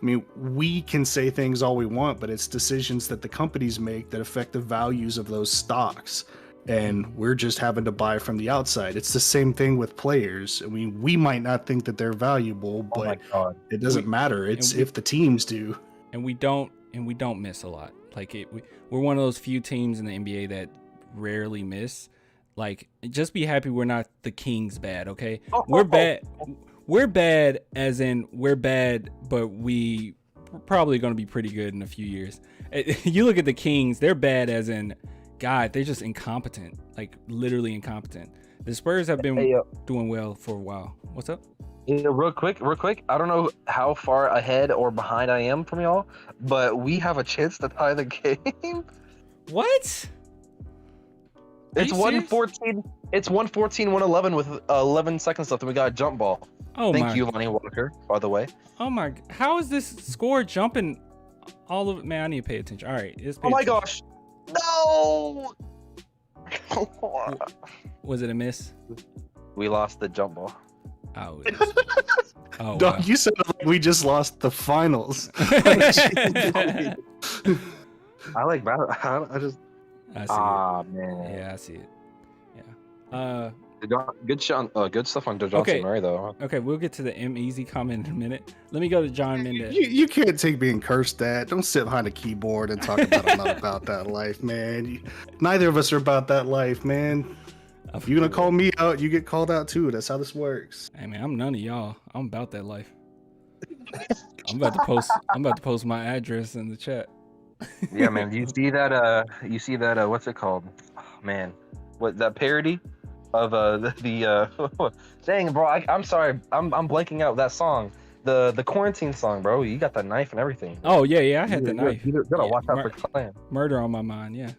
We can say things all we want, but it's decisions that the companies make that affect the values of those stocks. And we're just having to buy from the outside. It's the same thing with players. I mean, we might not think that they're valuable, but it doesn't matter. It's if the teams do. And we don't miss a lot. Like we're one of those few teams in the NBA that rarely miss. Like, just be happy we're not the Kings bad, okay? We're bad. We're bad as in we're bad, but we're probably going to be pretty good in a few years. You look at the Kings, they're bad as in, God, they're just incompetent. Like, literally incompetent. The Spurs have been doing well for a while. What's up? Yeah, real quick. I don't know how far ahead or behind I am from y'all, but we have a chance to tie the game. What? It's 114. It's 114-111 with 11 seconds left, and we got a jump ball. Thank you, Lonnie Walker, by the way. Oh my! How is this score jumping? All of it, man. I need to pay attention. All right. Oh my gosh! No. Was it a miss? We lost the jump ball. Oh. Dog, wow. You said like we just lost the finals. I like battle. I just. I see it. Man. Yeah, I see it. Yeah. Good stuff on Dejounte Murray though. Okay, we'll get to the Easy comment in a minute. Let me go to John Mendez. You can't take being cursed at. Don't sit behind a keyboard and talk about I'm not about that life, man. Neither of us are about that life, man. If you're gonna call me out, you get called out too. That's how this works. Hey man, I'm none of y'all. I'm about that life. I'm about to post my address in the chat. Yeah, man. You see that? What's it called? Oh, man, what that parody of the dang, bro. I'm sorry. I'm blanking out that song. The quarantine song, bro. You got the knife and everything. Oh yeah. I had the knife. You gotta watch out for Clan. Murder on my mind. Yeah.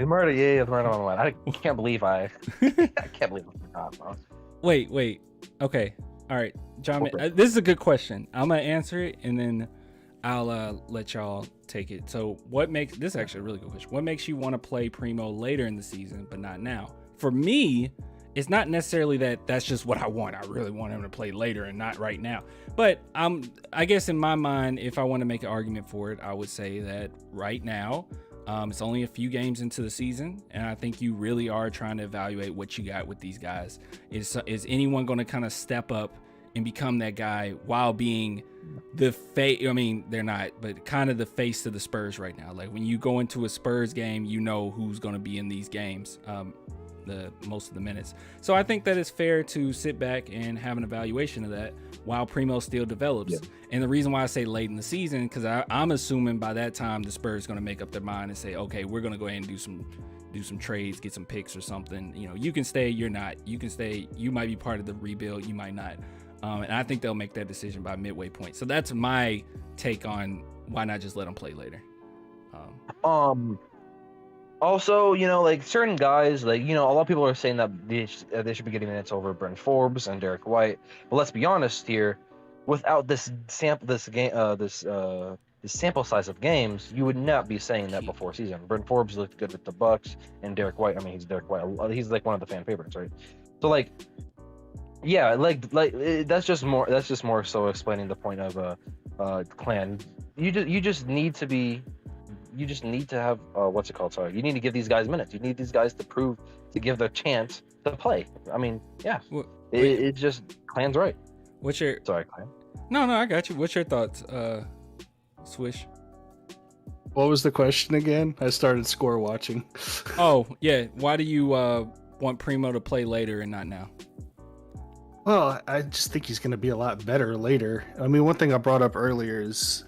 Murder. Yeah, murder on my mind. I can't believe I can't believe I forgot, bro. Wait. Okay. All right, John. This is a good question. I'm gonna answer it, and then I'll let y'all take it. So what makes this is actually a really good question? What makes you want to play Primo later in the season, but not now? For me, it's not necessarily that's just what I want. I really want him to play later and not right now. But I guess in my mind, if I want to make an argument for it, I would say that right now, it's only a few games into the season, and I think you really are trying to evaluate what you got with these guys. Is anyone going to kind of step up and become that guy while being the face? I mean, they're not, but kind of the face of the Spurs right now. Like when you go into a Spurs game, you know who's going to be in these games. The most of the minutes. So I think that it's fair to sit back and have an evaluation of that while Primo still develops. Yeah. And the reason why I say late in the season, because I'm assuming by that time the Spurs going to make up their mind and say, okay, we're going to go ahead and do some trades, get some picks or something. You know, you can stay, you're not. You can stay, you might be part of the rebuild, you might not. And I think they'll make that decision by midway point. So that's my take on why not just let them play later. Also, you know, like certain guys, like, you know, a lot of people are saying that they should be getting minutes over Brent Forbes and Derek White. But let's be honest here, without this sample size of games, you would not be saying that before season. Brent Forbes looked good with the Bucks, and Derek White. I mean, he's Derek White. He's like one of the fan favorites, right? So like, yeah, that's just more so explaining the point of clan. You just need to have what's it called? Sorry, you need to give these guys minutes. You need these guys to give their chance to play. I mean, yeah, it's just Clan's right. Sorry, Clan? No, I got you. What's your thoughts, Swish? What was the question again? I started score watching. Oh yeah, why do you want Primo to play later and not now? Well, I just think he's going to be a lot better later. I mean, one thing I brought up earlier is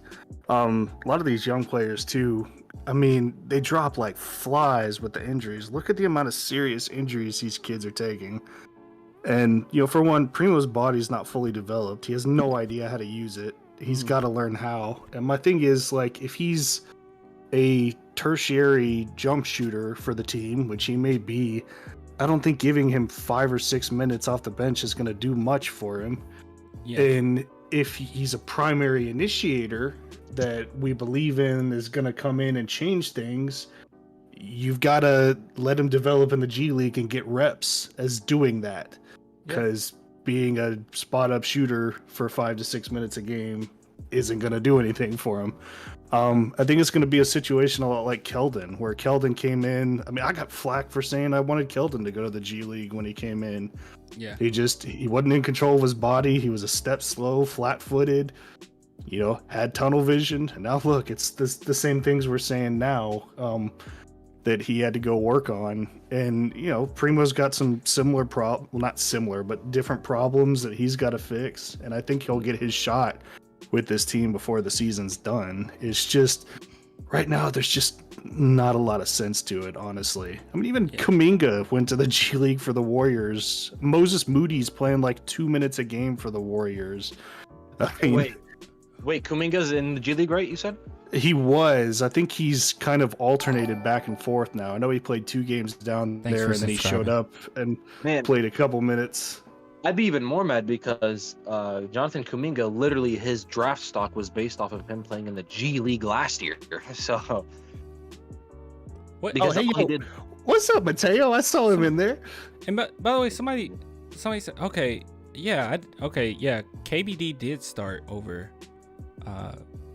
a lot of these young players too. I mean, they drop like flies with the injuries. Look at the amount of serious injuries these kids are taking. And, you know, for one, Primo's body's not fully developed. He has no idea how to use it. He's got to learn how. And my thing is, like, if he's a tertiary jump shooter for the team, which he may be, I don't think giving him 5 or 6 minutes off the bench is going to do much for him. Yeah. And if he's a primary initiator that we believe in is going to come in and change things, you've got to let him develop in the G League and get reps as doing that. Because being a spot-up shooter for 5 to 6 minutes a game isn't going to do anything for him. I think it's going to be a situation a lot like Keldon, where Keldon came in. I mean, I got flack for saying I wanted Keldon to go to the G League when he came in. Yeah. He wasn't in control of his body. He was a step slow, flat-footed, you know, had tunnel vision. And now look, it's the same things we're saying now that he had to go work on. And, you know, Primo's got some similar not similar, but different problems that he's got to fix. And I think he'll get his shot with this team before the season's done. It's just right now there's just not a lot of sense to it, honestly. I mean, even Kuminga went to the G League for the Warriors. Moses Moody's playing like 2 minutes a game for the Warriors. I mean, wait, Kuminga's in the G League, right? You said he was. I think he's kind of alternated back and forth now. I know he played 2 games down there, and then he showed up and played a couple minutes. I'd be even more mad because Jonathan Kuminga, literally his draft stock was based off of him playing in the G League last year. So, what? Because he did. What's up, Mateo? I saw him in there. And by the way, somebody said, KBD did start over.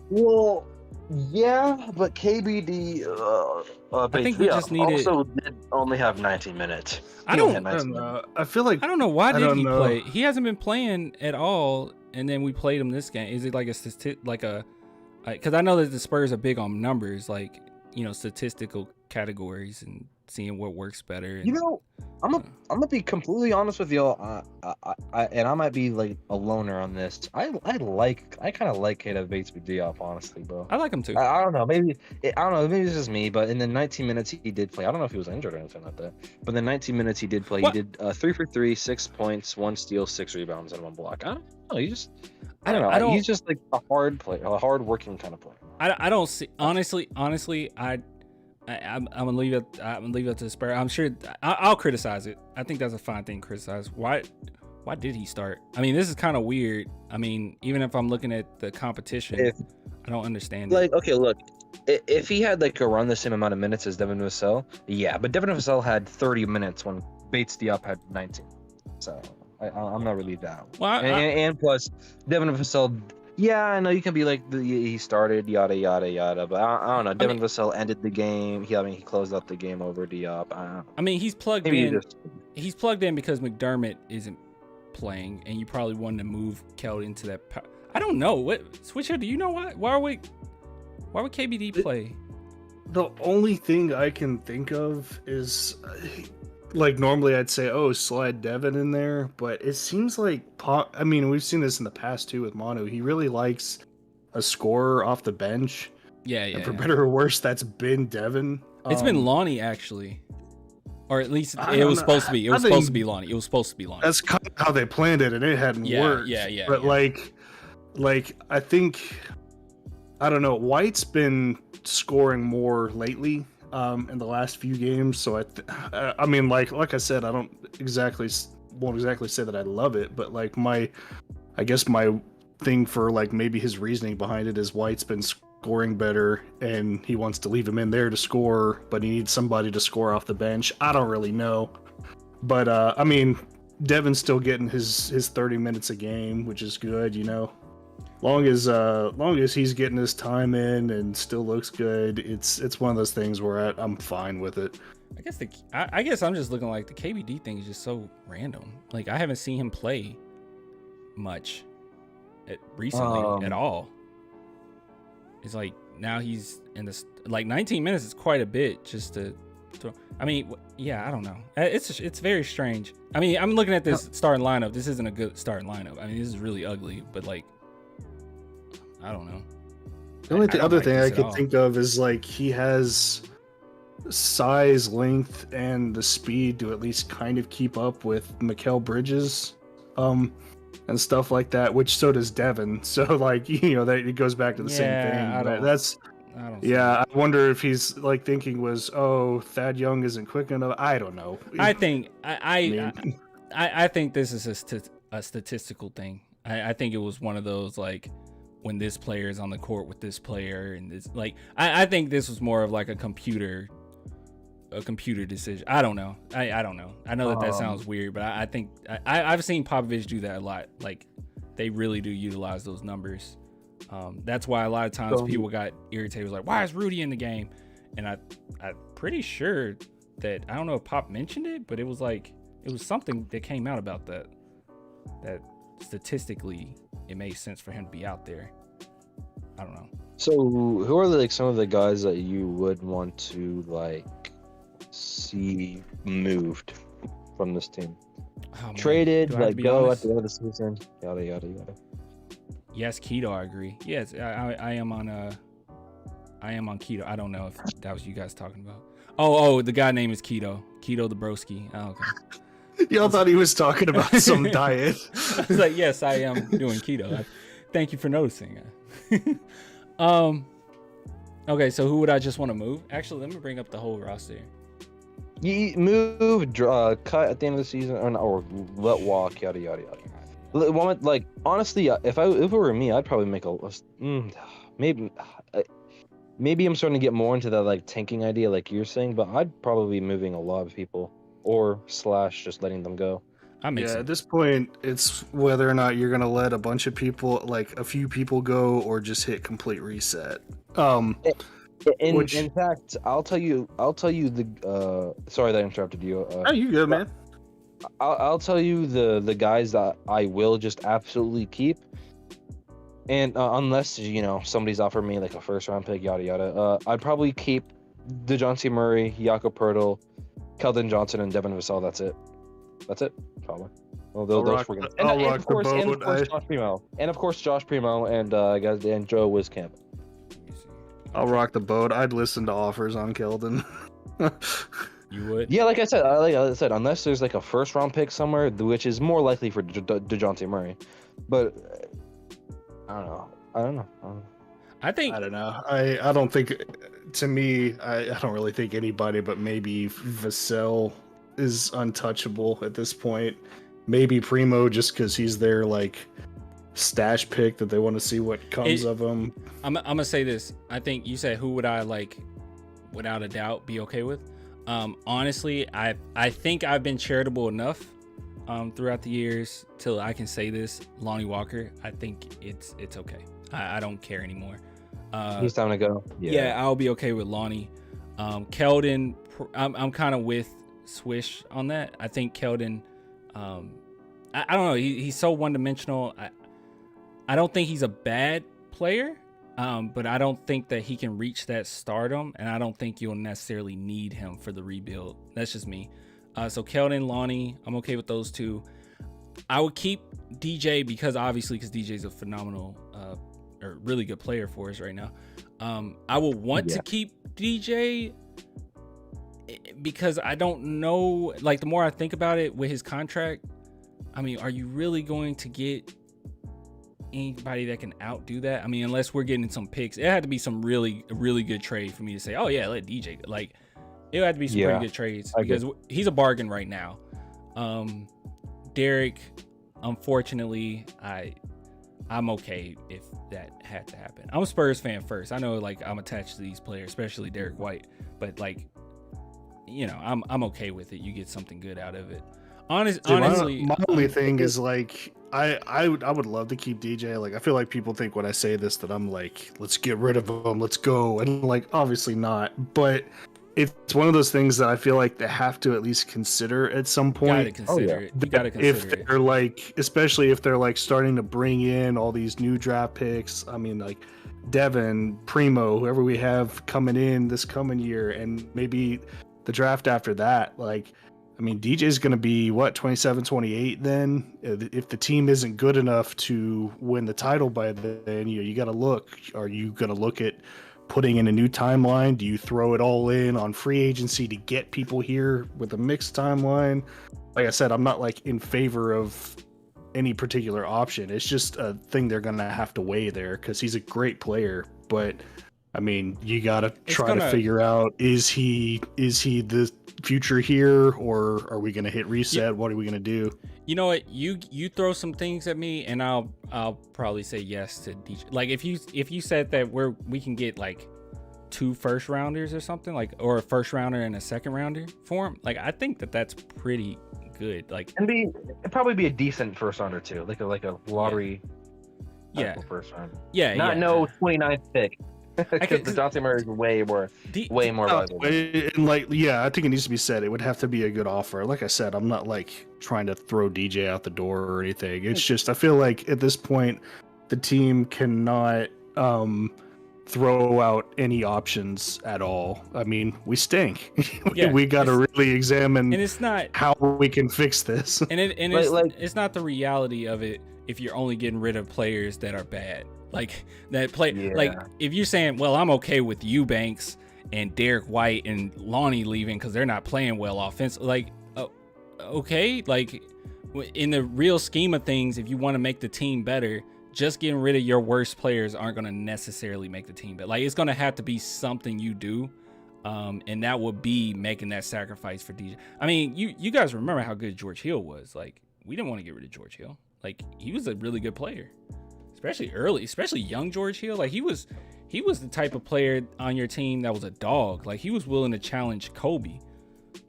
Well, yeah, but KBD. I think we just needed. Also did only have 19 minutes. I don't know. I feel like I don't know why did he play. He hasn't been playing at all, and then we played him this game. Is it like because I know that the Spurs are big on numbers, like, you know, statistical categories and seeing what works better. And, you know, I'm gonna be completely honest with you. And I might be like a loner on this. I kind of like Keita Bates-Diop, honestly, bro. I like him too. I don't know. Maybe it's just me. But in the 19 minutes he did play, I don't know if he was injured or anything like that. But in the 19 minutes he did play, he did 3 for 3, 6 points, 1 steal, 6 rebounds, and 1 block. I don't know. He's just like a hard working kind of player. I don't see. Honestly, I'm gonna leave it. I'm gonna leave it to the Spurs. I'm sure I'll criticize it. I think that's a fine thing to criticize. Why Why did he start? I mean, this is kind of weird. I mean, even if I'm looking at the competition, If I don't understand like, it. okay, look, if he had like around the same amount of minutes as Devin Vassell, yeah, but Devin Vassell had 30 minutes when Bates Diop had 19. So I'm not really down. Well, And plus, Devin Vassell, yeah, I know you can be like he started yada yada yada, but I don't know. Devin Vassell ended the game. He closed out the game over Diop. I mean, he's plugged maybe in. He's plugged in because McDermott isn't playing, and you probably wanted to move Keldon into that. I don't know. What Switcher? Do you know why? Why would KBD play? The only thing I can think of is, like, normally I'd say, oh, slide Devin in there, but it seems like, I mean, we've seen this in the past too with Manu. He really likes a scorer off the bench. Yeah. And for better or worse, that's been Devin. It's been Lonnie, actually. Or at least it was supposed to be. It was supposed to be Lonnie. It was supposed to be Lonnie. That's kind of how they planned it, and it hadn't worked. Yeah. But like I think, I don't know. White's been scoring more lately in the last few games. So I mean, like I said, I won't exactly say that I love it, but like I guess my thing for like maybe his reasoning behind it is White's been scoring better and he wants to leave him in there to score, but he needs somebody to score off the bench. I don't really know, but I mean, Devin's still getting his 30 minutes a game, which is good, you know. Long as he's getting his time in and still looks good, it's one of those things where I'm fine with it. I guess I'm just looking like the KBD thing is just so random. Like, I haven't seen him play much recently at all. It's like now he's in this, like, 19 minutes is quite a bit just to throw. I mean, yeah, I don't know. It's very strange. I mean, I'm looking at this starting lineup. This isn't a good starting lineup. I mean, this is really ugly, but like, I don't know. The only other thing I could think of is like he has size, length, and the speed to at least kind of keep up with Mikal Bridges, and stuff like that. Which so does Devin. So like, you know, that it goes back to the same thing. I wonder if he's like thinking was, oh, Thad Young isn't quick enough. I don't know. I think I think this is a statistical thing. I think it was one of those, like, when this player is on the court with this player, and this, like, I think this was more of like a computer decision. I don't know. I don't know. I know that sounds weird, but I think I've seen Popovich do that a lot. Like, they really do utilize those numbers. That's why a lot of times people got irritated. Like, why is Rudy in the game? And I'm pretty sure that, I don't know if Pop mentioned it, but it was like, it was something that came out about that statistically it made sense for him to be out there. I don't know. So who are like some of the guys that you would want to like see moved from this team? Traded, like go at the end of the season, yada yada yada. Yes, Keto, I agree. Yes, I am on Keto. I don't know if that was you guys talking about. Oh, the guy name is Keto the broski. Oh, okay. Y'all thought he was talking about some diet. I was like, yes, I am doing keto. Thank you for noticing. Okay, so who would I just want to move? Actually, let me bring up the whole roster. You move, cut at the end of the season, or let walk, yada yada yada. Like, honestly, if it were me, I'd probably make maybe I'm starting to get more into that like tanking idea, like you're saying, but I'd probably be moving a lot of people. Or / just letting them go. At this point, it's whether or not you're gonna let a bunch of people, like a few people, go, or just hit complete reset. In fact, I'll tell you the. Sorry that I interrupted you. You good, man? I'll tell you the guys that I will just absolutely keep, and unless somebody's offered me like a first round pick, yada yada, I'd probably keep DeJounte Murray, Jakob Poeltl, Keldon Johnson, and Devin Vassell. That's it. Probably. Well, those were good. And of course, Josh Primo. And of course, Josh Primo and Joe Wiscamp. I'll rock the boat. I'd listen to offers on Keldon. You would? Yeah, like I said, unless there's like a first round pick somewhere, which is more likely for DeJounte Murray. But I don't know. I don't know. I don't think. To me, I don't really think anybody but maybe Vassell is untouchable at this point. maybe Primo just because he's their like stash pick that they want to see what comes of him. I'm gonna say this. I think you said who would I like, without a doubt, be okay with. Honestly, I think I've been charitable enough throughout the years till I can say this. Lonnie Walker, I think it's okay. I don't care anymore. He's time to go. Yeah, I'll be okay with Lonnie. Keldon, I'm kind of with Swish on that. I think Keldon, I don't know. He's so one-dimensional. I don't think he's a bad player, but I don't think that he can reach that stardom, and I don't think you'll necessarily need him for the rebuild. That's just me. So Keldon, Lonnie, I'm okay with those two. I would keep DJ because DJ's a phenomenal or really good player for us right now. I would want to keep DJ because I don't know, like the more I think about it with his contract, I mean, are you really going to get anybody that can outdo that? I mean, unless we're getting some picks, it had to be some really good trade for me to say, oh yeah, let DJ, like it had to be some pretty good trades because he's a bargain right now. Derek, unfortunately, I'm okay if that had to happen. I'm a Spurs fan first. I know, like, I'm attached to these players, especially Derek White, but like, you know, I'm okay with it. You get something good out of it. Honestly, my only thing is like I would love to keep DJ. Like I feel like people think when I say this that I'm like, let's get rid of him, let's go, and like obviously not. But it's one of those things that I feel like they have to at least consider at some point. You gotta consider if they're like, especially if they're like starting to bring in all these new draft picks. I mean, like Devin, Primo, whoever we have coming in this coming year, and maybe the draft after that. Like, I mean, DJ's going to be what, 27, 28 then? If the team isn't good enough to win the title by then, you got to look. Are you going to look at putting in a new timeline? Do you throw it all in on free agency to get people here with a mixed timeline? Like I said, I'm not like in favor of any particular option. It's just a thing they're going to have to weigh there because he's a great player. But I mean, you got to try to figure out, is he the future here, or are we going to hit reset? Yeah. What are we going to do? You know what? You throw some things at me, and I'll probably say yes to DJ. Like if you said that we can get like 2 first rounders or something, like, or a first rounder and a second rounder for him, like I think that's pretty good. Like it'd probably be a decent first rounder too, like a lottery. Yeah. First round. Yeah. Not no 29th pick. Because the Dejounte Murray is way more valuable. And like, yeah, I think it needs to be said. It would have to be a good offer. Like I said, I'm not like trying to throw DJ out the door or anything. It's just I feel like at this point, the team cannot throw out any options at all. I mean, we stink. We got to really examine. And it's not how we can fix this. And it's not the reality of it if you're only getting rid of players that are bad. Like that play, like if you're saying, well, I'm okay with Eubanks and Derek White and Lonnie leaving because they're not playing well offense. Like, okay, like in the real scheme of things, if you want to make the team better, just getting rid of your worst players aren't going to necessarily make the team better. Like it's going to have to be something you do, and that would be making that sacrifice for DJ. I mean, you guys remember how good George Hill was. Like we didn't want to get rid of George Hill. Like he was a really good player. Especially young George Hill. Like he was the type of player on your team that was a dog. Like he was willing to challenge Kobe.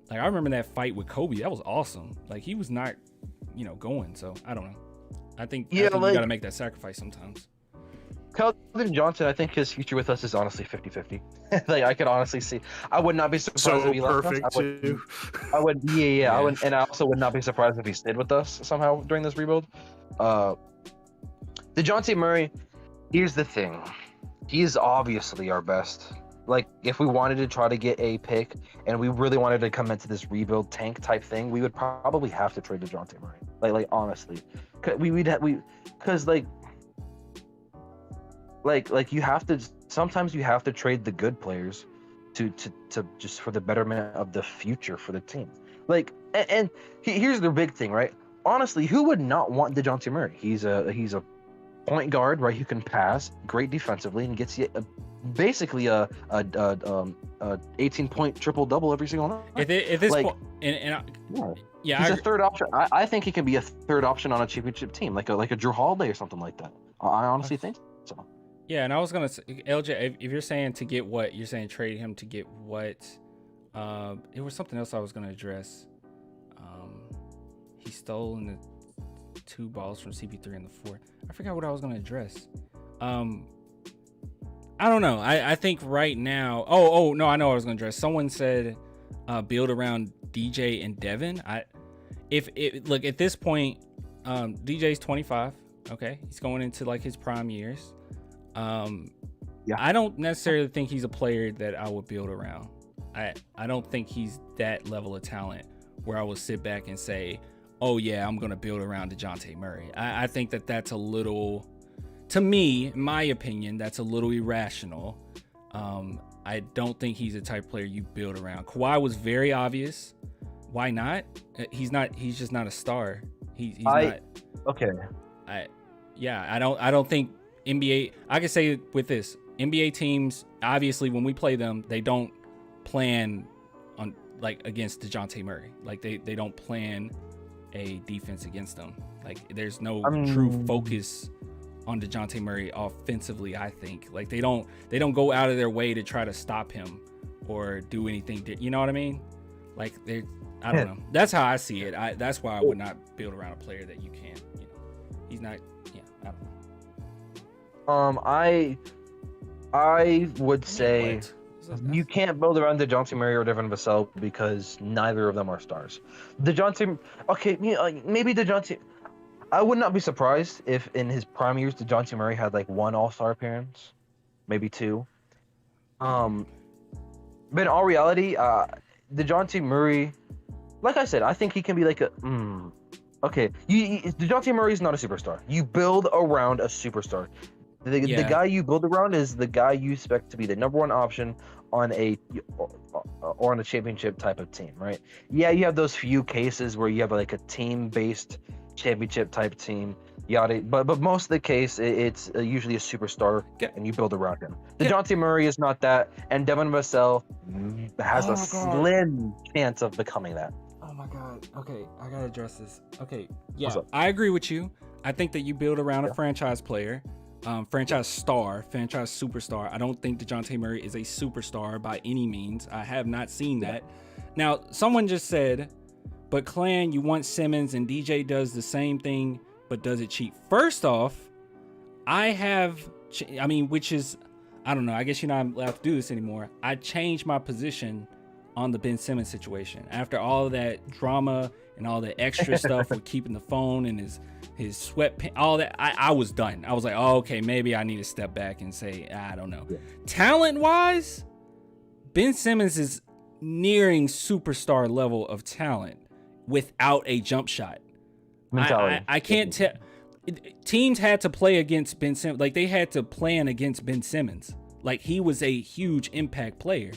Like I remember that fight with Kobe. That was awesome. Like he was not, going. So I don't know. I think you got to make that sacrifice sometimes. Keldon Johnson, I think his future with us is honestly 50-50. Like I could honestly see. I would not be surprised if he left us. I would. Yeah. I would, and I also would not be surprised if he stayed with us somehow during this rebuild. DeJounte Murray, here's the thing. He's obviously our best. Like, if we wanted to try to get a pick and we really wanted to come into this rebuild tank type thing, we would probably have to trade DeJounte Murray. Like honestly, because you have to. Sometimes you have to trade the good players to just for the betterment of the future for the team. Like, and here's the big thing, right? Honestly, who would not want DeJounte Murray? He's a point guard, right? Who can pass, great defensively, and gets you basically a 18-point triple double every single night. At this point, Yeah, He's a third option. I think he can be a third option on a championship team, like a Drew Holiday or something like that. I honestly think so. Yeah, and I was gonna say, LJ, if you're saying to get what, you're saying trade him to get what? It was something else I was gonna address. He stole in the 2 balls from CP3 in the 4th. I forgot what I was gonna address. I don't know. I think right now. Oh no, I know what I was gonna address. Someone said build around DJ and Devin. Look at this point, DJ's 25. Okay, he's going into like his prime years. Yeah. I don't necessarily think he's a player that I would build around. I don't think he's that level of talent where I will sit back and say, oh yeah, I'm gonna build around DeJounte Murray. I think that's a little, to me, in my opinion, that's a little irrational. I don't think he's the type of player you build around. Kawhi was very obvious. Why not? He's just not a star. He's not. Okay. I don't think NBA. I can say with this, NBA teams, obviously when we play them, they don't plan on like against DeJounte Murray. Like they don't plan a defense against them. Like there's no true focus on DeJounte Murray offensively. I think like they don't go out of their way to try to stop him or do anything. You know what I mean? Like I don't know. That's how I see it. That's why I would not build around a player that you can't. You know, he's not. Yeah, I don't know. I would say What? you can't build around DeJounte Murray or Devin Vassell because neither of them are stars. Okay, maybe DeJounte. I would not be surprised if in his prime years DeJounte Murray had like 1 All-Star appearance, maybe 2. But in all reality, DeJounte Murray, like I said, I think he can be like a. Okay, DeJounte Murray is not a superstar. You build around a superstar. The guy you build around is the guy you expect to be the number 1 option on a championship type of team, right? Yeah, you have those few cases where you have like a team-based championship type team, yada. But most of the case, it's usually a superstar, and you build around him. DeJounte Murray is not that, and Devin Vassell has a slim chance of becoming that. Oh my God. Okay, I gotta address this. Okay, yeah, I agree with you. I think that you build around a franchise player. Franchise star, franchise superstar. I don't think DeJounte Murray is a superstar by any means. I have not seen that. Now, someone just said, but Clan, you want Simmons, and DJ does the same thing, but does it cheap. First off, which is, I don't know, I guess you're not allowed to do this anymore. I changed my position on the Ben Simmons situation. After all of that drama and all the extra stuff with keeping the phone and his sweatpants, all that, I was done. I was like, oh, okay, maybe I need to step back and say, I don't know. Yeah. Talent-wise, Ben Simmons is nearing superstar level of talent without a jump shot. I can't tell. Teams had to play against Ben Simmons. Like, they had to plan against Ben Simmons. Like, he was a huge impact player.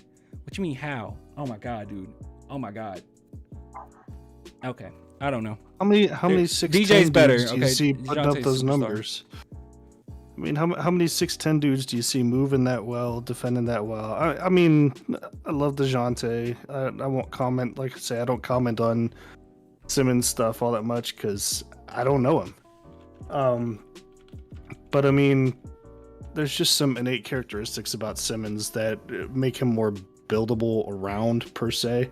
What you mean, how? Oh, my God, dude. Oh, my God. Okay. I don't know. How many 6'10" DJ's better. Dudes do you see putting up those numbers? I mean, how many 6'10" dudes do you see moving that well, defending that well? I mean, I love DeJounte. I won't comment. Like I say, I don't comment on Simmons stuff all that much because I don't know him. But I mean, there's just some innate characteristics about Simmons that make him more buildable around per se.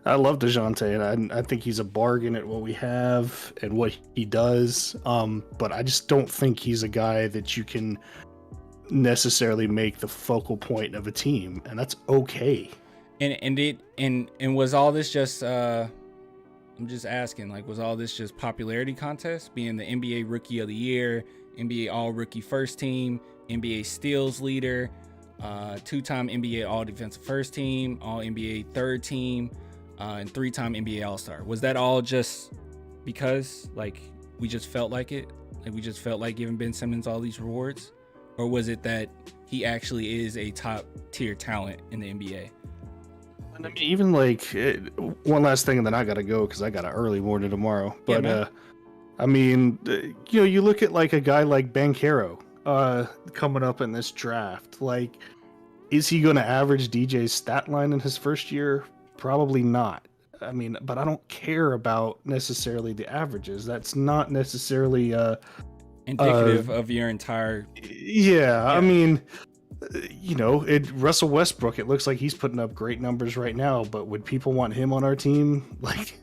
I love DeJounte, and I think he's a bargain at what we have and what he does. But I just don't think he's a guy that you can necessarily make the focal point of a team, and that's okay. And was all this just? I'm just asking. Like, was all this just popularity contest? Being the NBA Rookie of the Year, NBA All Rookie First Team, NBA Steals Leader, 2-time NBA All Defensive First Team, All NBA Third Team. And 3-time NBA All-Star. Was that all just because, like, we just felt like it? Like, we just felt like giving Ben Simmons all these rewards? Or was it that he actually is a top-tier talent in the NBA? I mean, even, like, one last thing, and then I gotta go because I got an early morning tomorrow. But, yeah, I mean, you look at, like, a guy like Banchero coming up in this draft. Like, is he going to average DJ's stat line in his first year? Probably not. I mean, but I don't care about necessarily the averages. That's not necessarily Indicative of your entire. yeah. I Yeah. mean, Russell Westbrook, it looks like he's putting up great numbers right now, but would people want him on our team? Like,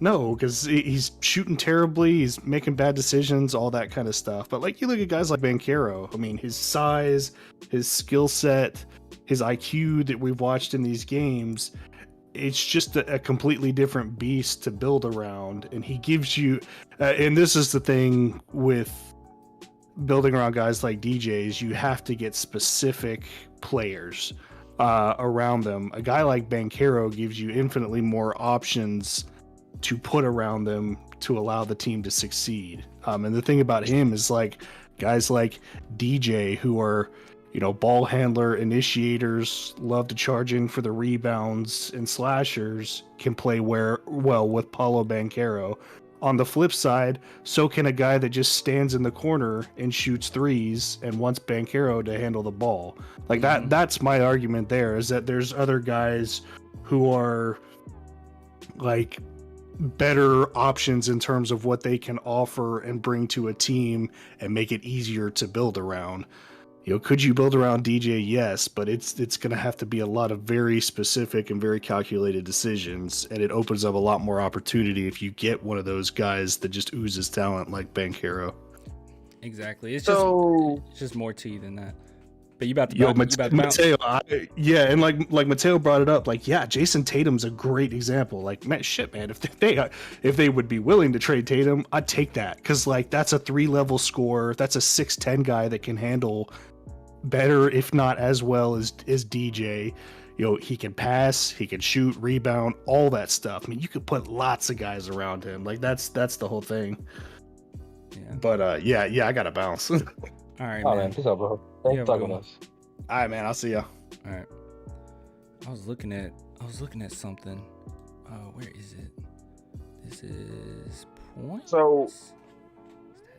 no, because he's shooting terribly, he's making bad decisions, all that kind of stuff. But like, you look at guys like Banchero, I mean, his size, his skill set, his IQ that we've watched in these games, it's just a completely different beast to build around. And he gives you, and this is the thing with building around guys like DJs, you have to get specific players around them. A guy like Banchero gives you infinitely more options to put around them to allow the team to succeed. And the thing about him is like guys like DJ, who are, ball handler initiators, love to charge in for the rebounds and slashers, can play well with Paulo Banchero. On the flip side, so can a guy that just stands in the corner and shoots threes and wants Banchero to handle the ball. Like that's my argument there, is that there's other guys who are like better options in terms of what they can offer and bring to a team and make it easier to build around. Could you build around DJ? Yes, but it's going to have to be a lot of very specific and very calculated decisions, and it opens up a lot more opportunity if you get one of those guys that just oozes talent like Banchero. Exactly. It's just more tea than that. But you about to Mateo, and like Mateo brought it up, like, yeah, Jason Tatum's a great example. Like, man, if they would be willing to trade Tatum, I'd take that, because like that's a 3-level scorer, that's a 6'10" guy that can handle better, if not as well as DJ. He can pass, he can shoot, rebound, all that stuff. I mean, you could put lots of guys around him. Like that's the whole thing. Yeah. But I gotta bounce. All right, man. Peace out, bro. Thanks for talking to us. All right, man. I'll see ya. All right. I was looking at something. Where is it? This is points.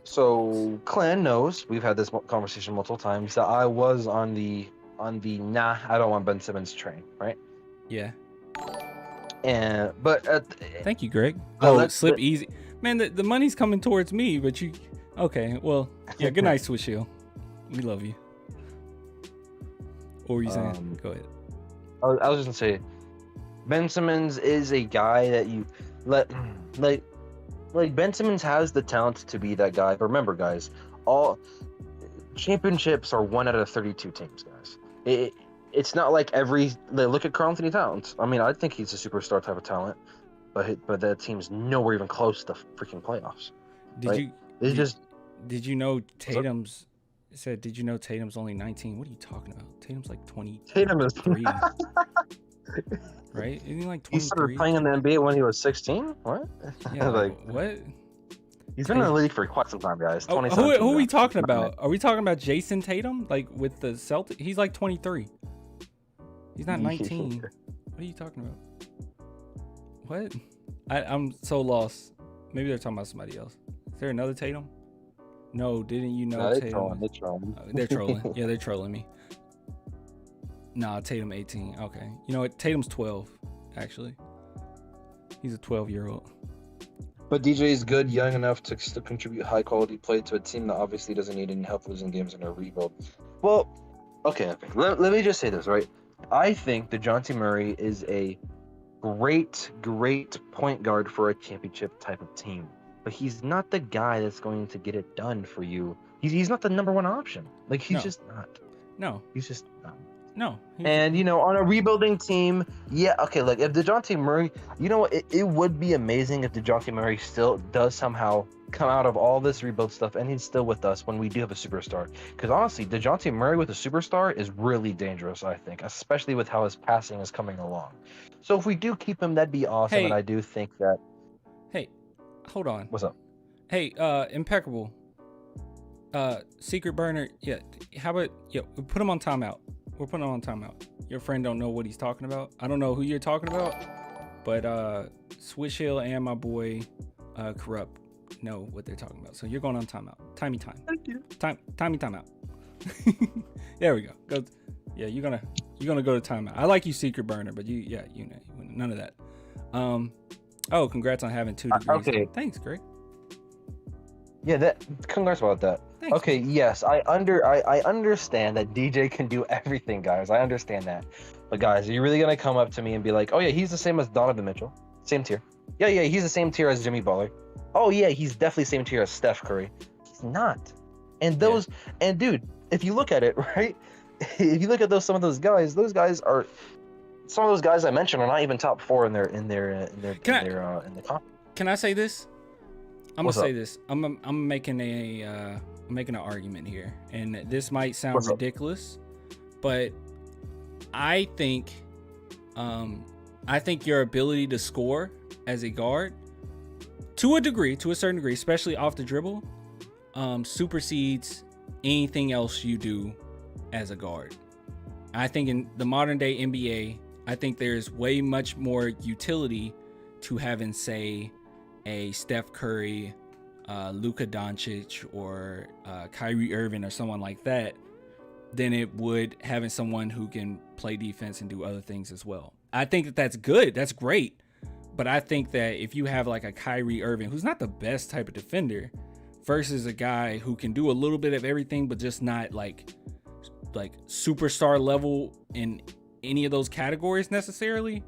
So Clan knows, we've had this conversation multiple times, that I was on the nah, I don't want Ben Simmons train, right? Yeah. But thank you, Greg. let's slip easy, man. The money's coming towards me, but you. Okay, well, yeah. Good night, Swish Hill. We love you. What were you saying? Go ahead. I was just gonna say, Ben Simmons is a guy that you like Ben Simmons has the talent to be that guy. But remember, guys, all championships are 1 out of 32 teams, guys. It's not like look at Karl Anthony Towns. I mean, I think he's a superstar type of talent, but that team's nowhere even close to freaking playoffs. Did you know Tatum's? It said, did you know Tatum's only 19? What are you talking about? Tatum's like 20. Tatum is 3. Right? Isn't he like 23? He started playing in the NBA when he was 16? What? Yeah, what? He's been in the league for quite some time, guys. Who are we talking about? Are we talking about Jason Tatum? Like with the Celtics? He's like 23. He's not 19. What are you talking about? What? I'm so lost. Maybe they're talking about somebody else. Is there another Tatum? No, didn't you know? No, they're Tatum? trolling. They're trolling. Yeah, they're trolling me. Nah, Tatum 18. Okay. You know what? Tatum's 12, actually. He's a 12-year-old. But DJ is good, young enough to still contribute high-quality play to a team that obviously doesn't need any help losing games in a rebuild. Well, okay. Let me just say this, right? I think DeJounte Murray is a great point guard for a championship type of team. But he's not the guy that's going to get it done for you. He's not the number one option. Like, he's just not. No. He's just not. No. And, on a rebuilding team, yeah, okay, look, if DeJounte Murray, you know what, it would be amazing if DeJounte Murray still does somehow come out of all this rebuild stuff and he's still with us when we do have a superstar. Because honestly, DeJounte Murray with a superstar is really dangerous, I think, especially with how his passing is coming along. So if we do keep him, that'd be awesome, and I do think that... Hey, hold on. What's up? Hey, Impeccable. Secret Burner, yeah, how about, yeah, we put him on timeout. We're putting him on timeout. Your friend don't know what he's talking about. I don't know who you're talking about, but Swish Hill and my boy Corrupt know what they're talking about. So you're going on timeout. Timey time. Thank you. Timey timeout. There we go. Go. Yeah, you're gonna go to timeout. I like you, Secret Burner, but you know, none of that. Oh, congrats on having 2 degrees. Okay. Thanks, Greg. Yeah, that. Congrats about that. Thanks. Okay, yes, I understand that DJ can do everything, guys. I understand that. But guys, are you really gonna come up to me and be like, "Oh yeah, he's the same as Donovan Mitchell, same tier"? Yeah, he's the same tier as Jimmy Butler. Oh yeah, he's definitely same tier as Steph Curry. He's not. And and dude, if you look at it, right? If you look at some of those guys are some of those guys I mentioned are not even top 4 in the conference. Can I say this? I'm What's gonna say up? this. I'm making an argument here, and this might sound What's up? ridiculous, but I think your ability to score as a guard, to a certain degree, especially off the dribble, supersedes anything else you do as a guard. I think in the modern day NBA, I think there's way much more utility to having, say, a Steph Curry, Luka Doncic, or Kyrie Irving, or someone like that, than it would having someone who can play defense and do other things as well. I think that that's good. That's great. But I think that if you have like a Kyrie Irving, who's not the best type of defender, versus a guy who can do a little bit of everything, but just not like superstar level in any of those categories necessarily,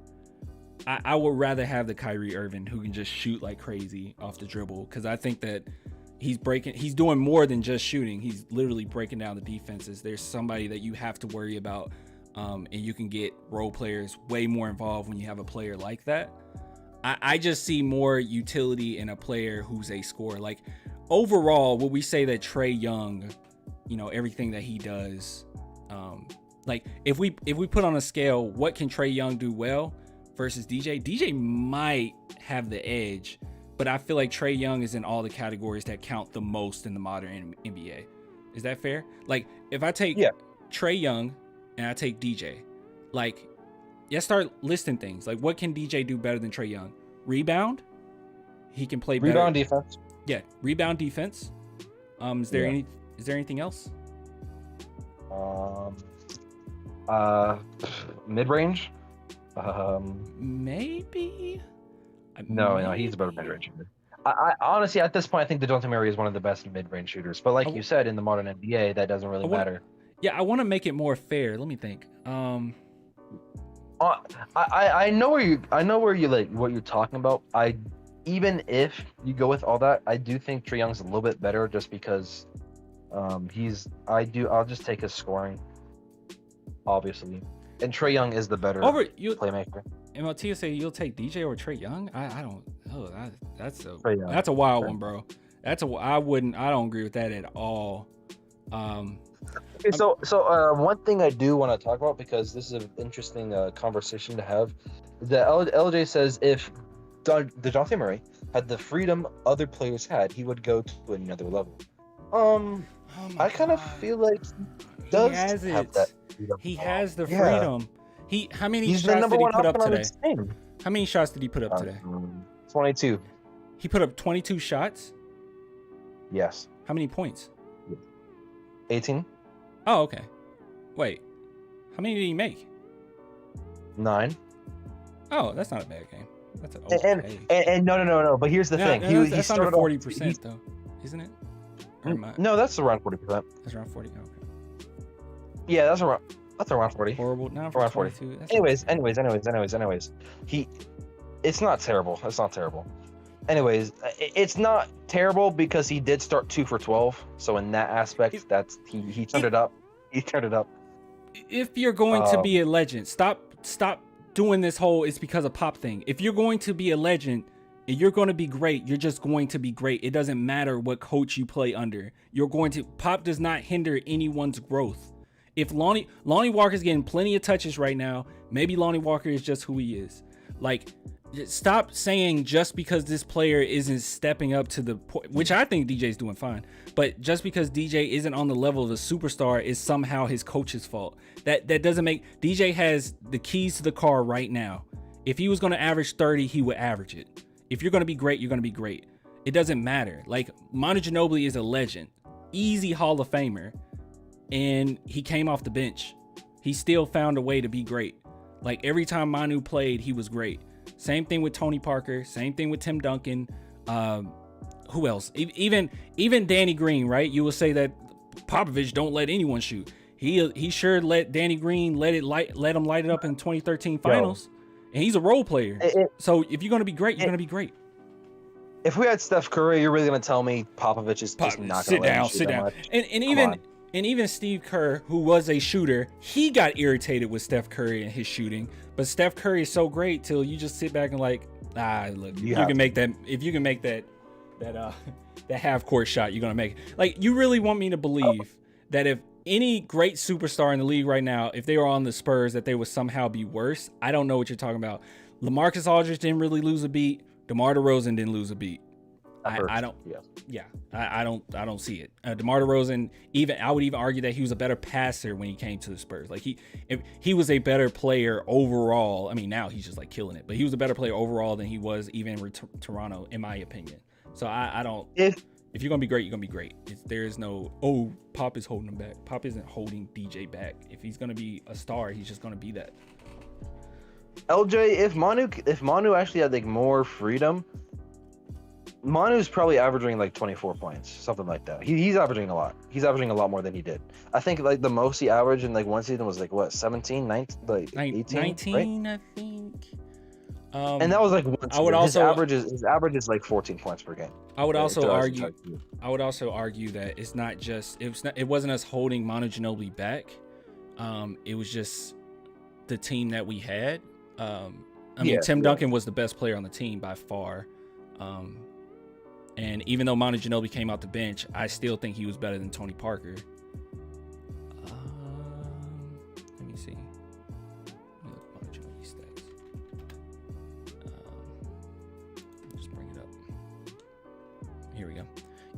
I would rather have the Kyrie Irving who can just shoot like crazy off the dribble, because I think that he's doing more than just shooting. He's literally breaking down the defenses. There's somebody that you have to worry about, and you can get role players way more involved when you have a player like that. I just see more utility in a player who's a scorer. Like overall, would we say that Trae Young, everything that he does, like if we put on a scale, what can Trae Young do well versus DJ? DJ might have the edge, but I feel like Trae Young is in all the categories that count the most in the modern NBA. Is that fair? Like if I take Trae Young and I take DJ, like let's start listing things. Like what can DJ do better than Trae Young? Rebound. He can play better. Rebound defense. Yeah, rebound defense. Is there anything else? Mid range. Maybe. No, he's a better mid range shooter. I honestly, at this point, I think DeJounte Murray is one of the best mid range shooters. But like you said, in the modern NBA, that doesn't really matter. Yeah, I want to make it more fair. Let me think. I know where you like what you're talking about. Even if you go with all that, I do think Trae Young's a little bit better just because I'll just take his scoring, obviously. And Trae Young is the better playmaker. MLT will say you'll take DJ or Trae Young. I don't. Oh, that's a wild one, bro. I don't agree with that at all. Okay, so one thing I do want to talk about, because this is an interesting conversation to have, that LJ says if DeJounte Murray had the freedom other players had, he would go to another level. I kind of feel like he has that freedom. He has the freedom. How many shots did he put up today? How many shots did he put up today? 22. He put up 22 shots? Yes. How many points? 18. Oh, okay. Wait. How many did he make? 9. Oh, that's not a bad game. That's an okay. And no. But here's the thing. That's under 40% though, isn't it? No, that's around 40%. That's around 40. Okay. Yeah, that's around 40. Horrible. Now around 40. Anyways. It's not terrible. It's not terrible. Anyways, it's not terrible because he did start 2 for 12. So in that aspect, he turned it up. He turned it up. If you're going to be a legend, stop doing this whole it's because of Pop thing. If you're going to be a legend and you're going to be great, you're just going to be great. It doesn't matter what coach you play under. Pop does not hinder anyone's growth. If Lonnie Walker's getting plenty of touches right now, maybe Lonnie Walker is just who he is. Like, stop saying just because this player isn't stepping up to the point, which I think DJ's doing fine, but just because DJ isn't on the level of a superstar is somehow his coach's fault. That doesn't make. DJ has the keys to the car right now. If he was going to average 30, he would average it. If you're going to be great, you're going to be great. It doesn't matter. Like, Manu Ginobili is a legend, easy Hall of Famer, and he came off the bench. He still found a way to be great. Like, every time Manu played, he was great. Same thing with Tony Parker. Same thing with Tim Duncan. Who else? Even Danny Green, right? You will say that Popovich don't let anyone shoot. He sure let Danny Green let him light it up in 2013 finals. And he's a role player. So if you're gonna be great, you're gonna be great. If we had Steph Curry, you're really gonna tell me Popovich is just not gonna let him shoot that much? And even Steve Kerr, who was a shooter, he got irritated with Steph Curry and his shooting. But Steph Curry is so great till you just sit back and like, look, you can make that. If you can make that half court shot, you're gonna make it. Like, you really want me to believe that if any great superstar in the league right now, if they were on the Spurs, that they would somehow be worse? I don't know what you're talking about. LaMarcus Aldridge didn't really lose a beat. DeMar DeRozan didn't lose a beat. I don't see it. DeMar DeRozan, I would even argue that he was a better passer when he came to the Spurs. Like he was a better player overall. I mean, now he's just like killing it, but he was a better player overall than he was even in Toronto, in my opinion. So I don't. If you're gonna be great, you're gonna be great. There is no Pop is holding him back. Pop isn't holding DJ back. If he's gonna be a star, he's just gonna be that. LJ, if Manu actually had like more freedom, Manu's probably averaging like 24 points, something like that. He's averaging a lot. He's averaging a lot more than he did. I think like the most he averaged in like one season was like what, 17, 19, like 18, 19, right? I think. And that was like one season. I would also his average is like 14 points per game. I would also argue that it's not just it wasn't us holding Manu Ginobili back. It was just the team that we had. Tim Duncan was the best player on the team by far. And even though Manu Ginobili came out the bench, I still think he was better than Tony Parker. Let me see. Manu Ginobili stats. Just bring it up. Here we go.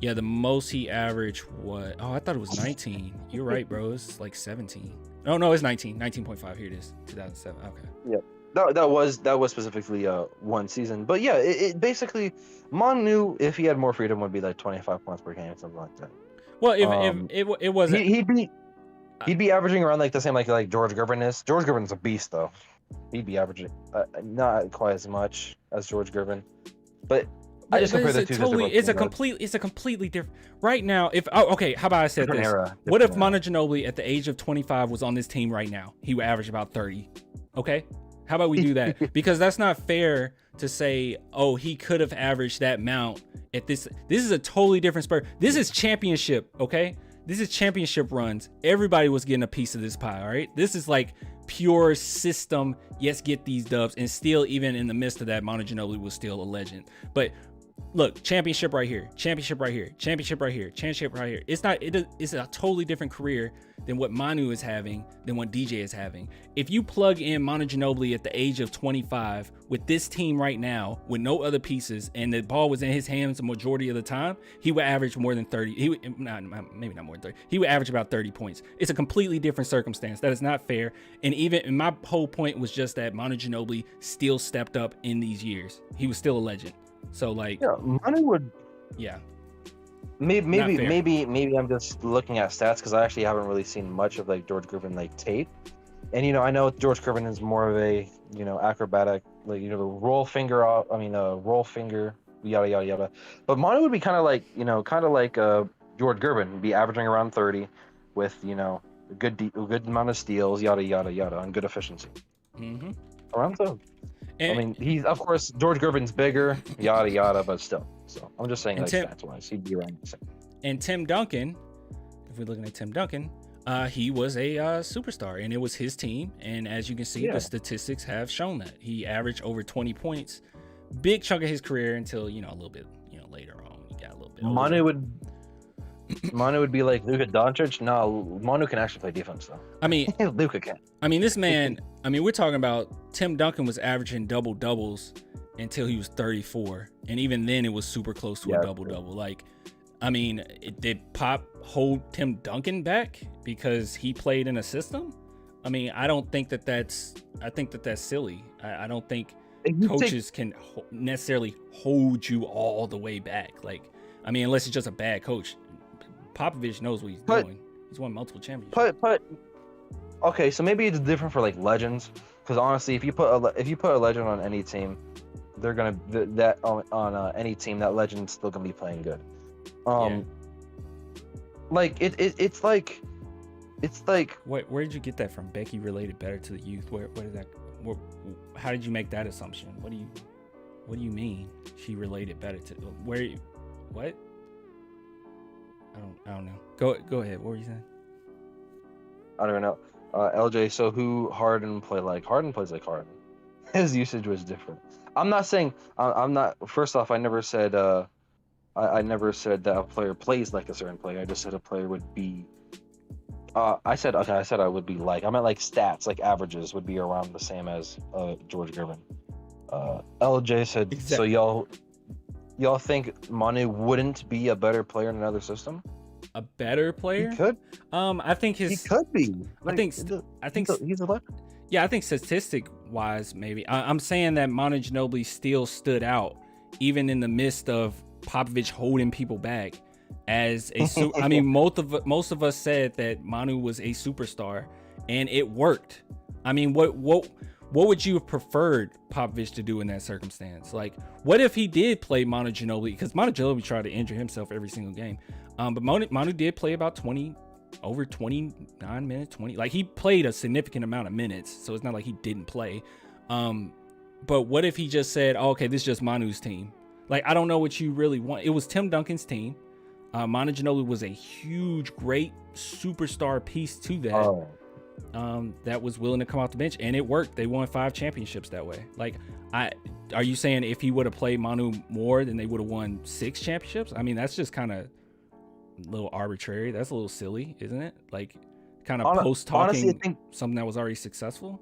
Yeah, the most he averaged was... Oh, I thought it was 19. You're right, bro. It's like 17. Oh, no, it's 19. 19.5. Here it is. 2007. Okay. Yeah. That was specifically one season, but yeah, it basically Manu, if he had more freedom, would be like 25 points per game, something like that. Well, if it wasn't, he'd be averaging around like the same like George Gervin is. George Gervin's a beast though. He'd be averaging not quite as much as George Gervin, but I just compare the two. It's a completely different. Right now, how about I said this? What if Manu Ginobili at the age of 25 was on this team right now? He would average about 30. Okay. How about we do that? Because that's not fair to say, he could have averaged that amount at this. This is a totally different Spurs. This is championship, okay? This is championship runs. Everybody was getting a piece of this pie, all right? This is like pure system. Yes, get these dubs. And still, even in the midst of that, Manu Ginobili was still a legend. But look, championship right here, championship right here, championship right here, championship right here. It's a totally different career than what Manu is having, than what DJ is having. If you plug in Manu Ginobili at the age of 25 with this team right now, with no other pieces, and the ball was in his hands the majority of the time, he would average more than 30. Maybe not more than 30. He would average about 30 points. It's a completely different circumstance. That is not fair. And my whole point was just that Manu Ginobili still stepped up in these years. He was still a legend. So like, yeah, Manu would. Yeah. Maybe I'm just looking at stats because I actually haven't really seen much of like George Gervin like tape, and I know George Gervin is more of a acrobatic, like the roll finger yada yada yada, but Manu would be kind of like George Gervin, be averaging around 30 with a good amount of steals, yada yada yada, and good efficiency. Mm-hmm. Around so. I mean, he's of course George Gervin's bigger, yada yada, but still. So I'm just saying, like, stats wise, he'd be around the same. And Tim Duncan, if we're looking at Tim Duncan, he was a superstar, and it was his team. And as you can see, the statistics have shown that he averaged over 20 points, big chunk of his career until a little bit later on he got a little bit. Manu would be like Luka Doncic. No, Manu can actually play defense though. I mean, Luka can. I mean, this man. I mean, we're talking about Tim Duncan was averaging double doubles until he was 34, and even then it was super close to a double double. Like, I mean, did Pop hold Tim Duncan back because he played in a system? I mean, I don't think that's. I think that's silly. I don't think coaches can necessarily hold you all the way back. Like, I mean, unless it's just a bad coach. Popovich knows what he's doing. He's won multiple championships. Okay, so maybe it's different for like legends, Because honestly, if you put a legend on any team, they're gonna that on any team, that legend's still gonna be playing good. Like it's like Where did you get that from? Becky related better to the youth. Where is that? How did you make that assumption? What do you mean she related better to where? What? I don't know. Go ahead. What were you saying? I don't know. LJ, so who Harden play like? Harden plays like Harden. His usage was different. I'm not saying I'm not. First off, I never said I never said that a player plays like a certain player. I just said a player would be. I said I would be like. I meant like stats, like averages would be around the same as George Gervin. LJ said, Exactly. So y'all think Manu wouldn't be a better player in another system? A better player? He could. I think He could be. I think he's a legend. Yeah, I think statistic wise, maybe. I'm saying that Manu Ginobili still stood out, even in the midst of Popovich holding people back. As a, I mean, most of us said that Manu was a superstar, and it worked. I mean, what would you have preferred Popovich to do in that circumstance? Like, what if he did play Manu Ginobili? Because Manu Ginobili tried to injure himself every single game. But Manu did play about over 29 minutes, 20. Like, he played a significant amount of minutes, so it's not like he didn't play. But what if he just said, oh, okay, this is just Manu's team? Like, I don't know what you really want. It was Tim Duncan's team. Manu Ginobili was a huge, great superstar piece to that. That was willing to come off the bench, and it worked. They won 5 championships that way. Like, are you saying if he would have played Manu more, then they would have won 6 championships? I mean, that's just kind of a little arbitrary. That's a little silly, isn't it? Like, kind of post-talking something that was already successful.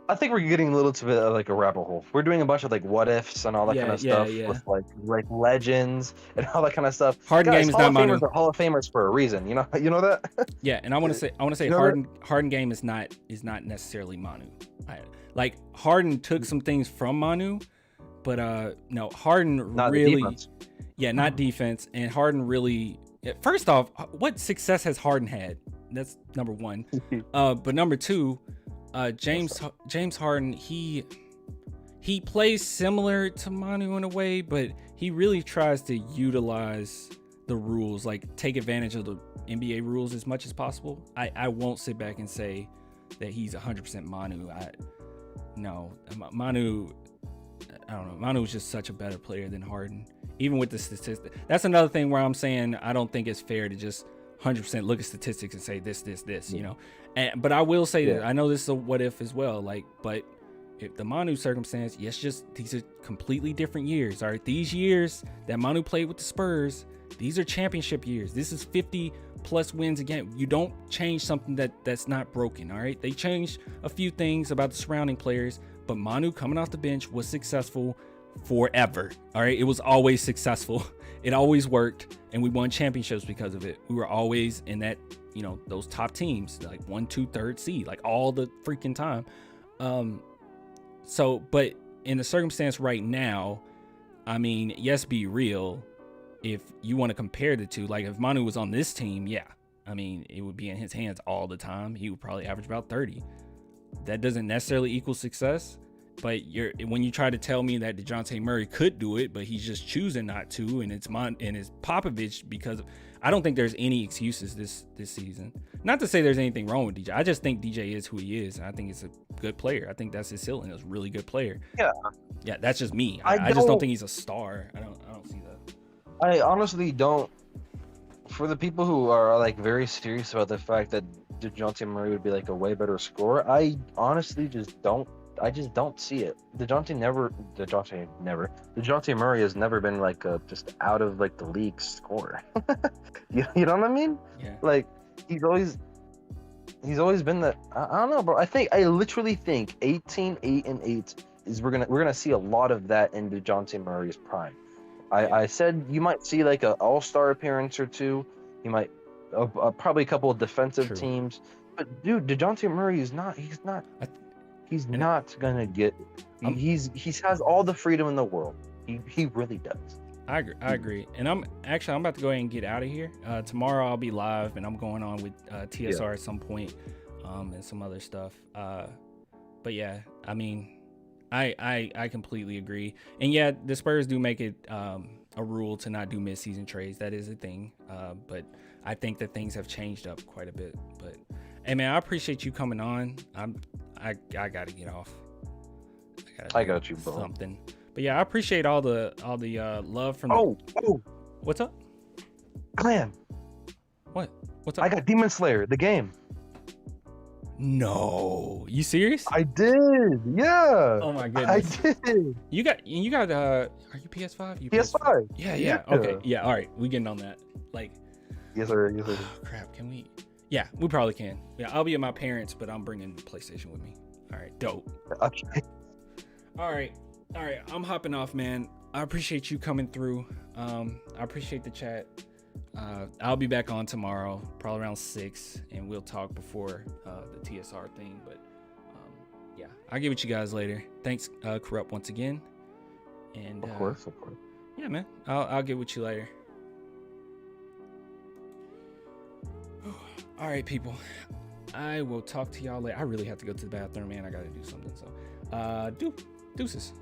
I think we're getting a little bit of like a rabbit hole. We're doing a bunch of like what ifs and all that kind of stuff with like legends and all that kind of stuff. Harden game is not Manu. Hall of Famers for a reason, you know that. Yeah, and I want to say Harden game is not necessarily Manu. Like, Harden took some things from Manu, but no, Harden not really, defense. Not defense. And Harden really, first off, what success has Harden had? That's number one. But number two, James Harden, he plays similar to Manu in a way, but he really tries to utilize the rules, like take advantage of the NBA rules as much as possible. I won't sit back and say that he's 100% Manu. Manu, I don't know. Manu is just such a better player than Harden, even with the statistics. That's another thing where I'm saying I don't think it's fair to just 100% look at statistics and say this, you know. But I will say that I know this is a what if as well. Like, but if the Manu circumstance, these are completely different years. All right, these years that Manu played with the Spurs, these are championship years. This is 50 plus wins again. You don't change something that's not broken. All right, they changed a few things about the surrounding players, but Manu coming off the bench was successful forever. All right, it was always successful. It always worked, and we won championships because of it. We were always in that, you know, those top teams, like 1, 2, 3rd seed, like all the freaking time. So, but in the circumstance right now, I mean, yes, be real. If you want to compare the two, like if Manu was on this team, I mean, it would be in his hands all the time. He would probably average about 30. That doesn't necessarily equal success. But when you try to tell me that DeJounte Murray could do it, but he's just choosing not to, and it's Popovich, because I don't think there's any excuses this season. Not to say there's anything wrong with DJ. I just think DJ is who he is, and I think he's a good player. I think that's his ceiling. He's a really good player. Yeah, that's just me. I just don't think he's a star. I don't see that. I honestly don't. For the people who are like very serious about the fact that DeJounte Murray would be like a way better scorer, I honestly just don't. I just don't see it. DeJounte Murray has never been like a just out of like the league scorer. you know what I mean? Yeah. Like he's always been that. I don't know, bro. I literally think 18, 8, and 8 is we're gonna see a lot of that in DeJounte Murray's prime. I said you might see like an all-star appearance or two. You might probably a couple of defensive teams. But dude, DeJounte Murray is not. He's not gonna get. He has all the freedom in the world. He really does. I agree. And I'm about to go ahead and get out of here. Tomorrow I'll be live, and I'm going on with TSR at some point, and some other stuff. but yeah, I mean, I completely agree. And yeah, the Spurs do make it a rule to not do mid-season trades. That is a thing. But I think that things have changed up quite a bit. But hey, man, I appreciate you coming on. I gotta get off. I got you, bro. Something. But yeah, I appreciate all the love from. Oh, What's up? Clan. What's up? I got Demon Slayer, the game. No, you serious? I did. Yeah. Oh my goodness. I did. You got are you PS5? You PS5. Yeah. Okay. Yeah. All right. We getting on that. Like. Yes, sir. Yes, sir. Oh, crap. Can we? Yeah, we probably can. Yeah, I'll be at my parents', but I'm bringing PlayStation with me. All right. Dope. Okay. All right. I'm hopping off, man. I appreciate you coming through. I appreciate the chat. I'll be back on tomorrow, probably around 6, and we'll talk before the TSR thing. But yeah, I'll get with you guys later. Thanks, Corrupt, once again. And Of course. yeah, man, I'll get with you later. All right, people. I will talk to y'all later. I really have to go to the bathroom, man. I gotta do something. So, deuces.